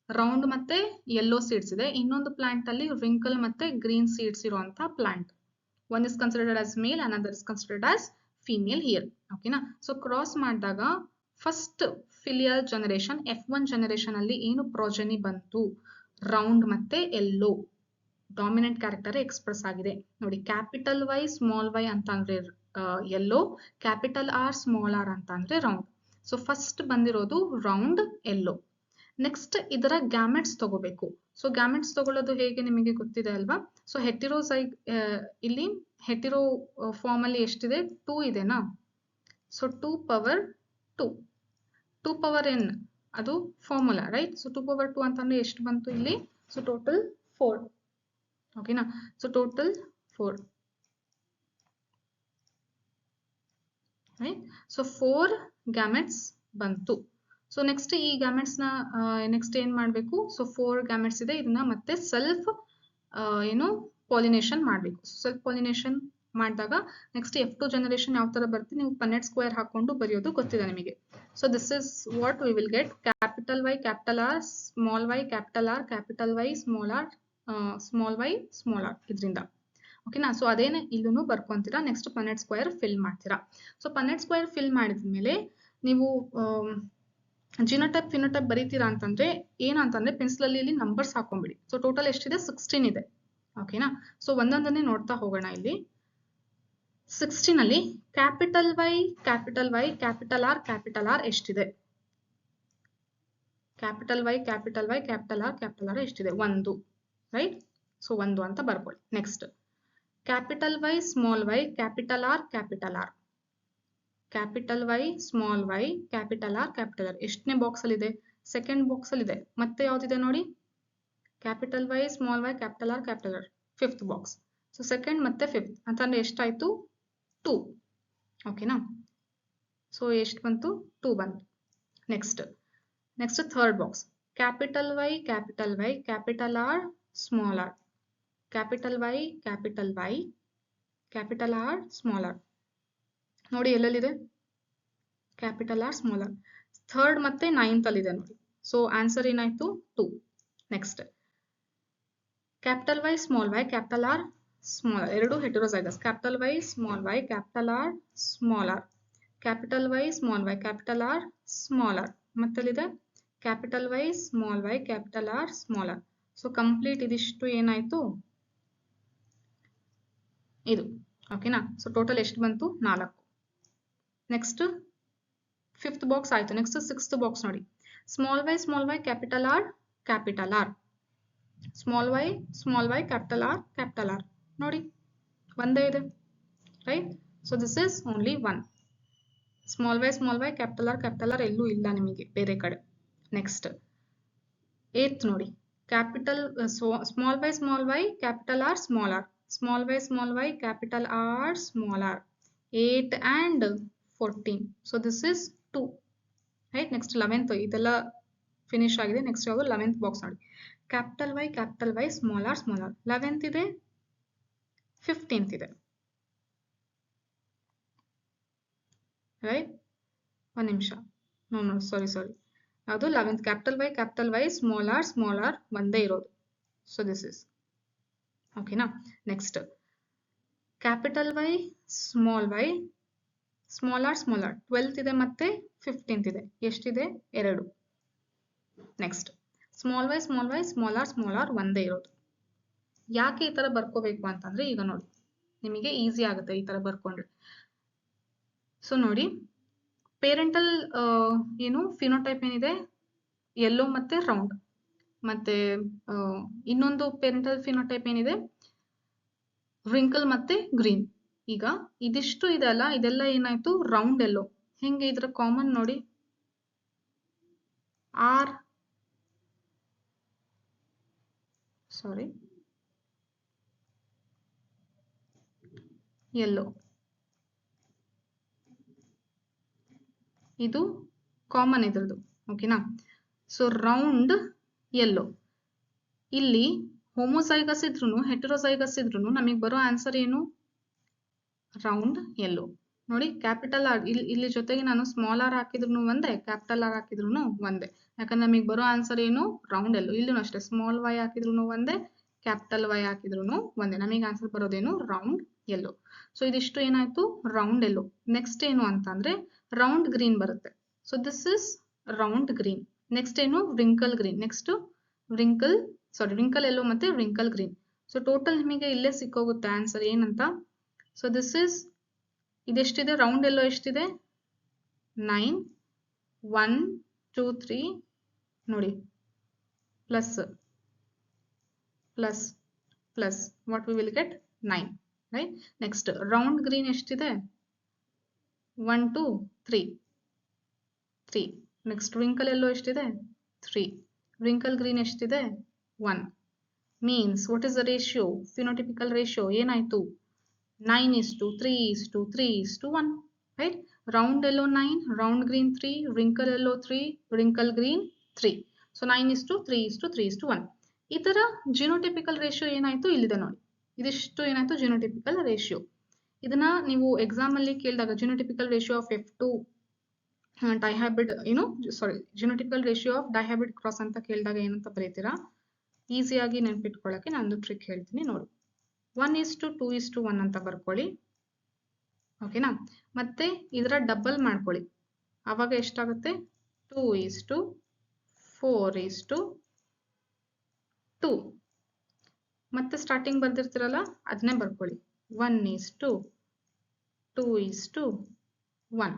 ರೌಂಡ್ ಮತ್ತೆ ಯೆಲ್ಲೋ ಸೀಡ್ಸ್ ಇದೆ. ಇನ್ನೊಂದು ಪ್ಲಾಂಟ್ ಅಲ್ಲಿ ವ್ರಿಂಕಲ್ ಮತ್ತೆ ಗ್ರೀನ್ ಸೀಡ್ಸ್ ಇರುವಂತ plant. One is considered as male, another is considered as female here. Okay na? So cross ಮಾಡಿದಾಗ first filial generation F1 generation ಅಲ್ಲಿ ಏನು progeny ಬಂತು, ರೌಂಡ್ ಮತ್ತೆ ಯೆಲ್ಲೋ ಡಾಮಿನೆಂಟ್ ಕ್ಯಾರೆಕ್ಟರ್ ಎಕ್ಸ್ಪ್ರೆಸ್ ಆಗಿದೆ. ನೋಡಿ, ಕ್ಯಾಪಿಟಲ್ ವೈ ಸ್ಮಾಲ್ ವೈ ಅಂತ ಅಂದ್ರೆ yellow, capital R small R ಅಂತ ಅಂದ್ರೆ ರೌಂಡ್. ಸೊ ಫಸ್ಟ್ ಬಂದಿರೋದು ರೌಂಡ್ ಯೆಲ್ಲೋ. ನೆಕ್ಸ್ಟ್ ಇದರ ಗ್ಯಾಮೆಟ್ಸ್ ತಗೋಬೇಕು. ಸೊ ಗ್ಯಾಮೆಟ್ಸ್ ತಗೊಳ್ಳೋದು ಹೇಗೆ ನಿಮಗೆ ಗೊತ್ತಿದೆ ಅಲ್ವಾ? ಸೊ ಇಲ್ಲಿ ಹೆಟಿರೋ ಫಾರ್ಮ್ ಅಲ್ಲಿ ಎಷ್ಟಿದೆ? 2 ಇದೆನಾ? ಸೊ 2 ಪವರ್ 2, 2 ಪವರ್ n ಅದು ಫಾರ್ಮುಲಾ, ರೈಟ್? ಸೊ 2 ಪವರ್ 2 ಅಂತಂದ್ರೆ ಎಷ್ಟು ಬಂತು ಇಲ್ಲಿ? So total 4. ಓಕೆನಾ? So total 4, right? So 4 gametes ಬಂತು. ಸೊ ನೆಕ್ಸ್ಟ್ ಈ ಗ್ಯಾಮೆಟ್ಸ್ ನ ನೆಕ್ಸ್ಟ್ ಏನ್ ಮಾಡಬೇಕು? ಸೊ 4 ಗ್ಯಾಮೆಟ್ಸ್ ಇದೆ, ಇದನ್ನ ಮತ್ತೆ ಸೆಲ್ಫ್ ಪಾಲಿನೇಷನ್ ಮಾಡಬೇಕು. ಸೆಲ್ಫ್ ಪಾಲಿನೇಷನ್ ಮಾಡಿದಾಗ ನೆಕ್ಸ್ಟ್ F2 ಜನರೇಷನ್ ಯಾವ ತರ ಬರುತ್ತೆ? ನೀವು ಪನ್ನೆಟ್ ಸ್ಕ್ವೇರ್ ಹಾಕೊಂಡು ಬರೆಯೋದು ಗೊತ್ತಿದೆ ನಿಮಗೆ. So this is what we will get: capital Y capital R, small y capital R, capital Y small r, small y small r, ಇದರಿಂದ. ಓಕೆನಾ? ಸೊ ಅದೇನೆ ಇಲ್ಲೂ ಬರ್ಕೊಂತೀರಾ. ನೆಕ್ಸ್ಟ್ ಪನ್ನೆಟ್ ಸ್ಕ್ವೇರ್ ಫಿಲ್ ಮಾಡ್ತೀರಾ. ಸೊ ಪನ್ನೆಟ್ ಸ್ಕ್ವೇರ್ ಫಿಲ್ ಮಾಡಿದ್ಮೇಲೆ ನೀವು ಜಿನೋಟೈಪ್ ಫಿನೋಟೈಪ್ ಬರೀತೀರಾ ಅಂತಂದ್ರೆ ಏನಂತಂದ್ರೆ ಪೆನ್ಸಿಲ್ ಅಲ್ಲಿ ಇಲ್ಲಿ ನಂಬರ್ಸ್ ಹಾಕೊಂಡ್ಬಿಡಿ. ಸೊ ಟೋಟಲ್ ಎಷ್ಟಿದೆ? 16 ಇದೆ. ಓಕೆನಾ? ಸೊ ಒಂದೊಂದನ್ನೇ ನೋಡ್ತಾ ಹೋಗೋಣ. ಇಲ್ಲಿ 16 ಅಲ್ಲಿ capital Y capital Y capital R capital R ಎಷ್ಟಿದೆ? Capital Y capital Y capital R ಎಷ್ಟಿದೆ? 1, ರೈಟ್? ಸೊ 1 ಅಂತ ಬರ್ಕೊಳ್ಳಿ. Next capital Y small y capital R capital R, capital Y small y capital R capital R ಎಷ್ಟನೇ ಬಾಕ್ಸ್ ಅಲ್ಲಿ ಇದೆ? ಸೆಕೆಂಡ್ ಬಾಕ್ಸ್ ಅಲ್ಲಿ ಇದೆ. ಮತ್ತೆ ಯಾವ್ದಿದೆ ನೋಡಿ? Capital Y small y capital R capital R, fifth box. So second ಮತ್ತೆ ಫಿಫ್ತ್ ಅಂತಂದ್ರೆ ಎಷ್ಟಾಯ್ತು? 2. ಓಕೆನಾ? ಸೊ ಎಷ್ಟು ಬಂತು? 2 ಬಂತು. Next third box capital Y capital Y capital R small r, capital Y capital Y capital R small r. ನೋಡಿ ಎಲ್ಲೆಲ್ಲಿದೆ? Capital R small r. Third ಮತ್ತೆ 9th ಅಲ್ಲಿ ಇದೆ ನೋಡಿ. ಸೊ ಆನ್ಸರ್ ಏನಾಯ್ತು? 2. Next capital Y small y capital R small r, ಎರಡು heterozygous. Capital Y small y capital R small r, capital Y small y capital R small r. ಮತ್ತೆಲ್ಲಿದೆ? Capital Y small y capital R small r. So complete ಇದಿಷ್ಟು ಏನಾಯ್ತು? ಇದು. ಓಕೆನಾ? ಸೊ ಟೋಟಲ್ ಎಷ್ಟು ಬಂತು? 4. ನೆಕ್ಸ್ಟ್ ಫಿಫ್ತ್ ಬಾಕ್ಸ್ ಆಯ್ತು. ನೆಕ್ಸ್ಟ್ ಸಿಕ್ಸ್ತ್ ಬಾಕ್ಸ್ ನೋಡಿ. Small y capital R capital R, small y capital R ನೋಡಿ ಒಂದೇ ಇದೆ, right? So this is only 1. Small y capital R ಎಲ್ಲೂ ಇಲ್ಲ ನಿಮಗೆ ಬೇರೆ ಕಡೆ. ನೆಕ್ಸ್ಟ್ 8th ನೋಡಿ. Capital small y capital R small r, small y capital R small r, 8 and 14. So this is 2, right? Next 11th ಇದೆಲ್ಲ ಫಿನಿಶ್ ಆಗಿದೆ. ನೆಕ್ಸ್ಟ್ ಯಾವುದು? 11th ಬಾಕ್ಸ್ ನೋಡಿ. Capital Y small r 11th ಇದೆ, 15th ಇದೆ, ರೈಟ್? ಒಂದು ನಿಮಿಷ, ನೋ ಸಾರಿ ಯಾವುದು? 11th capital Y small r ಒಂದೇ ಇರೋದು. ಸೊ ದಿಸ್ ಇಸ್ ಓಕೆನಾ? Next capital Y small r 12th ಇದೆ ಮತ್ತೆ 15th ಇದೆ. ಎಷ್ಟಿದೆ? 2. Next small y small r ಒಂದೇ ಇರೋದು. ಯಾಕೆ ಈ ತರ ಬರ್ಕೋಬೇಕು ಅಂತಂದ್ರೆ ಈಗ ನೋಡಿ ನಿಮಗೆ ಈಸಿ ಆಗುತ್ತೆ ಈ ತರ ಬರ್ಕೊಂಡ್ರೆ. ಸೊ ನೋಡಿ ಪೇರೆಂಟಲ್ ಫಿನೋಟೈಪ್ ಏನಿದೆ? ಯೆಲ್ಲೋ ಮತ್ತೆ ರೌಂಡ್. ಮತ್ತೆ ಇನ್ನೊಂದು ಪೇರೆಂಟಲ್ ಫಿನೋಟೈಪ್ ಏನಿದೆ? ರಿಂಕಲ್ ಮತ್ತೆ ಗ್ರೀನ್. ಈಗ ಇದಿಷ್ಟು ಇದೆಲ್ಲ ಇದೆಲ್ಲ ಏನಾಯ್ತು? Round yellow. ಹೆಂಗೆ ಇದ್ರ ಕಾಮನ್ ನೋಡಿ, ಯೆಲ್ಲೋ ಇದು ಕಾಮನ್ ಇದ್ರದ್ದು. ಓಕೆನಾ? So round yellow. ಇಲ್ಲಿ ಹೋಮೋಸೈಗಸ್ ಇದ್ರು ಹೆಟೆರೋಸೈಗಸ್ ಇದ್ರು ನಮಗೆ ಬರೋ ಆನ್ಸರ್ ಏನು? Round yellow. ನೋಡಿ ಕ್ಯಾಪಿಟಲ್ ಆರ್ ಇಲ್ಲಿ ಜೊತೆಗೆ ನಾನು ಸ್ಮಾಲ್ ಆರ್ ಹಾಕಿದ್ರು ಒಂದೇ, ಕ್ಯಾಪಿಟಲ್ ಆರ್ ಹಾಕಿದ್ರು ಒಂದೇ. ಯಾಕಂದ್ರೆ ನಮಗೆ ಬರೋ ಆನ್ಸರ್ ಏನು? Round yellow. ಇಲ್ಲೂ ಅಷ್ಟೇ ಸ್ಮಾಲ್ y ಹಾಕಿದ್ರು ಒಂದೇ, ಕ್ಯಾಪಿಟಲ್ Y ಹಾಕಿದ್ರು ಒಂದೇ. ನಮಗೆ ಆನ್ಸರ್ ಬರೋದೇನು? Round yellow. ಸೊ ಇದಿಷ್ಟು ಏನಾಯ್ತು? Round yellow. ನೆಕ್ಸ್ಟ್ ಏನು ಅಂತಂದ್ರೆ ರೌಂಡ್ ಗ್ರೀನ್ ಬರುತ್ತೆ. So this is round green. Next ಏನು? Wrinkle green. Next wrinkle yellow ಮತ್ತೆ ರಿಂಕಲ್ ಗ್ರೀನ್. ಸೊ ಟೋಟಲ್ ನಿಮಗೆ ಇಲ್ಲೇ ಸಿಕ್ಕೋಗುತ್ತೆ ಆನ್ಸರ್ ಏನಂತ. ಸೊ ದಿಸ್ ಇಸ್ ಇದೆಷ್ಟಿದೆ ರೌಂಡ್ ಎಲ್ಲೋ ಎಷ್ಟಿದೆ 9 1 2 3 ನೋಡಿ plus plus plus what we will get 9 right. Next round green ಎಷ್ಟಿದೆ 1 2 3 3. ನೆಕ್ಸ್ಟ್ ರಿಂಕಲ್ ಎಲ್ಲೋ ಎಷ್ಟಿದೆ 3. ರಿಂಕಲ್ ಗ್ರೀನ್ ಎಷ್ಟಿದೆ 1. Means what is the ratio phenotypical ratio ಏನಾಯ್ತು 9:3:3:1 right. Round yellow 9 round green 3 wrinkle yellow 3 wrinkle green 3. So 9:3:3:1 ಈ ತರ ಜಿನೋಟಿಪಿಕಲ್ ರೇಷಿಯೋ ಏನಾಯ್ತು ಇಲ್ಲಿದೆ ನೋಡಿ. ಇದಿಷ್ಟು ಏನಾಯ್ತು ಜಿನೋಟಿಪಿಕಲ್ ರೇಷಿಯೋ. ಇದನ್ನ ನೀವು ಎಕ್ಸಾಮ್ ಅಲ್ಲಿ ಕೇಳಿದಾಗ genotypical ratio of F2 dihybrid genotypical ratio of dihybrid cross ಅಂತ ಕೇಳಿದಾಗ ಏನಂತ ಬರೀತೀರಾ ಈಸಿಯಾಗಿ ನೆನ್ಪಿಟ್ಕೊಳ್ಳಕ್ಕೆ ನಾನೊಂದು ಟ್ರಿಕ್ ಹೇಳ್ತೀನಿ ನೋಡಿ. 1:2:1 ಅಂತ ಬರ್ಕೊಳ್ಳಿ. ಓಕೆನಾ. ಮತ್ತೆ ಇದರ ಡಬಲ್ ಮಾಡ್ಕೊಳ್ಳಿ. ಅವಾಗ ಎಷ್ಟಾಗುತ್ತೆ 2:4:2. ಮತ್ತೆ ಸ್ಟಾರ್ಟಿಂಗ್ ಬರ್ದಿರ್ತೀರಲ್ಲ ಅದನ್ನೇ ಬರ್ಕೊಳ್ಳಿ 1:2:1.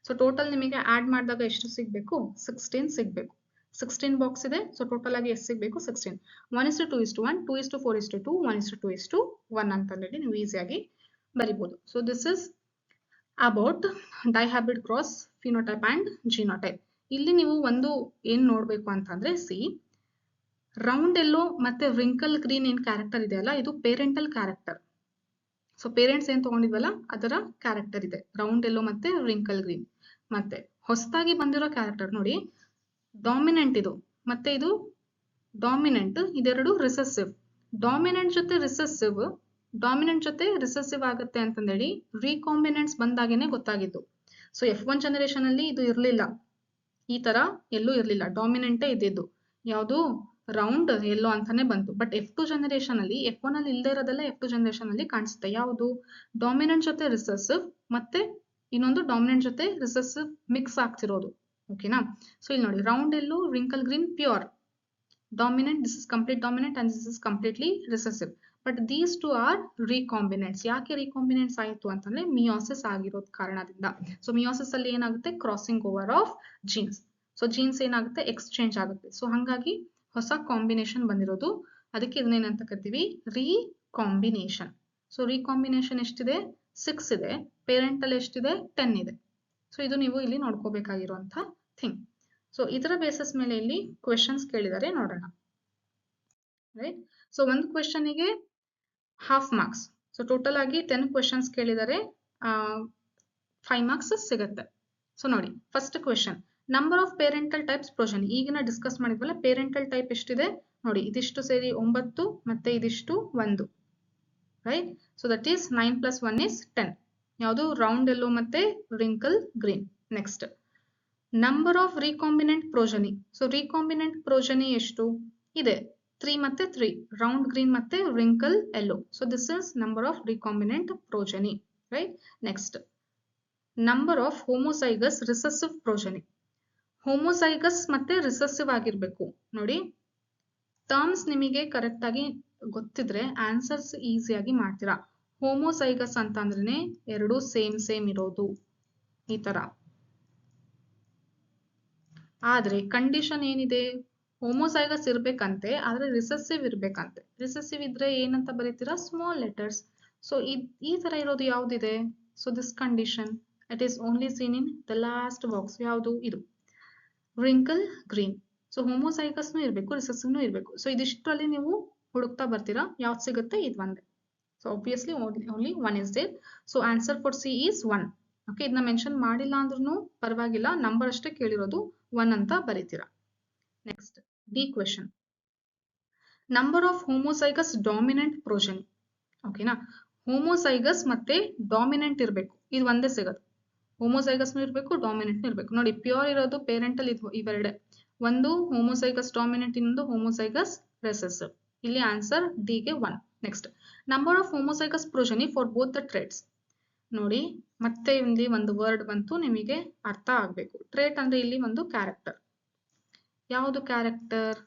ಸೊ ಟೋಟಲ್ ನಿಮಗೆ ಆಡ್ ಮಾಡಿದಾಗ ಎಷ್ಟು ಸಿಗಬೇಕು 16 ಸಿಗಬೇಕು. 16 ಬಾಕ್ಸ್ ಇದೆ. ಸೊ ಟೋಟಲ್ ಆಗಿ ಎಷ್ಟು ಸಿಗಬೇಕು 16. 1:2:1 2:4:2 1:2:1 ಅಂತ ಹೇಳಿ ನೀವು ಈಸಿಯಾಗಿ ಬರಿಬಹುದು. So this is about dihybrid cross phenotype and genotype. ಇಲ್ಲಿ ನೀವು ಒಂದು ಏನ್ ನೋಡ್ಬೇಕು ಅಂತಂದ್ರೆ ಸಿ ರೌಂಡ್ ಎಲ್ಲೋ ಮತ್ತೆ ರಿಂಕಲ್ ಗ್ರೀನ್ ಏನ್ ಕ್ಯಾರೆಕ್ಟರ್ ಇದೆ ಅಲ್ಲ ಇದು ಪೇರೆಂಟಲ್ ಕ್ಯಾರೆಕ್ಟರ್. ಸೊ ಪೇರೆಂಟ್ಸ್ ಏನ್ ತಗೊಂಡಿದ್ವಲ್ಲ ಅದರ ಕ್ಯಾರೆಕ್ಟರ್ ಇದೆ ರೌಂಡ್ ಎಲ್ಲೋ ಮತ್ತೆ ರಿಂಕಲ್ ಗ್ರೀನ್. ಮತ್ತೆ ಹೊಸದಾಗಿ ಬಂದಿರೋ ಕ್ಯಾರೆಕ್ಟರ್ ನೋಡಿ ಡಾಮಿನೆಂಟ್ ಇದು ಮತ್ತೆ ಇದು ಡಾಮಿನೆಂಟ್ ಇದೆರಡು ರಿಸೆಸಿವ್. ಡಾಮಿನೆಂಟ್ ಜೊತೆ ರಿಸೆಸಿವ್ ಆಗುತ್ತೆ ಅಂತಂದೇಳಿ ರೀಕಾಂಬಿನೆಂಟ್ಸ್ ಬಂದಾಗೇನೆ ಗೊತ್ತಾಗಿದ್ದು. ಸೊ F1 ಜನರೇಷನ್ ಅಲ್ಲಿ ಇದು ಇರ್ಲಿಲ್ಲ, ಈ ತರ ಎಲ್ಲೂ ಇರ್ಲಿಲ್ಲ, ಡಾಮಿನೆಂಟೇ ಇದ್ದಿದ್ದು ಯಾವುದು ರೌಂಡ್ ಎಲ್ಲೋ ಅಂತಾನೆ ಬಂತು. ಬಟ್ F2 ಜನರೇಷನ್ ಅಲ್ಲಿ F1 ಅಲ್ಲಿ ಇಲ್ಲದೆ ಇರೋದೆಲ್ಲ F2 ಜನರೇಷನ್ ಅಲ್ಲಿ ಕಾಣಿಸುತ್ತೆ. ಯಾವುದು ಡಾಮಿನೆಂಟ್ ಜೊತೆ ರಿಸೆಸಿವ್ ಮತ್ತೆ ಇನ್ನೊಂದು ಡಾಮಿನೆಂಟ್ ಜೊತೆ ರಿಸೆಸಿವ್ ಮಿಕ್ಸ್ ಆಗ್ತಿರೋದು. ಓಕೆನಾ. ಸೊ ಇಲ್ಲಿ ನೋಡಿ round yellow wrinkle green pure dominant, this is complete dominant and this is completely recessive. But these two are recombinants. ಯಾಕೆ ರೀಕಾಂಬಿನೆಂಟ್ಸ್ ಆಯಿತು ಅಂತಂದ್ರೆ ಮಿಯೋಸಿಸ್ ಆಗಿರೋದ್ ಕಾರಣದಿಂದ. ಸೊ ಮಿಯೋಸಿಸ್ ಅಲ್ಲಿ ಏನಾಗುತ್ತೆ crossing over of jeans. So jeans ಏನಾಗುತ್ತೆ ಎಕ್ಸ್ಚೇಂಜ್ ಆಗುತ್ತೆ. ಸೊ ಹಂಗಾಗಿ ಹೊಸ ಕಾಂಬಿನೇಷನ್ ಬಂದಿರೋದು. ಅದಕ್ಕೆ ಇದನ್ನೇನಂತ ಕರಿತೀವಿ ರೀಕಾಂಬಿನೇಷನ್. ಸೊ ರೀಕಾಂಬಿನೇಷನ್ ಎಷ್ಟಿದೆ 6 ಇದೆ. ಪೇರೆಂಟಲ್ ಎಷ್ಟಿದೆ 10 ಇದೆ. ಸೊ ಇದು ನೀವು ಇಲ್ಲಿ ನೋಡ್ಕೋಬೇಕಾಗಿರುವಂತ ಥಿಂಗ್. ಸೊ ಇದರ ಬೇಸಿಸ್ ಮೇಲೆ ಇಲ್ಲಿ ಕ್ವೆಶನ್ಸ್ ಕೇಳಿದರೆ ನೋಡೋಣ. ರೈಟ್. ಸೊ ಒಂದು ಕ್ವೆಶನ್ಗೆ ಹಾಫ್ ಮಾರ್ಕ್ಸ್. ಸೊ ಟೋಟಲ್ ಆಗಿ 10 ಕ್ವೆಶನ್ಸ್ ಕೇಳಿದರೆ 5 ಮಾರ್ಕ್ಸ್ ಸಿಗುತ್ತೆ. ಸೊ ನೋಡಿ first question number of parental types progeny. ಈಗಿನ ಡಿಸ್ಕಸ್ ಮಾಡಿದ್ವಲ್ಲ ಪೇರೆಂಟಲ್ ಟೈಪ್ ಎಷ್ಟಿದೆ ನೋಡಿ ಇದಿಷ್ಟು ಸೇರಿ 9 ಮತ್ತೆ ಇದಿಷ್ಟು 1. Right. So that is 9 + 1 is 10. ಯಾವುದು ರೌಂಡ್ ಎಲ್ಲೋ ಮತ್ತೆ wrinkle green. Next number of recombinant progeny. So recombinant progeny ಎಷ್ಟು ಇದೆ 3 ಮತ್ತೆ 3 ರೌಂಡ್ ಗ್ರೀನ್ ಮತ್ತೆ wrinkle yellow. So this is number of recombinant progeny. Right. Next number of homozygous recessive progeny. Homozygous ಮತ್ತೆ ರಿಸೆಸಿವ್ ಆಗಿರ್ಬೇಕು ನೋಡಿ. ಟರ್ಮ್ಸ್ ನಿಮಗೆ ಕರೆಕ್ಟ್ ಆಗಿ ಗೊತ್ತಿದ್ರೆ ಆನ್ಸರ್ಸ್ ಈಸಿಯಾಗಿ ಮಾಡ್ತೀರಾ. ಹೋಮೋಸೈಗಸ್ ಅಂತ ಅಂದ್ರೆ ಎರಡು ಸೇಮ್ ಇರೋದು ಈ ತರ. ಆದ್ರೆ ಕಂಡೀಷನ್ ಏನಿದೆ ಹೋಮೋಸೈಗಸ್ ಇರ್ಬೇಕಂತೆ ಆದ್ರೆ ರಿಸೆಸಿವ್ ಇರ್ಬೇಕಂತೆ. ರಿಸೆಸಿವ್ ಇದ್ರೆ ಏನಂತ ಬರೀತೀರಾ ಸ್ಮಾಲ್ ಲೆಟರ್ಸ್. ಸೊ ಈ ತರ ಇರೋದು ಯಾವ್ದಿದೆ so this condition it is only seen in the last box. ಯಾವುದು ಇದು ರಿಂಕಲ್ ಗ್ರೀನ್. ಸೊ ಹೋಮೋಸೈಗಸ್ನು ಇರಬೇಕು ರಿಸೆಸಿವ್ನು ಇರಬೇಕು. ಸೊ ಇದಿಷ್ಟರಲ್ಲಿ ನೀವು ಹುಡುಕ್ತಾ ಬರ್ತೀರಾ ಯಾವ್ದು ಸಿಗುತ್ತೆ ಇದು ಒಂದೇ. So obviously only one is there. So answer for C is 1. Okay. ಇದನ್ನ ಮೆನ್ಷನ್ ಮಾಡಿಲ್ಲ ಅಂದ್ರೂ ಪರವಾಗಿಲ್ಲ, ನಂಬರ್ ಅಷ್ಟೇ ಕೇಳಿರೋದು 1 ಅಂತ ಬರೀತೀರಾ. Next D question number of homozygous dominant progeny. ಓಕೆನಾ. ಹೋಮೋಸೈಗಸ್ ಮತ್ತೆ ಡಾಮಿನೆಂಟ್ ಇರಬೇಕು, ಇದು ಒಂದೇ ಸಿಗೋದು. ಹೋಮೋಸೈಗಸ್ನು ಇರಬೇಕು ಡಾಮಿನೆಂಟ್ನು ಇರಬೇಕು. ನೋಡಿ ಪ್ಯೂರ್ ಇರೋದು ಪೇರೆಂಟಲ್ ಇವೆರಡೆ, ಒಂದು ಹೋಮೋಸೈಗಸ್ ಡಾಮಿನೆಂಟ್ ಇನ್ನೊಂದು ಹೋಮೋಸೈಗಸ್ ರಿಸೆಸಿವ್. ಇಲ್ಲಿ ಆನ್ಸರ್ ಡಿ ಗೆ 1. Next number of homozygous progeny for both the traits. ನೋಡಿ ಮತ್ತೆ ಇಲ್ಲಿ ಒಂದು ವರ್ಡ್ ಬಂತು ನಿಮಗೆ ಅರ್ಥ ಆಗ್ಬೇಕು. ಟ್ರೇಟ್ ಅಂದ್ರೆ ಇಲ್ಲಿ ಒಂದು ಕ್ಯಾರೆಕ್ಟರ್. ಯಾವುದು character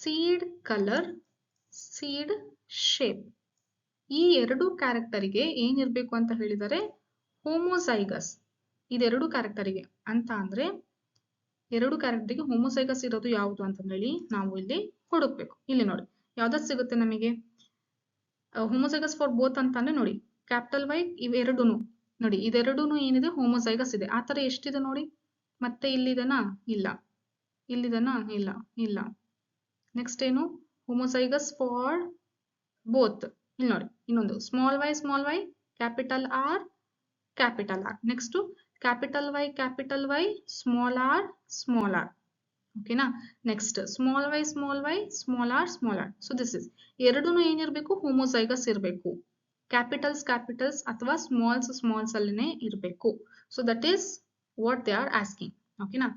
seed colour, seed shape. ಈ ಎರಡು ಕ್ಯಾರೆಕ್ಟರಿಗೆ ಏನಿರಬೇಕು ಅಂತ ಹೇಳಿದರೆ ಹೋಮೋಸೈಗಸ್. ಇದೆರಡು ಕ್ಯಾರೆಕ್ಟರಿಗೆ ಅಂತ ಅಂದ್ರೆ ಎರಡು ಕ್ಯಾರೆಕ್ಟರ್ಗೆ ಹೋಮೋಸೈಗಸ್ ಇರೋದು ಯಾವುದು ಅಂತ ಹೇಳಿ ನಾವು ಇಲ್ಲಿ ಹುಡುಕ್ಬೇಕು. ಇಲ್ಲಿ ನೋಡಿ ಯಾವ್ದು ಸಿಗುತ್ತೆ ನಮಗೆ ಹೋಮೋಸೈಗಸ್ ಫಾರ್ ಬೋತ್ ಅಂತಾನೆ ನೋಡಿ ಕ್ಯಾಪಿಟಲ್ ವೈ ಇವೆರಡೂನು ನೋಡಿ ಇದೆರಡೂನು ಏನಿದೆ ಹೋಮೋಸೈಗಸ್ ಇದೆ. ಆ ತರ ಎಷ್ಟಿದೆ ನೋಡಿ. ಮತ್ತೆ ಇಲ್ಲಿದೆನಾ? ಇಲ್ಲ. ಇಲ್ಲಿದೆನಾ? ಇಲ್ಲ. ಇಲ್ಲ. ನೆಕ್ಸ್ಟ್ ಏನು ಹೋಮೋಸೈಗಸ್ ಫಾರ್ ಬೋತ್. ಇಲ್ಲಿ ನೋಡಿ ಇನ್ನೊಂದು small Y capital R capital R. Next capital Y small R. ಓಕೆನಾ. Next small Y small R. So this is ಎರಡೂನು ಏನಿರಬೇಕು ಹೋಮೋಸೈಗಸ್ ಇರಬೇಕು. ಕ್ಯಾಪಿಟಲ್ಸ್ ಅಥವಾ ಸ್ಮಾಲ್ಸ್ ಅಲ್ಲಿನೇ ಇರಬೇಕು. So that is what they are asking. ಓಕೆನಾ.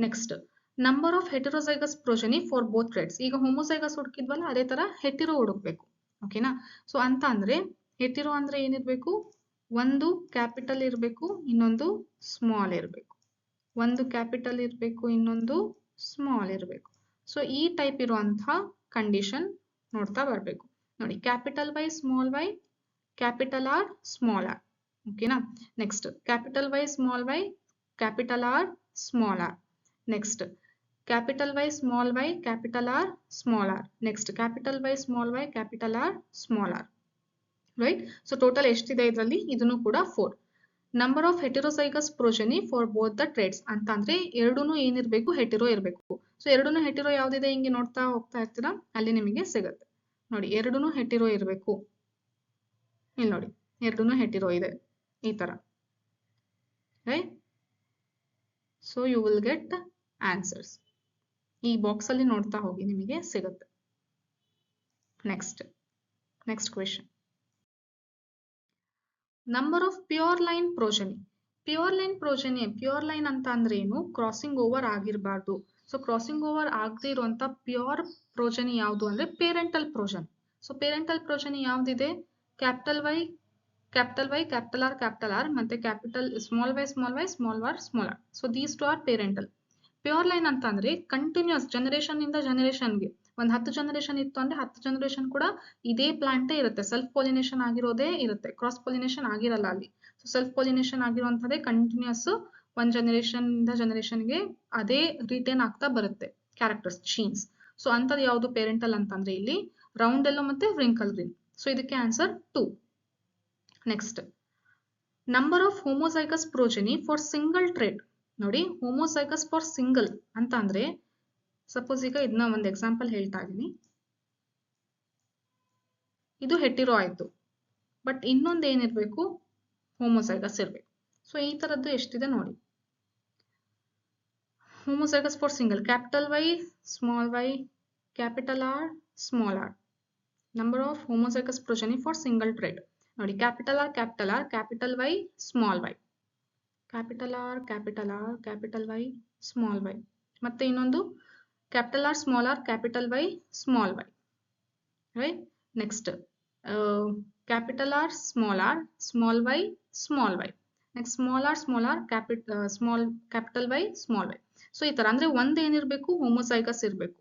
Next number of heterozygous progeny for both traits. ಈಗ ಹೋಮೋಸೈಗಸ್ ಹುಡುಕಿದ್ವಲ್ಲ ಅದೇ ತರ ಹೆಟೆರೋ ಹುಡುಕ್ಬೇಕು. ಓಕೆನಾ. ಸೊ ಅಂತ ಅಂದ್ರೆ ಹೆಟೆರೋ ಅಂದ್ರೆ ಏನಿರ್ಬೇಕು, ಒಂದು ಕ್ಯಾಪಿಟಲ್ ಇರಬೇಕು, ಇನ್ನೊಂದು ಸ್ಮಾಲ್ ಇರಬೇಕು. ಒಂದು ಕ್ಯಾಪಿಟಲ್ ಇರಬೇಕು, ಇನ್ನೊಂದು ಸ್ಮಾಲ್ ಇರಬೇಕು. ಸೊ ಈ ಟೈಪ್ ಇರುವಂತಹ ಕಂಡೀಷನ್ ನೋಡ್ತಾ ಬರಬೇಕು. ನೋಡಿ capital Y capital R small R. ಓಕೆನಾ. Next capital Y capital R small R. Next capital Y capital R small R. Next capital Y capital R small R. Right. So total ಎಷ್ಟಿದೆ ಇದರಲ್ಲಿ? ಇದನ್ನು ಕೂಡ 4. Number of heterozygous progeny for both the traits ಅಂತ ಅಂದ್ರೆ ಎರಡೂನು ಏನಿರ್ಬೇಕು ಹೆಟೆರೋ ಇರಬೇಕು. ಸೊ ಎರಡೂನು ಹೆಟೆರೋ ಯಾವ್ದಿದೆ ಹಿಂಗೆ ನೋಡ್ತಾ ಹೋಗ್ತಾ ಇರ್ತೀರಾ ಅಲ್ಲಿ ನಿಮಗೆ ಸಿಗುತ್ತೆ. ನೋಡಿ ಎರಡೂನು ಹೆಟೆರೋ ಇರಬೇಕು. ಇಲ್ಲಿ ನೋಡಿ ಎರಡೂನು ಹೆಟೆರೋ ಇದೆ ಈ ತರ. Right. So you will get answers. ಈ ಬಾಕ್ಸ್ ಅಲ್ಲಿ ನೋಡ್ತಾ ಹೋಗಿ ನಿಮಗೆ ಸಿಗುತ್ತೆ. Next question. Number of pure line progeny. Pure line ಅಂತ ಅಂದ್ರೆ ಏನು? ಕ್ರಾಸಿಂಗ್ ಓವರ್ ಆಗಿರಬಾರ್ದು. ಸೊ ಕ್ರಾಸಿಂಗ್ ಓವರ್ ಆಗದೆ ಇರುವಂತ ಪ್ಯೂರ್ ಪ್ರೋಜೆನಿ ಯಾವುದು ಅಂದ್ರೆ parental progeny. So parental progeny ಯಾವ್ದಿದೆ? ಕ್ಯಾಪಿಟಲ್ ವೈ ಕ್ಯಾಪಿಟಲ್ ಆರ್ ಮತ್ತೆ capital small Y small R. So these two are parental. Pure line ಅಂತ ಅಂದ್ರೆ ಕಂಟಿನ್ಯೂಸ್ ಜನರೇಷನ್ ಇಂದ ಜನರೇಷನ್ಗೆ ಒಂದು 10 ಜನರೇಷನ್ ಇತ್ತು ಅಂದ್ರೆ 10 ಜನರೇಷನ್ ಕೂಡ ಇದೇ ಪ್ಲಾಂಟೇ ಇರುತ್ತೆ. ಸೆಲ್ಫ್ ಪಾಲಿನೇಷನ್ ಆಗಿರೋದೇ ಇರುತ್ತೆ, ಕ್ರಾಸ್ ಪಾಲಿನೇಷನ್ ಆಗಿರಲ್ಲ ಅಲ್ಲಿ. ಸೊ ಸೆಲ್ಫ್ ಪಾಲಿನೇಷನ್ ಆಗಿರುವಂತದೇ ಕಂಟಿನ್ಯೂಸ್ ಒಂದ್ ಜನರೇಷನ್ ಇಂದ ಜನರೇಷನ್ಗೆ ಅದೇ ರಿಟೇನ್ ಆಗ್ತಾ ಬರುತ್ತೆ ಕ್ಯಾರೆಕ್ಟರ್ಸ್ ಜೀನ್ಸ್. ಸೊ ಅಂತದ್ ಯಾವುದು ಪೇರೆಂಟಲ್ ಅಂತಂದ್ರೆ ಇಲ್ಲಿ ರೌಂಡ್ ಎಲ್ಲೋ ಮತ್ತೆ ವ್ರಿಂಕಲ್ ಗ್ರೀನ್. ಸೊ ಇದಕ್ಕೆ answer 2. Next number of homozygous progeny for single trait. ನೋಡಿ ಹೋಮೋಸೈಗಸ್ ಫಾರ್ ಸಿಂಗಲ್ ಅಂತ ಅಂದ್ರೆ ಸಪೋಸ್ ಈಗ ಇದನ್ನ ಒಂದು ಎಕ್ಸಾಂಪಲ್ ಹೇಳ್ತಾ ಇದೀನಿ. ಇದು ಹೆಟೆರೋ ಆಯ್ತು, ಬಟ್ ಇನ್ನೊಂದು ಏನಿರ್ಬೇಕು ಹೋಮೋಸೈಗಸ್ ಇರ್ಬೇಕು. ಸೊ ಈ ತರದ್ದು ಎಷ್ಟಿದೆ ನೋಡಿ. Homozygous for single capital Y capital R small R. Number of homozygous progeny for single trait ನೋಡಿ capital R capital Y small Y capital R capital Y small Y. ಮತ್ತೆ ಇನ್ನೊಂದು capital R capital Y small Y. Right. Next capital R small Y small Y. Next small R capital Y small Y. So ಈ ತರ ಅಂದ್ರೆ ಒಂದ್ ಏನಿರ್ಬೇಕು ಹೋಮೋಸೈಗಸ್ ಇರ್ಬೇಕು.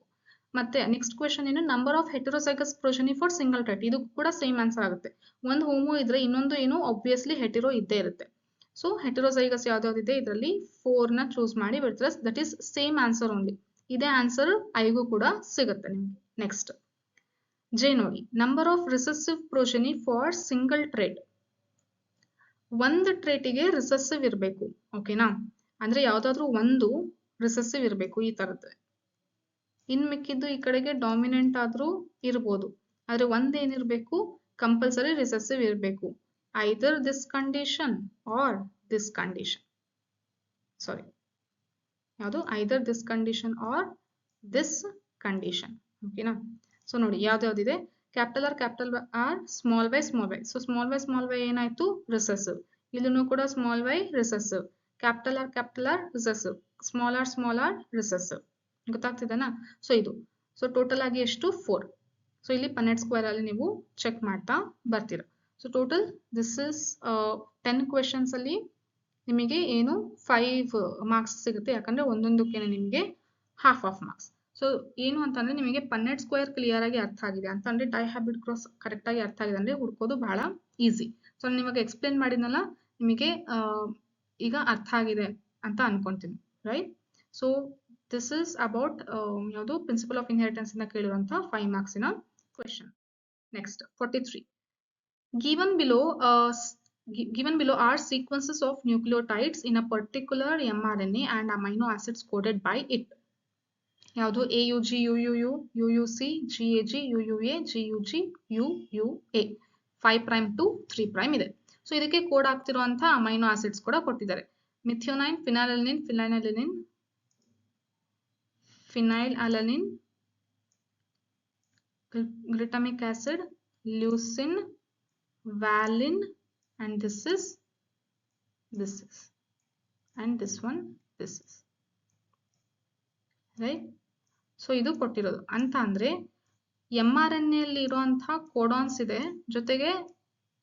ಮತ್ತೆ ನೆಕ್ಸ್ಟ್ ಕ್ವೆಶನ್ ಏನು? Number of heterozygous progeny for single trade. ಇದು ಕೂಡ ಸೇಮ್ ಆನ್ಸರ್ ಆಗುತ್ತೆ. ಒಂದು ಹೋಮೋ ಇದ್ರೆ ಇನ್ನೊಂದು ಏನು ಆಬ್ವಿಯಸ್ಲಿ ಹೆಟೆರೋ ಇದ್ದೇ ಇರುತ್ತೆ. ಸೊ ಹೆಟೆರೋಸೈಗಸ್ ಯಾವ್ದಾವ್ದಿದೆ ಇದರಲ್ಲಿ 4 ನ ಚೂಸ್ ಮಾಡಿ ಬಿಡ್ತಾರೆ. That is same answer only. ಇದೇ ಆನ್ಸರ್ ಐಗೂ ಕೂಡ ಸಿಗುತ್ತೆ ನಿಮ್ಗೆ. ನೆಕ್ಸ್ಟ್ ಜೆ ನೋಡಿ number of recessive progeny for single trait. ಒಂದು ಟ್ರೇಟಿಗೆ ರಿಸೆಸಿವ್ ಇರಬೇಕು. ಓಕೆನಾ. ಅಂದ್ರೆ ಯಾವ್ದಾದ್ರು ಒಂದು ರಿಸೆಸಿವ್ ಇರಬೇಕು ಈ ತರದ್ದು. ಇನ್ ಮಿಕ್ಕಿದ್ದು ಈ ಕಡೆಗೆ ಡಾಮಿನೆಂಟ್ ಆದ್ರೂ ಇರ್ಬೋದು, ಆದ್ರೆ ಒಂದೇನಿರ್ಬೇಕು ಕಂಪಲ್ಸರಿ ರಿಸೆಸಿವ್ ಇರಬೇಕು. Either this condition or this condition. Sorry ಯಾವುದು? Either this condition or this condition. ಓಕೆನಾ. ಸೊ ನೋಡಿ ಯಾವ್ದಾವ್ದಿದೆ capital R small Y. So small y ಏನಾಯ್ತು ರಿಸೆಸಿವ್. ಇಲ್ಲೂ ಕೂಡ small y recessive. Capital or recessive. Small or recessive. ಗೊತ್ತಾಗ್ತಿದೆನಾ? ಸೊ ಇದು ಸೊ ಟೋಟಲ್ ಆಗಿ ಎಷ್ಟು 4. ಸೊ ಇಲ್ಲಿ ಪನೆಟ್ ಸ್ಕ್ವೇರ್ ಅಲ್ಲಿ ನೀವು ಚೆಕ್ ಮಾಡ್ತಾ ಬರ್ತೀರಾ. So total this is 10 questions ಅಲ್ಲಿ ನಿಮಗೆ ಏನು 5 ಮಾರ್ಕ್ಸ್ ಸಿಗುತ್ತೆ. ಯಾಕಂದ್ರೆ ಒಂದೊಂದಕ್ಕೆ ನಿಮಗೆ ಹಾಫ್ ಮಾರ್ಕ್ಸ್. ಸೊ ಏನು ಅಂತಂದ್ರೆ ನಿಮಗೆ ಪನ್ನೆಟ್ ಸ್ಕ್ವೇರ್ ಕ್ಲಿಯರ್ ಆಗಿ ಅರ್ಥ ಆಗಿದೆ ಅಂತ ಅಂದ್ರೆ ಡೈಹ್ಯಾಬ್ರಿಡ್ ಕ್ರಾಸ್ ಕರೆಕ್ಟ್ ಆಗಿ ಅರ್ಥ ಆಗಿದೆ ಅಂದ್ರೆ ಹುಡ್ಕೋದು ಬಹಳ ಈಸಿ. ಸೊ ನಿಮಗೆ ಎಕ್ಸ್ಪ್ಲೇನ್ ಮಾಡಿದ್ನಲ್ಲ, ನಿಮಗೆ ಈಗ ಅರ್ಥ ಆಗಿದೆ ಅಂತ ಅನ್ಕೊಂತೀನಿ, right? So this is about ಯಾವುದು ಪ್ರಿನ್ಸಿಪಲ್ ಆಫ್ ಇನ್ಹೆರಿಟೆನ್ಸ್ ಇಂದ ಕೇಳಿರುವಂತ 5 ಮಾರ್ಕ್ಸಿನ question. Next 43. Given below are sequences of nucleotides in a particular mRNA and amino acids coded by it. ಯಾವುದು AUG, UUU, UUC, GAG, UUA, GUG, UUA 5' to 3' ಇದೆ. ಸೊ ಇದಕ್ಕೆ ಕೋಡ್ ಆಗ್ತಿರುವಂತ ಅಮೈನೋ ಆಸಿಡ್ಸ್ ಕೂಡ ಕೊಟ್ಟಿದ್ದಾರೆ. Methionine, phenylalanine, glutamic acid, leucine, valine, and this is and this one this is, right? So ಇದು ಕೊಟ್ಟಿರೋದು ಅಂತ ಅಂದ್ರೆ mRNA ಅಲ್ಲಿ ಇರುವಂತಹ ಕೋಡಾನ್ಸ್ ಇದೆ, ಜೊತೆಗೆ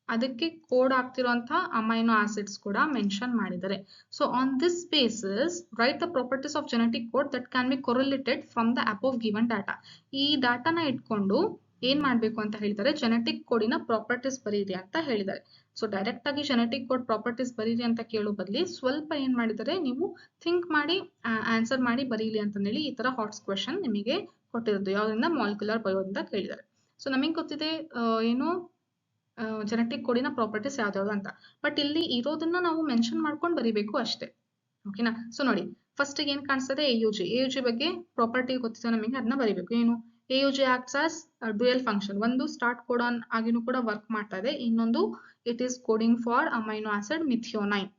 ಅದಕ್ಕೆ ಕೋಡ್ ಆಗ್ತಿರುವಂತಹ ಅಮೈನೋ ಆಸಿಡ್ಸ್ ಕೂಡ ಮೆನ್ಷನ್ ಮಾಡಿದ್ದಾರೆ. So on this basis right the properties of genetic code that can be correlated from the above given data. ಈ ಡಾಟಾನ ಇಟ್ಕೊಂಡು ಏನ್ ಮಾಡ್ಬೇಕು ಅಂತ ಹೇಳಿದ್ದಾರೆ, ಜೆನೆಟಿಕ್ ಕೋಡಿನ ಪ್ರಾಪರ್ಟೀಸ್ ಬರೀರಿ ಅಂತ ಹೇಳಿದ್ದಾರೆ. ಸೊ ಡೈರೆಕ್ಟ್ ಆಗಿ ಜೆನೆಟಿಕ್ ಕೋಡ್ ಪ್ರಾಪರ್ಟೀಸ್ ಬರೀರಿ ಅಂತ ಕೇಳೋ ಬದಲಿ ಸ್ವಲ್ಪ ಏನ್ ಮಾಡಿದ್ದಾರೆ, ನೀವು ಥಿಂಕ್ ಮಾಡಿ ಆನ್ಸರ್ ಮಾಡಿ ಬರೀಲಿ ಅಂತ ಹೇಳಿ ಈ ತರ ಹಾಟ್ಸ್ ಕ್ವೆಶನ್ ನಿಮಗೆ ಕೊಟ್ಟಿರೋದು. ಯಾವ್ದ್ರಿಂದ? ಮಾಲಿಕ್ಯುಲರ್ ಬಯೋದಿಂದ ಕೇಳಿದ್ದಾರೆ. ಸೊ ನಮಗೆ ಗೊತ್ತಿದೆ ಏನು ಜೆನೆಟಿಕ್ ಕೋಡಿನ ಪ್ರಾಪರ್ಟೀಸ್ ಯಾವ್ದಾವ್ದು ಅಂತ, ಬಟ್ ಇಲ್ಲಿ ಇರೋದನ್ನ ನಾವು ಮೆನ್ಷನ್ ಮಾಡ್ಕೊಂಡು ಬರೀಬೇಕು ಅಷ್ಟೇ, ಓಕೆನಾ? ಸೊ ನೋಡಿ, ಫಸ್ಟ್ ಏನ್ ಕಾಣಿಸ್ತದೆ, AUG ಬಗ್ಗೆ ಪ್ರಾಪರ್ಟಿ ಗೊತ್ತಿದೆ ನಮಗೆ, ಅದನ್ನ ಬರೀಬೇಕು. ಏನು? AUG acts as dual function. ಒಂದು ಸ್ಟಾರ್ಟ್ ಕೋಡಾನ್ ಆಗಿನೂ ಕೂಡ ವರ್ಕ್ ಮಾಡ್ತಾ ಇದೆ, ಇನ್ನೊಂದು it is coding for amino acid methionine.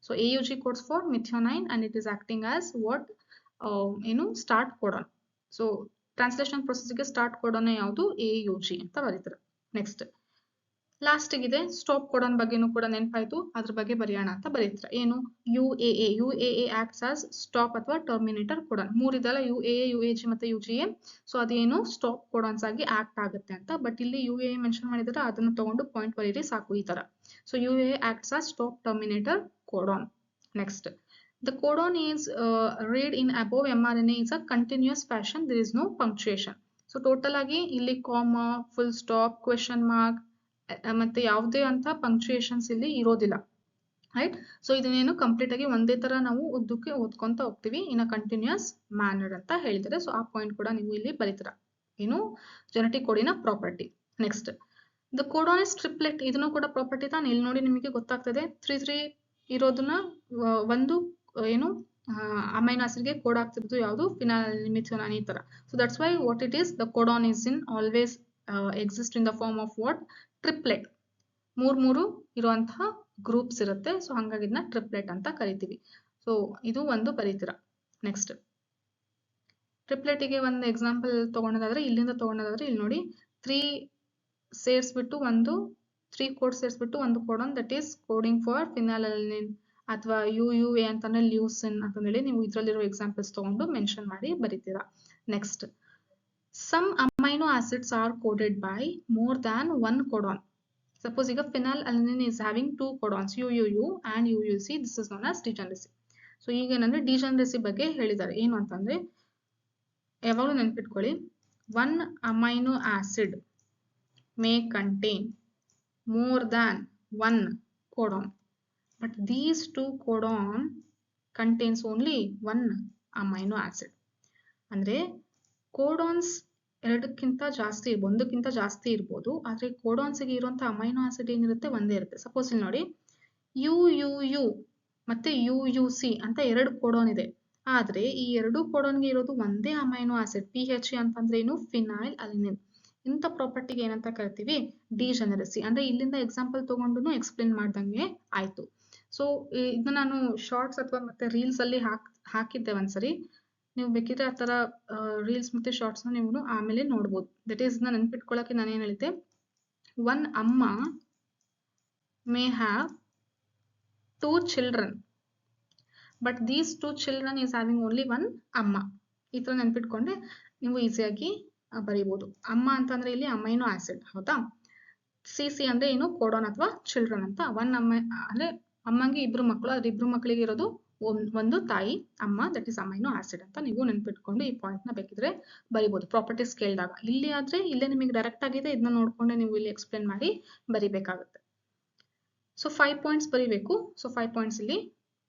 So AUG codes for methionine and it is acting as what ಏನು ಸ್ಟಾರ್ಟ್ ಕೋಡಾನ್. ಸೊ ಟ್ರಾನ್ಸ್ಲೇಷನ್ ಪ್ರೊಸೆಸ್ಗೆ ಸ್ಟಾರ್ಟ್ ಕೋಡಾನ್ ಯಾವುದು? AUG ಅಂತ ಬರೀತಾರೆ. ನೆಕ್ಸ್ಟ್ ಲಾಸ್ಟ್ ಇದೆ ಸ್ಟಾಪ್ ಕೋಡಾನ್ ಬಗ್ಗೆನೂ ಕೂಡ ನೆನಪಾಯ್ತು, ಅದ್ರ ಬಗ್ಗೆ ಬರೆಯೋಣ ಅಂತ ಬರೀತಾರೆ. ಏನು? UAA acts as ಸ್ಟಾಪ್ ಅಥವಾ ಟರ್ಮಿನೇಟರ್ ಕೋಡಾನ್. ಮೂರಿದಲ್ಲ, UAA, UAG ಮತ್ತೆ UGA. ಸೊ ಅದೇನು ಸ್ಟಾಪ್ ಕೋಡಾನ್ಸ್ ಆಗಿ ಆಕ್ಟ್ ಆಗುತ್ತೆ ಅಂತ, ಬಟ್ ಇಲ್ಲಿ UAA ಮೆನ್ಷನ್ ಮಾಡಿದ್ರೆ ಅದನ್ನು ತಗೊಂಡು ಪಾಯಿಂಟ್ ಬರೀರಿ ಸಾಕು ಈ ತರ. So UAA acts as stop Terminator codon. Next the codon is read in above mRNA is a continuous fashion, there is no punctuation. So total ಆಗಿ ಇಲ್ಲಿ comma, full stop, question mark ಮತ್ತೆ ಯಾವುದೇ ಅಂತ ಪಂಕ್ಚುಯೇಷನ್ಸ್ ಇಲ್ಲಿ ಇರೋದಿಲ್ಲ, ರೈಟ್? ಸೊ ಇದನ್ನೇನು ಕಂಪ್ಲೀಟ್ ಆಗಿ ಒಂದೇ ತರ ನಾವು ಉದ್ದಕ್ಕೆ ಓದ್ಕೊಂತ ಹೋಗ್ತೀವಿ ಇನ್ ಅ ಕಂಟಿನ್ಯೂಸ್ ಮ್ಯಾನರ್ ಅಂತ ಹೇಳಿದರೆ. ಸೊ ಆ ಪಾಯಿಂಟ್ ಕೂಡ ನೀವು ಇಲ್ಲಿ ಬರೀತೀರಾ, ಏನು ಜೆನೆಟಿಕ್ ಕೋಡಿನ property. Next the codon is triplet, ಇದನ್ನು ಕೂಡ ಪ್ರಾಪರ್ಟಿ ತಾನೆ. ಇಲ್ಲಿ ನೋಡಿ ನಿಮಗೆ ಗೊತ್ತಾಗ್ತದೆ, 3 ಇರೋದನ್ನ ಒಂದು ಏನು ಅಮೈನೋ ಆಸಿಡ್ಗೆ ಕೋಡ್ ಆಗ್ತಿರೋದು ಯಾವುದು? ಫಿನೈಲ್ಮಿಥಿಯೋನೈನ್ ಈ ತರ. So that's why what it is the codon is in always exist in the form of what? Triplet. ಮೂರು ಇರುವಂತಹ ಗ್ರೂಪ್ಸ್ ಇರುತ್ತೆ, ಸೊ ಹಂಗಾಗಿ ಇದನ್ನ ಟ್ರಿಪ್ಲೆಟ್ ಅಂತ ಕರಿತೀವಿ. ಸೊ ಇದು ಒಂದು ಬರೀತೀರಾ. ನೆಕ್ಸ್ಟ್ ಟ್ರಿಪ್ಲೆಟಿಗೆ ಒಂದು ಎಕ್ಸಾಂಪಲ್ ತಗೊಂಡೋದಾದ್ರೆ, ಇಲ್ಲಿಂದ ತಗೊಂಡೋದಾದ್ರೆ ಇಲ್ಲಿ ನೋಡಿ, 3 ಕೋಡ್ ಸೇರಿಸ್ಬಿಟ್ಟು ಒಂದು codon that is coding for phenylalanine ಅಥವಾ UUA ಅಂತಂದ್ರೆ ಲ್ಯೂಸಿನ್ ಅಂತಂದೇಳಿ ನೀವು ಇದರಲ್ಲಿರೋ ಎಕ್ಸಾಂಪಲ್ಸ್ ತಗೊಂಡು ಮೆನ್ಷನ್ ಮಾಡಿ ಬರೀತೀರಾ. Next some amino acids are coded by more than one codon. Suppose ಈಗ phenylalanine is having 2 codons, UUU and UUC. This is known as degeneracy. So ಈಗ ಏನಂದ್ರೆ degeneracy ಬಗ್ಗೆ ಹೇಳಿದ್ದಾರೆ. ಏನು ಅಂತಂದ್ರೆ ಯಾವಾಗಲೂ ನೆನ್ಪಿಟ್ಕೊಳ್ಳಿ, 1 amino acid may contain more than 1 codon, but these 2 codon contains only 1 amino acid. ಅಂದ್ರೆ ಕೋಡಾನ್ಸ್ ಒಂದಕ್ಕಿಂತ ಜಾಸ್ತಿ ಇರ್ಬೋದು, ಆದ್ರೆ ಕೋಡಾನ್ಸ್ಗೆ ಇರುವಂತ ಅಮೈನೋ ಆಸಿಡ್ ಏನಿರುತ್ತೆ ಒಂದೇ ಇರುತ್ತೆ. ಸಪೋಸ್ ಇಲ್ಲಿ ನೋಡಿ, UUU ಮತ್ತೆ UUC ಅಂತ 2 ಕೋಡಾನ್ ಇದೆ, ಆದ್ರೆ ಈ 2 ಕೋಡಾನ್ಗೆ ಇರೋದು ಒಂದೇ ಅಮೈನೋ ಆಸಿಡ್ PHA ಅಂತಂದ್ರೆ ಏನು? ಫಿನೈಲ್ಅಲನಿನ್. ಇಂಥ ಪ್ರಾಪರ್ಟಿಗೆ ಏನಂತ ಕರಿತೀವಿ? ಡಿಜೆನರಸಿ. ಅಂದ್ರೆ ಇಲ್ಲಿಂದ ಎಕ್ಸಾಂಪಲ್ ತಗೊಂಡು ಎಕ್ಸ್ಪ್ಲೇನ್ ಮಾಡ್ದಂಗೆ ಆಯ್ತು. ಸೊ ಇದನ್ನ ನಾನು ಶಾರ್ಟ್ಸ್ ಅಥವಾ ಮತ್ತೆ ರೀಲ್ಸ್ ಅಲ್ಲಿ ಹಾಕಿದ್ದೆ ಒಂದ್ಸರಿ, ನೀವು ಬೇಕಿದ್ರೆ ಆ ತರ ರೀಲ್ಸ್ ಮತ್ತೆ ಶಾರ್ಟ್ಸ್ ನೀವು ಆಮೇಲೆ ನೋಡ್ಬೋದು. ದಟ್ ಈಸ್ ನೆನ್ಪಿಟ್ಕೊಳ್ಳಕ್ಕೆ ನಾನು ಏನ್ ಹೇಳಿದ್ದೆ, 1 ಅಮ್ಮ may have 2 children, but these 2 children is having only 1 ಅಮ್ಮ. ಈ ತರ ನೆನ್ಪಿಟ್ಕೊಂಡೆ ನೀವು ಈಸಿಯಾಗಿ ಬರೀಬಹುದು. ಅಮ್ಮ ಅಂತಂದ್ರೆ ಇಲ್ಲಿ ಅಮೈನೋ ಆಸಿಡ್, ಹೌದಾ? CC ಅಂದ್ರೆ ಏನು? ಕೋಡಾನ್ ಅಥವಾ ಚಿಲ್ಡ್ರನ್ ಅಂತ. 1 ಅಮ್ಮ ಅಂದ್ರೆ ಅಮ್ಮಂಗೆ 2 ಮಕ್ಕಳು, ಅದ್ರ 2 ಮಕ್ಕಳಿಗೆ ಇರೋದು ಒಂದು ತಾಯಿ ಅಮ್ಮ ದಟ್ ಇಸ್ ಅಮೈನೋ ಆಸಿಡ್ ಅಂತ ನೀವು ನೆನ್ಪಿಟ್ಕೊಂಡು ಈ ಪಾಯಿಂಟ್ ನ ಬೇಕಿದ್ರೆ ಬರಿಬಹುದು ಪ್ರಾಪರ್ಟೀಸ್ ಕೇಳಿದಾಗ. ಇಲ್ಲಿ ಆದ್ರೆ ಇಲ್ಲೇ ನಿಮಗೆ ಡೈರೆಕ್ಟ್ ಆಗಿದೆ, ಇದನ್ನ ನೋಡ್ಕೊಂಡೆ ನೀವು ಇಲ್ಲಿ ಎಕ್ಸ್ಪ್ಲೇನ್ ಮಾಡಿ ಬರಿಬೇಕಾಗುತ್ತೆ. ಸೊ 5 ಪಾಯಿಂಟ್ಸ್ ಬರಿಬೇಕು. ಸೊ 5 ಪಾಯಿಂಟ್ಸ್ ಇಲ್ಲಿ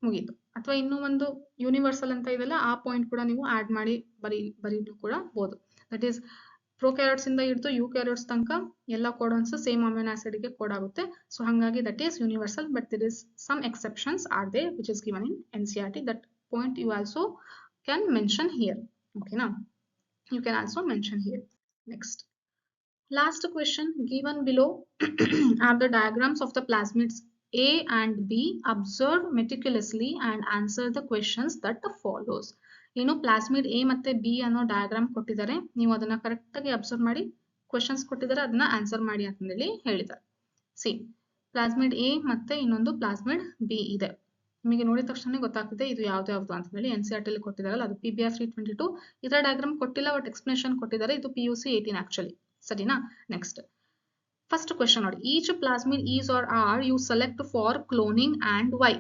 ಮುಗೀತು. ಅಥವಾ ಇನ್ನೂ ಒಂದು ಯೂನಿವರ್ಸಲ್ ಅಂತ ಇದೆಲ್ಲ ಆ ಪಾಯಿಂಟ್ ಕೂಡ ನೀವು ಆಡ್ ಮಾಡಿ ಬರೀಲು ಕೂಡ ಬಹುದು. ದಟ್ ಈಸ್ ಪ್ರೊಕ್ಯಾರಿಯೋಟ್ಸ್ ಇಂದ ಹಿಡಿದು ಯೂಕ್ಯಾರಿಯೋಟ್ಸ್ ತನಕ ಎಲ್ಲ ಕೋಡಾನ್ಸ್ ಸೇಮ್ ಅಮೈನೋ ಆಸಿಡ್ ಗೆ ಕೋಡ್ ಆಗುತ್ತೆ. ಸೊ ಹಾಗಾಗಿ that is universal, but there is some exceptions are there which is given in NCERT. That point you also can mention here. Okay, now you can also mention here. Next, last question given below are the diagrams of the plasmids A and B. Observe meticulously and answer the questions that follows. ಏನು ಪ್ಲಾಸ್ಮಿಡ್ ಎ ಮತ್ತೆ ಬಿ ಅನ್ನೋ ಡಯಾಗ್ರಾಮ್ ಕೊಟ್ಟಿದ್ದಾರೆ, ನೀವು ಅದನ್ನ ಕರೆಕ್ಟ್ ಆಗಿ ಅಬ್ಸರ್ವ್ ಮಾಡಿ, ಕ್ವೆಶನ್ಸ್ ಕೊಟ್ಟಿದ್ದಾರೆ ಅದನ್ನ ಆನ್ಸರ್ ಮಾಡಿ ಅಂತ ಹೇಳಿ ಹೇಳಿದ್ದಾರೆ. ಸಿ, ಪ್ಲಾಸ್ಮಿಡ್ ಎ ಮತ್ತೆ ಇನ್ನೊಂದು ಪ್ಲಾಸ್ಮಿಡ್ ಬಿ ಇದೆ. ನಿಮಗೆ ನೋಡಿದ ತಕ್ಷಣ ಗೊತ್ತಾಗ್ತಿದೆ ಇದು ಯಾವ್ದು ಅಂತ ಹೇಳಿ. NCERT ಅಲ್ಲಿ ಕೊಟ್ಟಿದ್ದಾರಲ್ಲ ಅದು PBR 322. ಇದರ ಡಯಾಗ್ರಾಮ್ ಕೊಟ್ಟಿಲ್ಲ, ಬಟ್ ಎಕ್ಸ್ಪ್ಲನೇಷನ್ ಕೊಟ್ಟಿದ್ದಾರೆ. ಇದು PUC 18 ಆಕ್ಚುಲಿ, ಸರಿನಾ? ನೆಕ್ಸ್ಟ್ ಫಸ್ಟ್ ಕ್ವೆಶನ್ ನೋಡಿ, each plasmid is are are you select for cloning and why.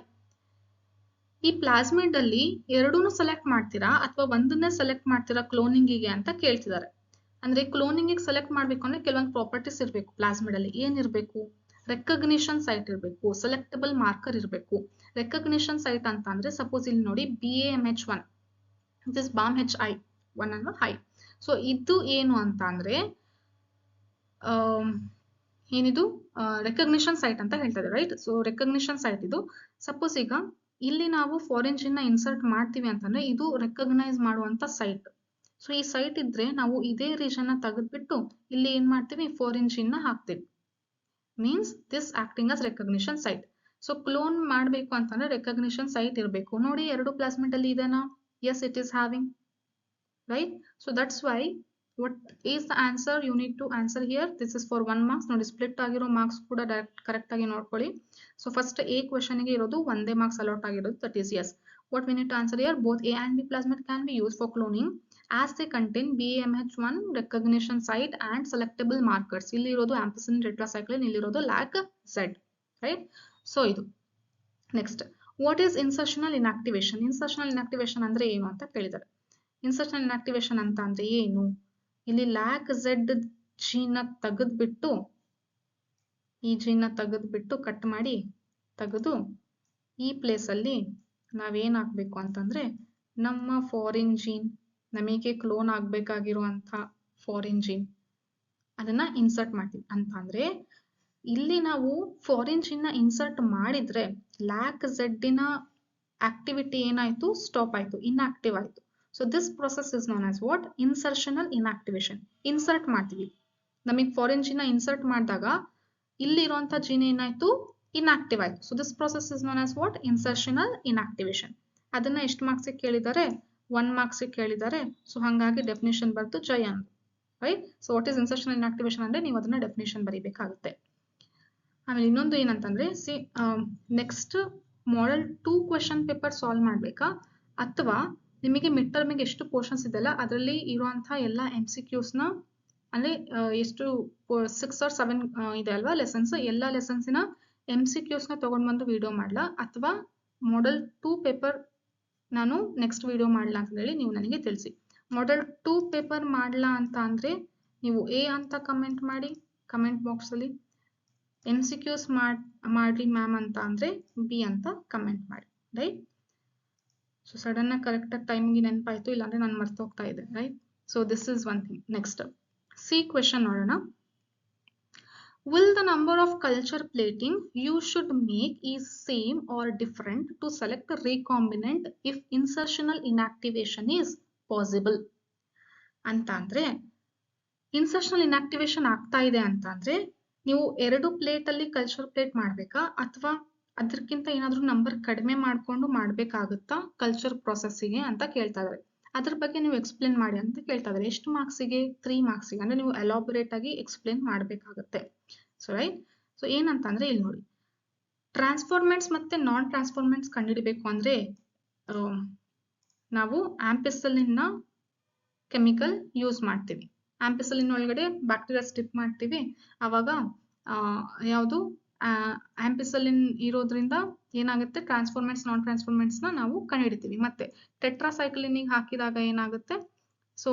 ಈ ಪ್ಲಾಸ್ಮಿಡ್ ಅಲ್ಲಿ ಎರಡೂನು ಸೆಲೆಕ್ಟ್ ಮಾಡ್ತೀರಾ ಅಥವಾ ಒಂದನ್ನೇ ಸೆಲೆಕ್ಟ್ ಮಾಡ್ತೀರಾ ಕ್ಲೋನಿಂಗಿಗೆ ಅಂತ ಕೇಳ್ತಿದ್ದಾರೆ. ಅಂದ್ರೆ ಕ್ಲೋನಿಂಗಿಗೆ ಸೆಲೆಕ್ಟ್ ಮಾಡ್ಬೇಕು ಅಂದ್ರೆ ಕೆಲವೊಂದು ಪ್ರಾಪರ್ಟೀಸ್ ಇರಬೇಕು. ಪ್ಲಾಸ್ಮಿಡ್ ಅಲ್ಲಿ ಏನಿರಬೇಕು? ರೆಕಗ್ನಿಷನ್ ಸೈಟ್ ಇರಬೇಕು, ಸೆಲೆಕ್ಟಬಲ್ ಮಾರ್ಕರ್ ಇರಬೇಕು. ರೆಕಗ್ನಿಷನ್ ಸೈಟ್ ಅಂತ ಅಂದ್ರೆ ಸಪೋಸ್ ಇಲ್ಲಿ ನೋಡಿ BAMH1 ದಿಸ್ BAMHI1 ಅನ್ನೋ ಹೈ. ಸೊ ಇದು ಏನು ಅಂತ ಅಂದ್ರೆ ಏನಿದು ರೆಕಗ್ನಿಷನ್ ಸೈಟ್ ಅಂತ ಹೇಳ್ತಾರೆ, ರೈಟ್? ಸೊ ರೆಕಗ್ನಿಷನ್ ಸೈಟ್ ಇದು. ಸಪೋಸ್ ಈಗ ಇಲ್ಲಿ ನಾವು ಫಾರಿನ್ ಜೀನ್ ನ ಇನ್ಸರ್ಟ್ ಮಾಡ್ತೀವಿ ಅಂತಂದ್ರೆ ಇದು ರೆಕಗ್ನೈಸ್ ಮಾಡುವಂತ ಸೈಟ್. ಸೊ ಈ ಸೈಟ್ ಇದ್ರೆ ನಾವು ಇದೇ ರೀಜನ್ ನ ತೆಗೆದ್ಬಿಟ್ಟು ಇಲ್ಲಿ ಏನ್ ಮಾಡ್ತೀವಿ, ಫಾರಿನ್ ಜೀನ್ ನ ಹಾಕ್ತೀವಿ. Means this acting as recognition site. So clone ಮಾಡ್ಬೇಕು ಅಂತಂದ್ರೆ ರೆಕಗ್ನಿಷನ್ ಸೈಟ್ ಇರಬೇಕು. ನೋಡಿ ಎರಡು ಪ್ಲಾಸ್ಮಿಡ್ ಅಲ್ಲಿ ಇದೆನಾ? Yes, it is having, right? So that's why what is the answer you need to answer here. This is for 1 marks. ನೋಡಿ ಸ್ಪ್ಲಿಟ್ ಆಗಿರೋ ಮಾರ್ಕ್ಸ್ ಕೂಡ ಕರೆಕ್ಟ್ ಆಗಿ ನೋಡ್ಕೊಳ್ಳಿ. ಸೊ ಫಸ್ಟ್ A ಕ್ವೆಶ್ಚನ್ ಗೆ ಇರೋದು ಒಂದೇ ಮಾರ್ಕ್ಸ್ ಅಲಾಟ್ ಆಗಿರೋದು, that is yes. What we need to answer here, both A and B plasmid can be used for cloning as they contain BAMH1 recognition site and selectable markers. ಇಲ್ಲಿ ಇರೋದು ampicillin tetracycline, ಇಲ್ಲಿ ಇರೋದು LAC Z, right? ಸೊ ಇದು next, what is insertional inactivation. Insertional inactivation ಅಂದ್ರೆ ಏನು ಅಂತ ಕೇಳಿದ್ದಾರೆ. Insertional inactivation ಅಂತ ಅಂದ್ರೆ ಏನು? ಇಲ್ಲಿ LAC Z ಜೀನ್ ನ ತೆಗೆದ್ಬಿಟ್ಟು, ಈ ಜೀನ್ ನ ತೆಗೆದ್ಬಿಟ್ಟು ಕಟ್ ಮಾಡಿ ತೆಗೆದು ಈ ಪ್ಲೇಸ್ ಅಲ್ಲಿ ನಾವೇನ್ ಹಾಕ್ಬೇಕು ಅಂತಂದ್ರೆ ನಮ್ಮ ಫಾರಿನ್ ಜೀನ್, ನಮಗೆ ಕ್ಲೋನ್ ಆಗ್ಬೇಕಾಗಿರುವಂತ ಫಾರಿನ್ ಜೀನ್ ಅದನ್ನ ಇನ್ಸರ್ಟ್ ಮಾಡ್ತೀವಿ. ಅಂತ ಅಂದ್ರೆ ಇಲ್ಲಿ ನಾವು ಫಾರಿನ್ ಜೀನ್ ನ ಇನ್ಸರ್ಟ್ ಮಾಡಿದ್ರೆ LAC Z ನ ಆಕ್ಟಿವಿಟಿ ಏನಾಯ್ತು? ಸ್ಟಾಪ್ ಆಯ್ತು, ಇನ್ಆಕ್ಟಿವ್ ಆಯ್ತು. So this process is known as what? Insertional inactivation. Insert ಮಾಡ್ತೀವಿ, ನಮಗೆ ಫಾರಿನ್ ಜೀನ್ ನ ಇನ್ಸರ್ಟ್ ಮಾಡಿದಾಗ ಇಲ್ಲಿ ಇರುವಂತ ಜೀನ್ ಏನಾಯ್ತು? ಇನ್ಆಕ್ಟಿವ್ ಆಯ್ತು. So this process is known as what? Insertional inactivation. ಅದನ್ನ ಎಷ್ಟು ಮಾರ್ಕ್ಸ್ ಕೇಳಿದ್ದಾರೆ? 1 ಮಾರ್ಕ್ಸ್ ಕೇಳಿದ್ದಾರೆ. ಸೊ ಹಾಗಾಗಿ ಡೆಫಿನಿಷನ್ ಬರ್ತು ಜೈ ಅಂತ, right? So what is insertional ಇನ್ಆಕ್ಟಿವೇಶನ್ ಅಂದ್ರೆ ನೀವು ಅದನ್ನ ಡೆಫಿನಿಷನ್ ಬರೀಬೇಕಾಗುತ್ತೆ. ಆಮೇಲೆ ಇನ್ನೊಂದು ಏನಂತಂದ್ರೆ next model 2 question paper solve ಮಾಡ್ಬೇಕಾ ಅಥವಾ ನಿಮಗೆ ಮಿಡ್ ಟರ್ಮಿಗೆ ಎಷ್ಟು ಪೋರ್ಷನ್ಸ್ ಇದೆಲ್ಲ ಅದರಲ್ಲಿ ಇರುವಂತಹ ಎಲ್ಲ MCQs ನ ಅಂದ್ರೆ ಎಷ್ಟು 6 or 7 ಇದೆ ಅಲ್ವಾ ಲೆಸನ್ಸ್, ಎಲ್ಲ ಲೆಸನ್ಸಿನ MCQs ನ ತಗೊಂಡ್ ಬಂದು ವಿಡಿಯೋ ಮಾಡ್ಲಾ ಅಥವಾ ಮಾಡೆಲ್ 2 ಪೇಪರ್ ನಾನು ನೆಕ್ಸ್ಟ್ ವಿಡಿಯೋ ಮಾಡ್ಲಾ ಅಂತ ಹೇಳಿ ನೀವು ನನಗೆ ತಿಳಿಸಿ. ಮಾಡೆಲ್ 2 ಪೇಪರ್ ಮಾಡ್ಲಾ ಅಂತ ಅಂದ್ರೆ ನೀವು A ಅಂತ ಕಮೆಂಟ್ ಮಾಡಿ ಕಮೆಂಟ್ ಬಾಕ್ಸ್ ಅಲ್ಲಿ. MCQs ಮಾಡ್ರಿ ಮ್ಯಾಮ್ ಅಂತ ಅಂದ್ರೆ B ಅಂತ ಕಮೆಂಟ್ ಮಾಡಿ, ರೈಟ್? ಸೊ ಸಡನ್ ಆಗಿ ಕರೆಕ್ಟ್ ಆಗಿ ಟೈಮ್ಗೆ ನೆನಪಾಯ್ತು, ಇಲ್ಲಾಂದ್ರೆ ನಾನು ಮರ್ತು ಹೋಗ್ತಾ ಇದ್ದೆ, right? So this is one thing. Next C question ನೋಡೋಣ. Will the number of culture plating you should make is same or different to select a recombinant if insertional inactivation is possible? ಅಂತ ಅಂದ್ರೆ ಇನ್ಸರ್ಷನಲ್ ಇನ್ಆಕ್ಟಿವೇಶನ್ ಆಗ್ತಾ ಇದೆ ಅಂತ ಅಂದ್ರೆ ನೀವು 2 ಪ್ಲೇಟ್ ಅಲ್ಲಿ ಕಲ್ಚರ್ ಪ್ಲೇಟ್ ಮಾಡ್ಬೇಕಾ ಅಥವಾ ಅದಕ್ಕಿಂತ ಏನಾದ್ರೂ ನಂಬರ್ ಕಡಿಮೆ ಮಾಡ್ಕೊಂಡು ಮಾಡ್ಬೇಕಾಗುತ್ತಾ ಕಲ್ಚರ್ ಪ್ರೊಸೆಸ್ಸಿಗೆ ಅಂತ ಕೇಳ್ತಾ ಇದ್ದಾರೆ. ಅದ್ರ ಬಗ್ಗೆ ನೀವು ಎಕ್ಸ್ಪ್ಲೇನ್ ಮಾಡಿ ಅಂತ ಕೇಳ್ತಾ ಇದ್ದಾರೆ. ಎಷ್ಟು ಮಾರ್ಕ್ಸಿಗೆ? 3 ಮಾರ್ಕ್ಸಿಗೆ. ಅಂದ್ರೆ ನೀವು ಎಲಾಬರೇಟ್ ಆಗಿ ಎಕ್ಸ್ಪ್ಲೇನ್ ಮಾಡ್ಬೇಕಾಗುತ್ತೆ. So right? ಸೊ ಏನಂತಂದ್ರೆ ಇಲ್ಲಿ ನೋಡಿ, ಟ್ರಾನ್ಸ್ಫಾರ್ಮೆಂಟ್ಸ್ ಮತ್ತೆ ನಾನ್ ಟ್ರಾನ್ಸ್ಫಾರ್ಮೆಂಟ್ಸ್ ಕಂಡುಹಿಡಿಬೇಕು ಅಂದ್ರೆ ನಾವು ಆಂಪಿಸಿಲಿನ್ ನ ಕೆಮಿಕಲ್ ಯೂಸ್ ಮಾಡ್ತೀವಿ. ಆಂಪಿಸಿಲಿನ್ ಒಳಗಡೆ ಬ್ಯಾಕ್ಟೀರಿಯಾ ಸ್ಟಿಪ್ ಮಾಡ್ತೀವಿ, ಅವಾಗ ಯಾವುದು ಆಂಪಿಸಲಿನ್ ಇರೋದ್ರಿಂದ ಏನಾಗುತ್ತೆ, ಟ್ರಾನ್ಸ್ಫಾರ್ಮೆಂಟ್ಸ್ ನಾನ್ ಟ್ರಾನ್ಸ್ಫಾರ್ಮೆಂಟ್ಸ್ನ ನಾವು ಕಂಡುಹಿಡಿತೀವಿ. ಮತ್ತೆ ಟೆಟ್ರಾಸೈಕ್ಲಿನಿಗೆ ಹಾಕಿದಾಗ ಏನಾಗುತ್ತೆ, ಸೊ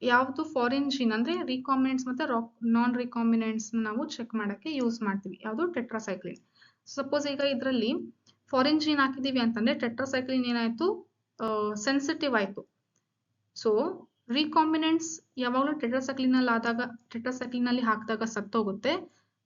ಯಾವುದು ಫಾರಿನ್ ಜೀನ್ ಅಂದರೆ ರಿಕಾಂಬಿನೆಂಟ್ಸ್ ಮತ್ತು ನಾನ್ ರಿಕಾಂಬಿನೆಂಟ್ಸ್ನ ನಾವು ಚೆಕ್ ಮಾಡೋಕ್ಕೆ ಯೂಸ್ ಮಾಡ್ತೀವಿ. ಯಾವುದು ಟೆಟ್ರಾಸೈಕ್ಲಿನ್. ಸಪೋಸ್ ಈಗ ಇದರಲ್ಲಿ ಫಾರಿನ್ ಜೀನ್ ಹಾಕಿದ್ದೀವಿ ಅಂತಂದರೆ ಟೆಟ್ರಾಸೈಕ್ಲಿನ್ ಏನಾಯಿತು, ಸೆನ್ಸಿಟಿವ್ ಆಯಿತು. ಸೊ ರಿಕಾಂಬಿನೆಂಟ್ಸ್ ಯಾವಾಗಲೂ ಟೆಟ್ರಾಸೈಕ್ಲಿನಲ್ಲಿ ಹಾಕಿದಾಗ ಸತ್ತೋಗುತ್ತೆ.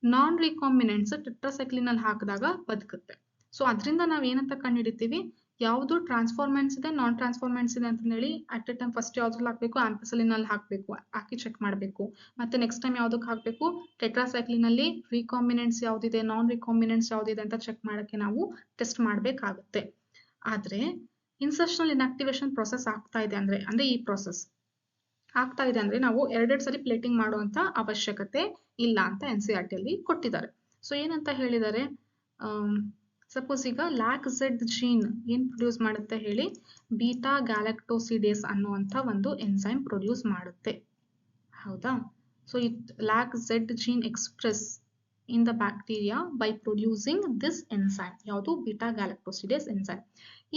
ನಾನ್ ರಿಕಾಂಬಿನೆಂಟ್ಸ್ ಟೆಟ್ರಾಸೈಕ್ಲಿನಲ್ಲಿ ಹಾಕಿದಾಗ ಬದುಕುತ್ತೆ. ಸೊ ಅದರಿಂದ ನಾವು ಏನಂತ ಕಂಡುಹಿಡಿತೀವಿ, ಯಾವುದು ಟ್ರಾನ್ಸ್ಫಾರ್ಮೆಂಟ್ಸ್ ಇದೆ ನಾನ್ ಟ್ರಾನ್ಸ್ಫಾರ್ಮೆಂಟ್ಸ್ ಇದೆ ಅಂತ ಹೇಳಿ ಅಟ್ ಎ ಟೈಮ್ ಫಸ್ಟ್ ಯಾವ್ದ್ರಲ್ಲಿ ಹಾಕಬೇಕು, ಆಂಪಿಸಲಿನಲ್ಲಿ ಹಾಕಬೇಕು, ಹಾಕಿ ಚೆಕ್ ಮಾಡಬೇಕು. ಮತ್ತೆ ನೆಕ್ಸ್ಟ್ ಟೈಮ್ ಯಾವುದಕ್ಕೆ ಹಾಕಬೇಕು, ಟೆಟ್ರಾಸೈಕ್ಲಿನಲ್ಲಿ ರಿಕಾಂಬಿನೆಂಟ್ಸ್ ಯಾವುದಿದೆ ನಾನ್ ರಿಕಾಂಬಿನೆಂಟ್ಸ್ ಯಾವುದಿದೆ ಅಂತ ಚೆಕ್ ಮಾಡೋಕ್ಕೆ ನಾವು ಟೆಸ್ಟ್ ಮಾಡಬೇಕಾಗುತ್ತೆ. ಆದರೆ ಇನ್ಸರ್ಷನಲ್ ಇನ್ಆಕ್ಟಿವೇಶನ್ ಪ್ರೊಸೆಸ್ ಆಗ್ತಾ ಇದೆ ಅಂದರೆ ಈ ಪ್ರೊಸೆಸ್ ಆಗ್ತಾ ಇದೆ ಅಂದರೆ ನಾವು ಎರಡೆರಡು ಸರಿ ಪ್ಲೇಟಿಂಗ್ ಮಾಡುವಂಥ ಅವಶ್ಯಕತೆ ಇಲ್ಲ ಅಂತ NCERT ಅಲ್ಲಿ ಕೊಟ್ಟಿದ್ದಾರೆ. ಸೊ ಏನಂತ ಹೇಳಿದ್ದಾರೆ, ಸಪೋಸ್ ಈಗ ಲ್ಯಾಕ್ ಝೆಡ್ ಜೀನ್ ಏನು ಪ್ರೊಡ್ಯೂಸ್ ಮಾಡುತ್ತೆ ಹೇಳಿ, ಬೀಟಾ ಗ್ಯಾಲಕ್ಟೋಸಿಡೇಸ್ ಅನ್ನುವಂಥ ಒಂದು ಎನ್ಸೈಮ್ ಪ್ರೊಡ್ಯೂಸ್ ಮಾಡುತ್ತೆ. ಹೌದಾ? So it lac Z gene express in the bacteria by producing this enzyme. ಯಾವುದು, ಬೀಟಾ ಗ್ಯಾಲಕ್ಟೋಸಿಡೇಸ್ ಎನ್ಸೈಮ್.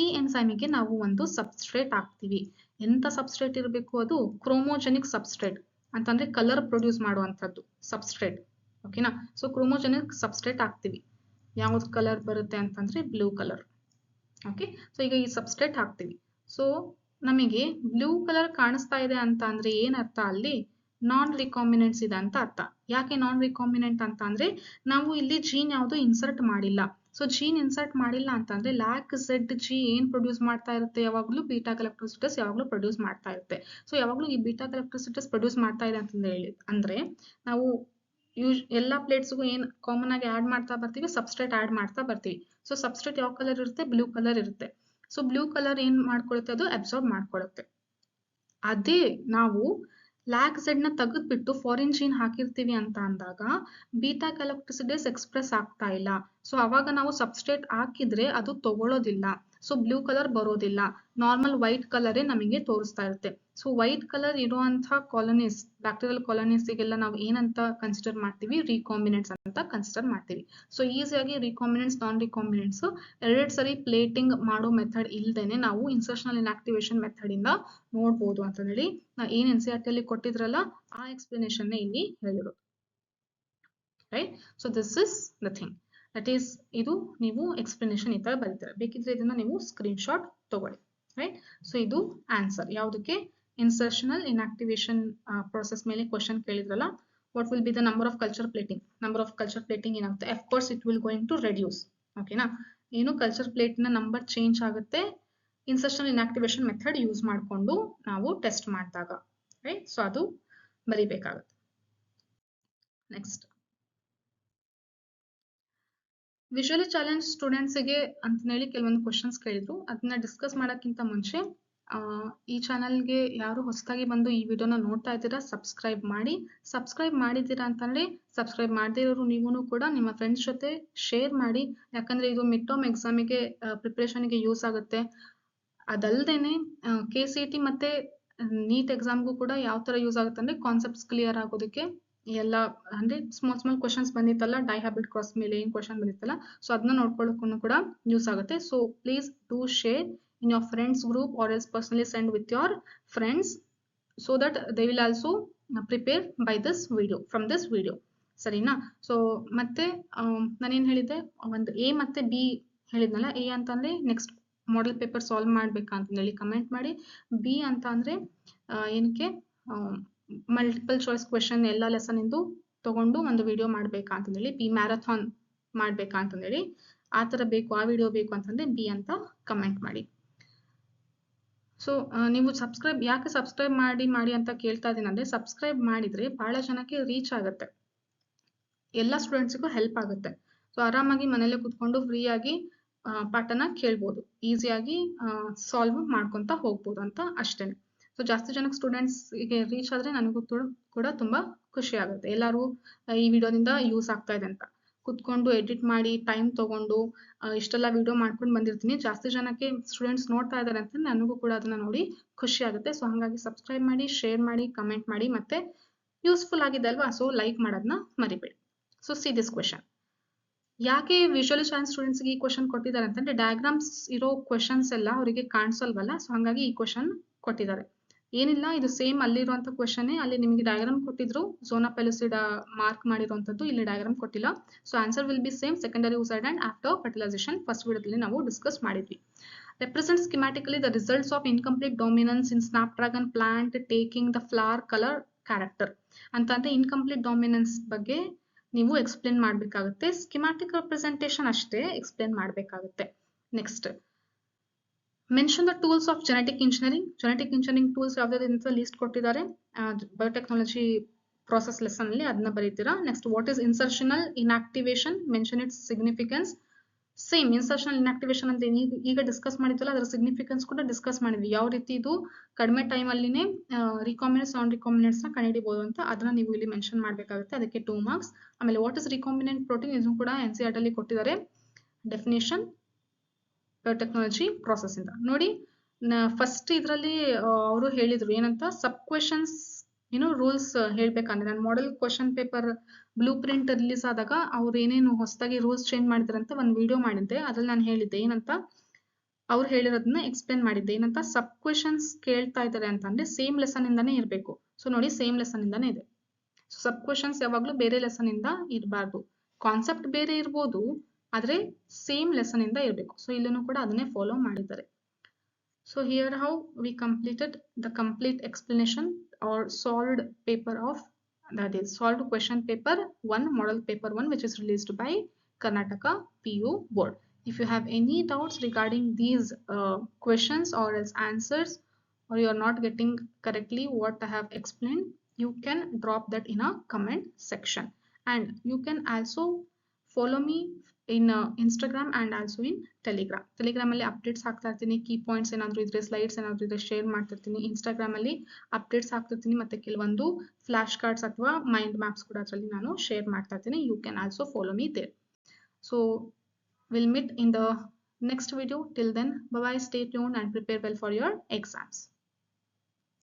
ಈ ಎನ್ಸೈಮಿಗೆ ನಾವು ಒಂದು ಸಬ್ಸ್ಟ್ರೇಟ್ ಹಾಕ್ತೀವಿ. ಎಂಥ ಸಬ್ಸ್ಟ್ರೇಟ್ ಇರಬೇಕು, ಅದು ಕ್ರೋಮೋಜೆನಿಕ್ ಸಬ್ಸ್ಟ್ರೇಟ್ ಅಂತಂದ್ರೆ ಕಲರ್ ಪ್ರೊಡ್ಯೂಸ್ ಮಾಡುವಂಥದ್ದು ಸಬ್ಸ್ಟ್ರೇಟ್. ಓಕೆನಾ? ಸೊ ಕ್ರೋಮೋಜೆನಿಕ್ ಸಬ್ಸ್ಟ್ರೇಟ್ ಹಾಕ್ತೀವಿ. ಯಾವ್ದು ಕಲರ್ ಬರುತ್ತೆ ಅಂತಂದ್ರೆ ಬ್ಲೂ ಕಲರ್. ಓಕೆ, ಸೊ ಈಗ ಈ ಸಬ್ಸ್ಟ್ರೇಟ್ ಹಾಕ್ತೀವಿ. ಸೊ ನಮಗೆ ಬ್ಲೂ ಕಲರ್ ಕಾಣಿಸ್ತಾ ಇದೆ ಅಂತ ಅಂದ್ರೆ ಏನರ್ಥ, ಅಲ್ಲಿ ನಾನ್ ರಿಕಾಂಬಿನೆಂಟ್ಸ್ ಇದೆ ಅಂತ ಅರ್ಥ. ಯಾಕೆ ನಾನ್ ರಿಕಾಂಬಿನೆಂಟ್ ಅಂತ ಅಂದ್ರೆ ನಾವು ಇಲ್ಲಿ ಜೀನ್ ಯಾವುದು ಇನ್ಸರ್ಟ್ ಮಾಡಿಲ್ಲ. ಸೊ ಜೀನ್ ಇನ್ಸರ್ಟ್ ಮಾಡಿಲ್ಲ ಅಂತಂದ್ರೆ ಲ್ಯಾಕ್ ಝೆಡ್ ಜಿ ಏನ್ ಪ್ರೊಡ್ಯೂಸ್ ಮಾಡ್ತಾ ಇರುತ್ತೆ, ಯಾವಾಗಲೂ ಬೀಟಾ ಗ್ಯಾಲಕ್ಟೋಸಿಡೇಸ್ ಯಾವಾಗಲೂ ಪ್ರೊಡ್ಯೂಸ್ ಮಾಡ್ತಾ ಇರುತ್ತೆ. ಸೊ ಯಾವಾಗಲೂ ಈ ಬೀಟಾ ಗ್ಯಾಲಕ್ಟೋಸಿಡೇಸ್ ಪ್ರೊಡ್ಯೂಸ್ ಮಾಡ್ತಾ ಇದೆ ಅಂತಂದ್ರೆ ಅಂದ್ರೆ ನಾವು ಎಲ್ಲ ಪ್ಲೇಟ್ಸ್ಗೂ ಏನು ಕಾಮನ್ ಆಗಿ ಆಡ್ ಮಾಡ್ತಾ ಬರ್ತೀವಿ, ಸಬ್ಸ್ಟ್ರೇಟ್ ಆಡ್ ಮಾಡ್ತಾ ಬರ್ತೀವಿ. ಸೊ ಸಬ್ಸ್ಟ್ರೇಟ್ ಯಾವ ಕಲರ್ ಇರುತ್ತೆ, ಬ್ಲೂ ಕಲರ್ ಇರುತ್ತೆ. ಸೊ ಬ್ಲೂ ಕಲರ್ ಏನ್ ಮಾಡ್ಕೊಳ್ಳುತ್ತೆ, ಅದು ಅಬ್ಸಾರ್ಬ್ ಮಾಡ್ಕೊಳ್ಳುತ್ತೆ. ಅದೇ ನಾವು ಲ್ಯಾಕ್ ಝೆಡ್ ನ ತೆಗೆದ್ಬಿಟ್ಟು ಫಾರಿನ್ ಜೀನ್ ಹಾಕಿರ್ತೀವಿ ಅಂತ ಅಂದಾಗ ಬೀಟಾ ಗ್ಯಾಲಕ್ಟೋಸಿಡೇಸ್ ಎಕ್ಸ್ಪ್ರೆಸ್ ಆಗ್ತಾ ಇಲ್ಲ. ಸೊ ಅವಾಗ ನಾವು ಸಬ್ಸ್ಟ್ರೇಟ್ ಹಾಕಿದ್ರೆ ಅದು ತಗೊಳ್ಳೋದಿಲ್ಲ. ಸೊ ಬ್ಲೂ ಕಲರ್ ಬರೋದಿಲ್ಲ, ನಾರ್ಮಲ್ ವೈಟ್ ಕಲರೇ ನಮಗೆ ತೋರಿಸ್ತಾ ಇರುತ್ತೆ. ಸೊ ವೈಟ್ ಕಲರ್ ಇರುವಂತಹ ಕಾಲೋನೀಸ್, ಬ್ಯಾಕ್ಟೀರಿಯಲ್ ಕಾಲೋನೀಸ್ಗೆಲ್ಲ ನಾವು ಏನಂತ ಕನ್ಸಿಡರ್ ಮಾಡ್ತೀವಿ, ರಿಕಾಂಬಿನೆಂಟ್ಸ್ ಅಂತ ಕನ್ಸಿಡರ್ ಮಾಡ್ತೀವಿ. ಸೊ ಈಸಿಯಾಗಿ ರಿಕಾಂಬಿನೆಂಟ್ಸ್ ನಾನ್ ರಿಕಾಂಬಿನೆಂಟ್ಸ್ ಎರಡೆರಡು ಸರಿ ಪ್ಲೇಟಿಂಗ್ ಮಾಡೋ ಮೆಥಡ್ ಇಲ್ದೇನೆ ನಾವು ಇನ್ಸರ್ಷನಲ್ ಇನ್ಆಕ್ಟಿವೇಶನ್ ಮೆಥಡ್ ಇಂದ ನೋಡ್ಬೋದು ಅಂತ ಹೇಳಿ ಏನ್ NCERT ಅಲ್ಲಿ ಕೊಟ್ಟಿದ್ರಲ್ಲ ಆ ಎಕ್ಸ್ಪ್ಲನೇಷನ್ ಇಲ್ಲಿ ಹೇಳಿರೋದು. Right? So this is the thing. That is, ಇದು ನೀವು ಎಕ್ಸ್ಪ್ಲನೇಷನ್ ಈ ತರ ಬರೀತಾರೆ. ಬೇಕಿದ್ರೆ ಇದನ್ನ ನೀವು ಸ್ಕ್ರೀನ್ ಶಾಟ್ ತಗೊಳ್ಳಿ. ರೈಟ್? ಸೊ ಇದು ಆನ್ಸರ್ ಯಾವುದಕ್ಕೆ, ಇನ್ಸರ್ಷನಲ್ ಇನ್ಆಕ್ಟಿವೇಶನ್ ಪ್ರೊಸೆಸ್ ಮೇಲೆ ಕ್ವಶನ್ ಕೇಳಿದ್ರಲ್ಲ, what will be the number of culture plating. Number of culture plating ಏನಾಗುತ್ತೆ, of course it will going to reduce. ಓಕೆನಾ? ಏನು ಕಲ್ಚರ್ ಪ್ಲೇಟ್ ನ ನಂಬರ್ ಚೇಂಜ್ ಆಗುತ್ತೆ ಇನ್ಸರ್ಷನಲ್ ಇನ್ಆಕ್ಟಿವೇಶನ್ ಮೆಥಡ್ ಯೂಸ್ ಮಾಡಿಕೊಂಡು ನಾವು ಟೆಸ್ಟ್ ಮಾಡಿದಾಗ. ರೈಟ್? ಸೊ ಅದು ಬರಿಬೇಕಾಗುತ್ತೆ. ನೆಕ್ಸ್ಟ್, ವಿಜುವಲಿ ಚಾಲೆಂಜ್ ಸ್ಟೂಡೆಂಟ್ಸ್ಗೆ ಅಂತ ಹೇಳಿ ಕೆಲವೊಂದು ಕ್ವಶನ್ಸ್ ಕೇಳಿದ್ರು. ಅದನ್ನ ಡಿಸ್ಕಸ್ ಮಾಡೋಕ್ಕಿಂತ ಮುಂಚೆ ಈ ಚಾನಲ್ಗೆ ಯಾರು ಹೊಸದಾಗಿ ಬಂದು ಈ ವಿಡಿಯೋನ ನೋಡ್ತಾ ಇದ್ದೀರಾ, ಸಬ್ಸ್ಕ್ರೈಬ್ ಮಾಡಿ. ಸಬ್ಸ್ಕ್ರೈಬ್ ಮಾಡಿದ್ದೀರಾ ಅಂತಂದ್ರೆ ಸಬ್ಸ್ಕ್ರೈಬ್ ಮಾಡದೇ ಇರೋರು ನೀವೂ ಕೂಡ ನಿಮ್ಮ ಫ್ರೆಂಡ್ಸ್ ಜೊತೆ ಶೇರ್ ಮಾಡಿ. ಯಾಕಂದ್ರೆ ಇದು ಮಿಡ್ ಟರ್ಮ್ ಎಕ್ಸಾಮಿಗೆ ಪ್ರಿಪ್ರೇಷನ್ಗೆ ಯೂಸ್ ಆಗುತ್ತೆ. ಅದಲ್ದೇನೆ KCET ಮತ್ತೆ ನೀಟ್ ಎಕ್ಸಾಮ್ಗೂ ಕೂಡ ಯಾವ ತರ ಯೂಸ್ ಆಗುತ್ತೆ ಅಂದ್ರೆ ಕಾನ್ಸೆಪ್ಟ್ಸ್ ಕ್ಲಿಯರ್ ಆಗೋದಕ್ಕೆ ಎಲ್ಲ ಅಂದ್ರೆ ಸ್ಮಾಲ್ ಕ್ವಶನ್ಸ್ ಬಂದಿತ್ತಲ್ಲ, ಡೈ ಹ್ಯಾಬಿಟ್ ಕ್ರಾಸ್ ಮೇಲೆ ಏನ್ ಕ್ವಶನ್ ಬಂದಿತ್ತಲ್ಲ, ಸೊ ಅದನ್ನ ನೋಡ್ಕೊಳ್ಳೋಕ್ಕೂ ಕೂಡ ಯೂಸ್ ಆಗುತ್ತೆ. So please do share in your friends group or else personally send with your friends so that they will also prepare by this video, from this video. ಸರಿನಾ? ಸೊ ಮತ್ತೆ ನಾನೇನ್ ಹೇಳಿದ್ದೆ, ಒಂದು A ಮತ್ತೆ B ಹೇಳಿದ್ನಲ್ಲ. A ಅಂತಂದ್ರೆ ನೆಕ್ಸ್ಟ್ ಮಾಡೆಲ್ ಪೇಪರ್ ಸಾಲ್ವ್ ಮಾಡ್ಬೇಕಾ ಅಂತ ಹೇಳಿ ಕಮೆಂಟ್ ಮಾಡಿ. B ಅಂತ ಅಂದ್ರೆ ಏನಕ್ಕೆ ಮಲ್ಟಿಪಲ್ ಚಾಯ್ಸ್ ಕ್ವೆಶನ್ ಎಲ್ಲ ಲೆಸನ್ ಇಂದು ತಗೊಂಡು ಒಂದು ವಿಡಿಯೋ ಮಾಡ್ಬೇಕಾ ಅಂತ ಹೇಳಿ, B ಮ್ಯಾರಥಾನ್ ಮಾಡ್ಬೇಕಾ ಅಂತ ಹೇಳಿ, ಆ ತರ ಬೇಕು, ಆ ವಿಡಿಯೋ ಬೇಕು ಅಂತಂದ್ರೆ B ಅಂತ ಕಮೆಂಟ್ ಮಾಡಿ. ಸೊ ನೀವು ಯಾಕೆ ಸಬ್ಸ್ಕ್ರೈಬ್ ಮಾಡಿ ಅಂತ ಕೇಳ್ತಾ ಇದೀನಿ ಅಂದ್ರೆ, ಸಬ್ಸ್ಕ್ರೈಬ್ ಮಾಡಿದ್ರೆ ಬಹಳ ಜನಕ್ಕೆ ರೀಚ್ ಆಗುತ್ತೆ, ಎಲ್ಲ ಸ್ಟೂಡೆಂಟ್ಸ್ಗೂ ಹೆಲ್ಪ್ ಆಗುತ್ತೆ. ಸೊ ಆರಾಮಾಗಿ ಮನೇಲೆ ಕುತ್ಕೊಂಡು ಫ್ರೀಯಾಗಿ ಪಾಠನ ಕೇಳ್ಬೋದು, ಈಸಿಯಾಗಿ ಸಾಲ್ವ್ ಮಾಡ್ಕೊಂತ ಹೋಗ್ಬೋದು ಅಂತ ಅಷ್ಟೇನೆ. ಸೊ ಜಾಸ್ತಿ ಜನಕ್ಕೆ ಸ್ಟೂಡೆಂಟ್ಸ್ಗೆ ರೀಚ್ ಆದ್ರೆ ನನಗೂ ಕೂಡ ತುಂಬಾ ಖುಷಿ ಆಗುತ್ತೆ. ಎಲ್ಲರೂ ಈ ವಿಡಿಯೋದಿಂದ ಯೂಸ್ ಆಗ್ತಾ ಇದೆ ಅಂತ ಕುತ್ಕೊಂಡು ಎಡಿಟ್ ಮಾಡಿ ಟೈಮ್ ತಗೊಂಡು ಇಷ್ಟೆಲ್ಲ ವಿಡಿಯೋ ಮಾಡ್ಕೊಂಡು ಬಂದಿರ್ತೀನಿ. ಜಾಸ್ತಿ ಜನಕ್ಕೆ ಸ್ಟೂಡೆಂಟ್ಸ್ ನೋಡ್ತಾ ಇದ್ದಾರೆ ಅಂತ ನನಗೂ ಕೂಡ ಅದನ್ನ ನೋಡಿ ಖುಷಿ ಆಗುತ್ತೆ. ಸೊ ಹಾಗಾಗಿ ಸಬ್ಸ್ಕ್ರೈಬ್ ಮಾಡಿ, ಶೇರ್ ಮಾಡಿ, ಕಮೆಂಟ್ ಮಾಡಿ, ಮತ್ತೆ ಯೂಸ್ಫುಲ್ ಆಗಿದೆ ಅಲ್ವಾ, ಸೊ ಲೈಕ್ ಮಾಡೋದನ್ನ ಮರಿಬೇಡಿ. So see this question. ಯಾಕೆ ವಿಜುವಲಿ ಚಾಲೆಂಜ್ ಸ್ಟೂಡೆಂಟ್ಸ್ಗೆ ಈ ಕ್ವಶನ್ ಕೊಟ್ಟಿದ್ದಾರೆ ಅಂತಂದ್ರೆ ಡಯಾಗ್ರಾಮ್ಸ್ ಇರೋ ಕ್ವಶನ್ಸ್ ಎಲ್ಲ ಅವರಿಗೆ ಕಾಣಿಸಲ್ವಲ್ಲ, ಸೊ ಹಾಗಾಗಿ ಈ ಕ್ವಶನ್ ಕೊಟ್ಟಿದ್ದಾರೆ. ಏನಿಲ್ಲ, ಇದು ಸೇಮ್ ಅಲ್ಲಿರುವಂತ ಕ್ವಶನ್, ಅಲ್ಲಿ ನಿಮಗೆ ಡಯಾಗ್ರಾಮ್ ಕೊಟ್ಟಿದ್ರು, ಝೋನಾ ಪೆಲುಸಿಡ ಮಾರ್ಕ್ ಮಾಡಿರುವಂತದ್ದು, ಇಲ್ಲಿ ಡಯಾಗ್ರಾಮ್ ಕೊಟ್ಟಿಲ್ಲ. So answer will be same, secondary oocyte and after fertilization first ವಿಡಿಯೋದಲ್ಲಿ ನಾವು ಡಿಸ್ಕಸ್ ಮಾಡಿದ್ವಿ. Represent schematically the results of incomplete dominance in Snapdragon plant taking the flower color character. ಅಂತಂದ್ರೆ ಇನ್ಕಂಪ್ಲೀಟ್ ಡಾಮಿನೆನ್ಸ್ ಬಗ್ಗೆ ನೀವು ಎಕ್ಸ್ಪ್ಲೇನ್ ಮಾಡಬೇಕಾಗುತ್ತೆ. ಸ್ಕಿಮ್ಯಾಟಿಕ್ ರೆಪ್ರೆಸೆಂಟೇಷನ್ ಅಷ್ಟೇ ಎಕ್ಸ್ಪ್ಲೇನ್ ಮಾಡಬೇಕಾಗುತ್ತೆ. Next, mention the tools of genetic engineering. Genetic engineering tools ಯಾವ್ದಾದ್ರು ಲಿಸ್ಟ್ ಕೊಟ್ಟಿದ್ದಾರೆ ಬಯೋಟೆಕ್ನಾಲಜಿ ಪ್ರಾಸೆಸ್ ಲೆಸನ್ ಅಲ್ಲಿ, ಅದನ್ನ ಬರೀತೀರಾ. Next, what is insertional inactivation, mention its significance. Same insertional inactivation ಅಂತ ಈಗ ಡಿಸ್ಕಸ್ ಮಾಡಿದ್ವಲ್ಲ, ಅದರ ಸಿಗ್ನಿಫಿಕೆನ್ಸ್ ಕೂಡ ಡಿಸ್ಕಸ್ ಮಾಡಿದ್ವಿ. ಯಾವ ರೀತಿ ಇದು ಕಡಿಮೆ ಟೈಮ್ ಅಲ್ಲಿನೇ ರಿಕಾಂಬಿನೆಂಟ್ಸ್ ನಾನ್ ರಿಕಾಂಬಿನೆಂಟ್ಸ್ ನ ಕಂಡುಹಿಡಿಯಬಹುದು ಅಂತ, ಅದನ್ನ ನೀವು ಇಲ್ಲಿ ಮೆನ್ಷನ್ ಮಾಡಬೇಕಾಗುತ್ತೆ. ಅದಕ್ಕೆ 2 ಮಾರ್ಕ್ಸ್. ಆಮೇಲೆ ವಾಟ್ ಇಸ್ ರಿಕಾಂಬಿನೆಂಟ್ ಪ್ರೋಟೀನ್, ಇದು ಕೂಡ NCERT ಅಲ್ಲಿ ಕೊಟ್ಟಿದ್ದಾರೆ ಡೆಫಿನೇಷನ್ ಬಯೋಟೆಕ್ನಾಲಜಿ ಪ್ರಾಸೆಸ್ ಇಂದ. ನೋಡಿ, ಫಸ್ಟ್ ಇದರಲ್ಲಿ ಅವರು ಹೇಳಿದ್ರು ಏನಂತ, ಸಬ್ ಕ್ವೆಶನ್ಸ್ ರೂಲ್ಸ್ ಹೇಳ್ಬೇಕಂದ್ರೆ, ನಾನು model question paper blue print release ಆದಾಗ ಅವ್ರು ಏನೇನು ಹೊಸದಾಗಿ ರೂಲ್ಸ್ ಚೇಂಜ್ ಮಾಡಿದ್ರಂತ ಒಂದು ವಿಡಿಯೋ ಮಾಡಿದ್ದೆ. ಅದ್ರಲ್ಲಿ ನಾನು ಹೇಳಿದ್ದೆ ಏನಂತ, ಅವ್ರು ಹೇಳಿರೋದನ್ನ ಎಕ್ಸ್ಪ್ಲೇನ್ ಮಾಡಿದ್ದೆ. ಏನಂತ, ಸಬ್ ಕ್ವೆಶನ್ಸ್ ಕೇಳ್ತಾ ಇದ್ದಾರೆ ಅಂತಂದ್ರೆ ಸೇಮ್ ಲೆಸನ್ ಇಂದಾನೇ ಇರಬೇಕು. ಸೊ ನೋಡಿ, ಸೇಮ್ ಲೆಸನ್ ಇಂದಾನೇ ಇದೆ. ಸಬ್ ಕ್ವೆಶನ್ಸ್ ಯಾವಾಗ್ಲೂ ಬೇರೆ ಲೆಸನ್ ಇಂದ ಇರಬಾರ್ದು. ಕಾನ್ಸೆಪ್ಟ್ ಬೇರೆ ಇರ್ಬೋದು, ಆದ್ರೆ ಸೇಮ್ ಲೆಸನ್ ಇಂದ ಇರಬೇಕು. ಸೊ ಇಲ್ಲೂ ಕೂಡ ಅದನ್ನೇ ಫಾಲೋ ಮಾಡಿದ್ದಾರೆ. So here how we completed the complete explanation or solved paper of, that is solved question paper 1 model paper 1, which is released by Karnataka PU board. If you have any doubts regarding these questions or else answers, or you are not getting correctly what I have explained, you can drop that in a comment section. And you can also follow me in Instagram and also in Telegram. Telegram ಅಲ್ಲಿ ಅಪ್ಡೇಟ್ಸ್ ಹಾಕ್ತಾ ಇರ್ತೀನಿ. ಕೀ ಪಾಯಿಂಟ್ಸ್ ಏನಾದ್ರು ಇದ್ರೆ, ಸ್ಲೈಡ್ಸ್ ಏನಾದ್ರು ಇದ್ರೆ ಶೇರ್ ಮಾಡ್ತಿರ್ತೀನಿ. Instagram ಅಲ್ಲಿ ಅಪ್ಡೇಟ್ಸ್ ಹಾಕ್ತಿರ್ತೀನಿ, ಮತ್ತೆ ಕೆಲವೊಂದು ಫ್ಲಾಶ್ ಕಾರ್ಡ್ಸ್ ಅಥವಾ ಮೈಂಡ್ ಮ್ಯಾಪ್ಸ್ ಕೂಡ ಅದರಲ್ಲಿ ನಾನು ಶೇರ್ ಮಾಡ್ತಾ ಇರ್ತೀನಿ. You can also follow me there. So will meet in the next video. Till then, bye bye, stay tuned and prepare well for your exams.